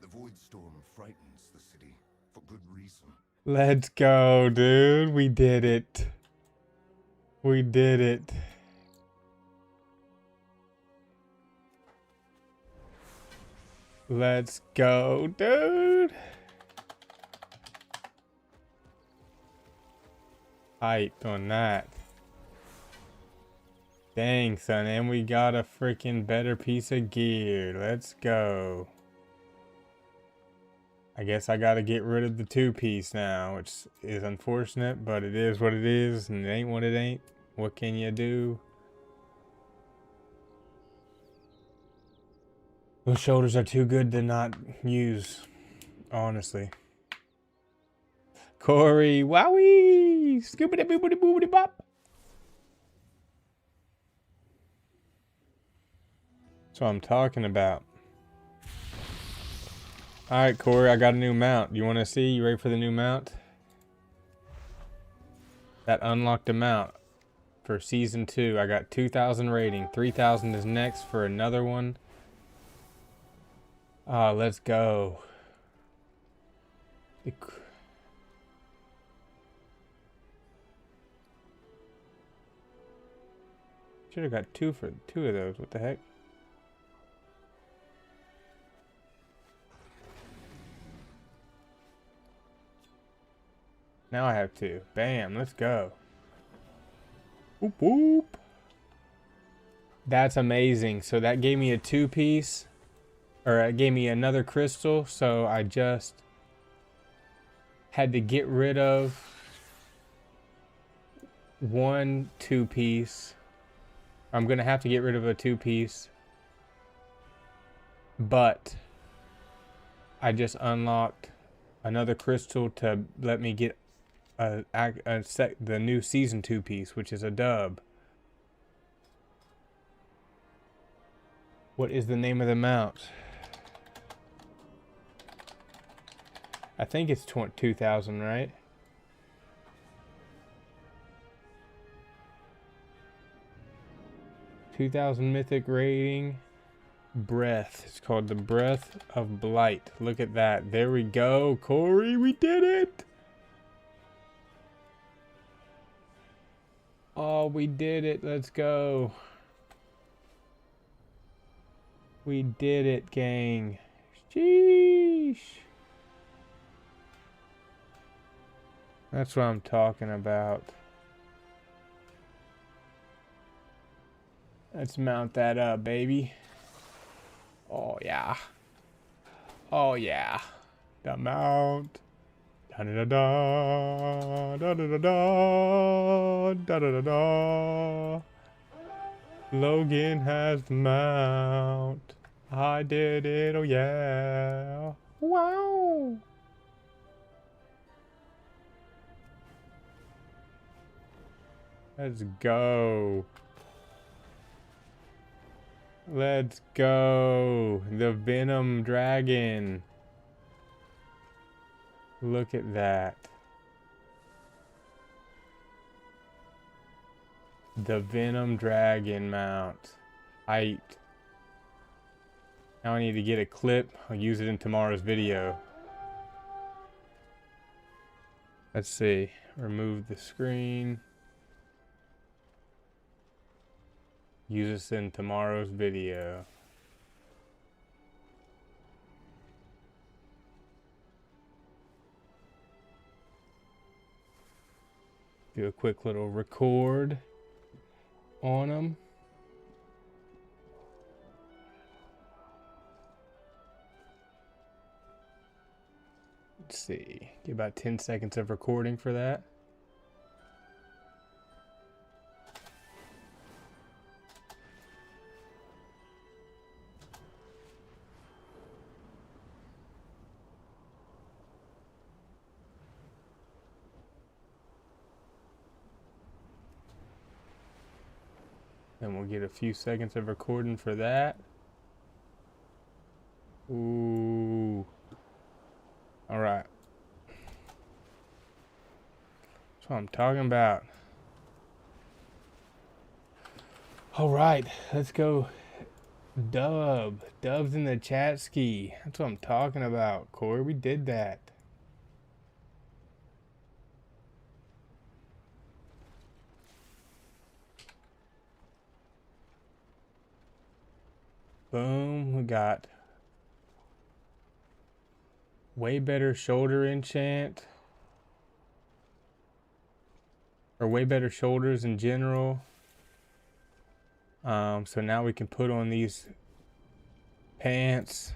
B: The Void Storm frightens the city for good reason.
A: Let's go, dude. We did it. We did it. Let's go, dude. Hyped on that. Dang, son. And we got a freaking better piece of gear. Let's go. I guess I gotta get rid of the 2-piece now, which is unfortunate, but it is what it is, and it ain't what it ain't. What can you do? Those shoulders are too good to not use, honestly. Corey, wowie! Scoopity boopity boopity bop! That's what I'm talking about. Alright, Corey, I got a new mount. You want to see? You ready for the new mount? That unlocked a mount for Season 2. I got 2,000 rating. 3,000 is next for another one. Let's go. Should have got two of those. What the heck? Now I have two. Bam, let's go. Whoop whoop. That's amazing. So that gave me a 2-piece. Or it gave me another crystal. So I just had to get rid of one 2-piece. I'm going to have to get rid of a 2-piece. But I just unlocked another crystal to let me get the new season 2-piece, which is a dub. What is the name of the mount? I think it's 2,000, right? $2,000 mythic rating. Breath. It's called the Breath of Blight. Look at that. There we go, Corey. We did it. Oh, we did it. Let's go. We did it, gang. Sheesh. That's what I'm talking about. Let's mount that up, baby. Oh, yeah. Oh, yeah. The mount. Da-da-da-da. Da-da-da-da. Da-da-da-da. Logan has the mount. I did it, oh yeah. Wow. Let's go. Let's go. The Venom Dragon. Look at that. The Venom Dragon mount. Height. Now I need to get a clip. I'll use it in tomorrow's video. Let's see. Remove the screen. Use this in tomorrow's video. Do a quick little record on them. Let's see. Get about 10 seconds of recording for that. Then we'll get a few seconds of recording for that. Ooh. All right. That's what I'm talking about. All right, let's go. Dubs in the chat ski. That's what I'm talking about, Corey. We did that. Boom, we got way better shoulder enchant. Or way better shoulders in general. So now we can put on these pants.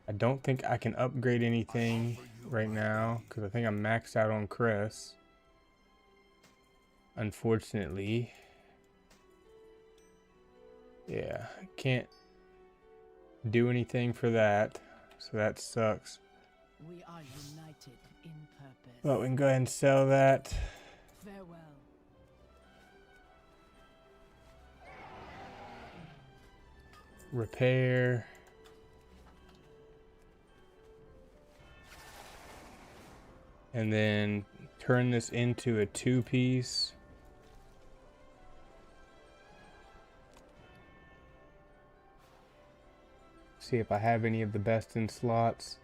A: I don't think I can upgrade anything right now because I think I'm maxed out on crests. Unfortunately. Yeah, I can't do anything for that, so that sucks.
G: We are united in purpose.
A: But we can go ahead and sell that.
G: Farewell.
A: Repair. And then turn this into a 2-piece. See if I have any of the best in slots.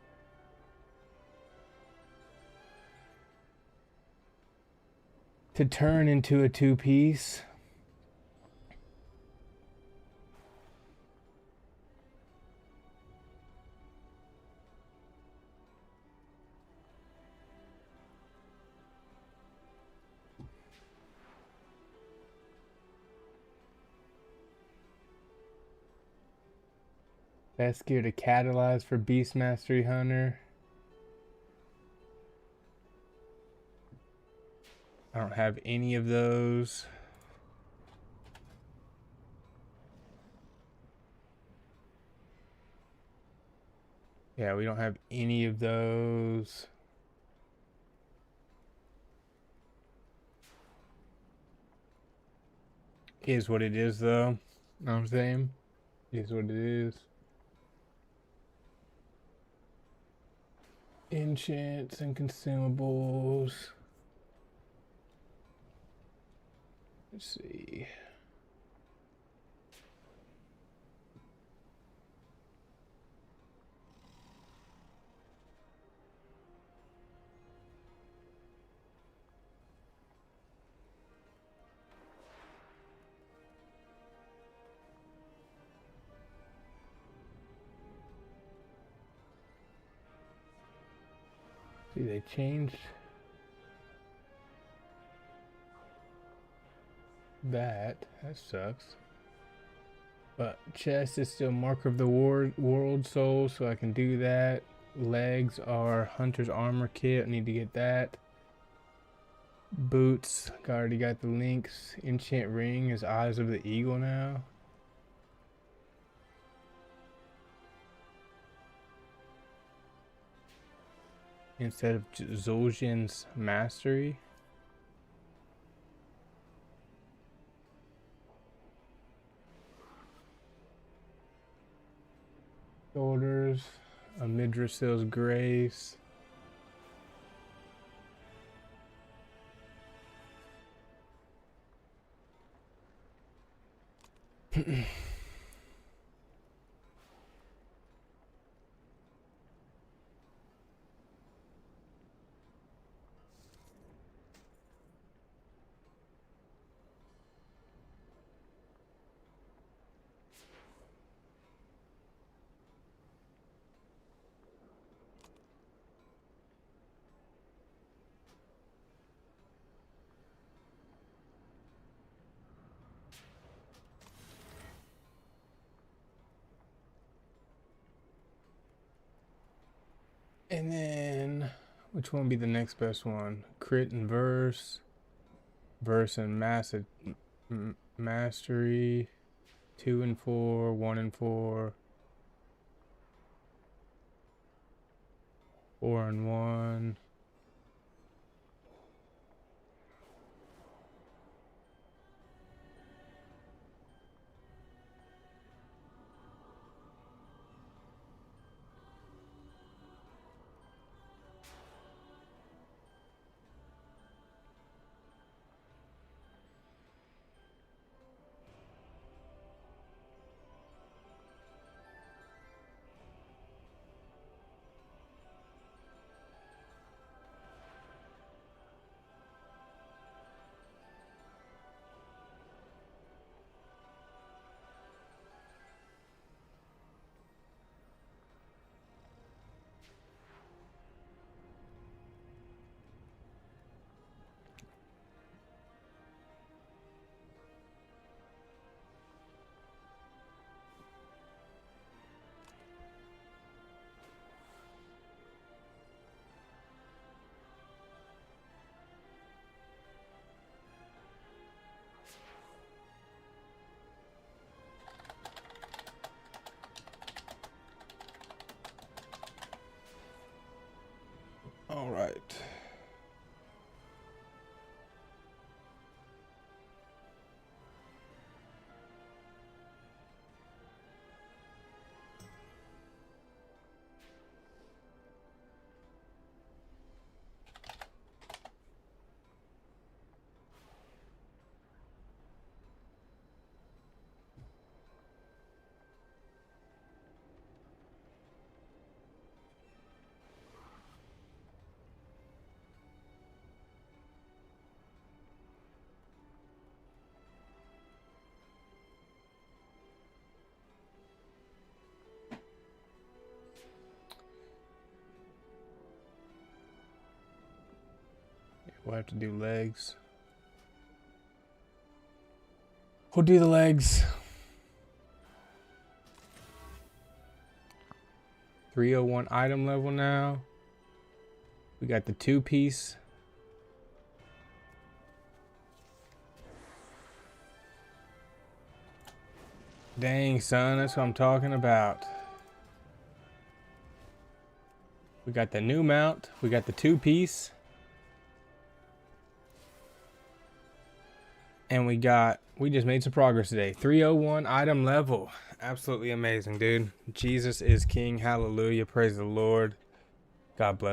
A: To turn into a 2-piece. Best gear to catalyze for Beast Mastery Hunter. I don't have any of those. Yeah, we don't have any of those. Is what it is, though. Know what I'm saying? Is what it is. Enchants and consumables. Let's see. See, they changed that. That sucks. But chest is still marker of the world soul, so I can do that. Legs are hunter's armor kit. I need to get that. Boots, I already got the links. Enchant ring is eyes of the eagle now. Instead of Zul'jin's mastery. Shoulders, a Midrasil's grace. And then, which one would be the next best one? Crit and verse. Verse and mastery. 2 and 4, 1 and 4. 4 and 1. All right. We'll have to do legs. We'll do the legs. 301 item level now. We got the 2-piece. Dang, son, that's what I'm talking about. We got the new mount. We got the 2-piece. And we just made some progress today. 301 item level. Absolutely amazing, dude. Jesus is King. Hallelujah. Praise the Lord. God bless.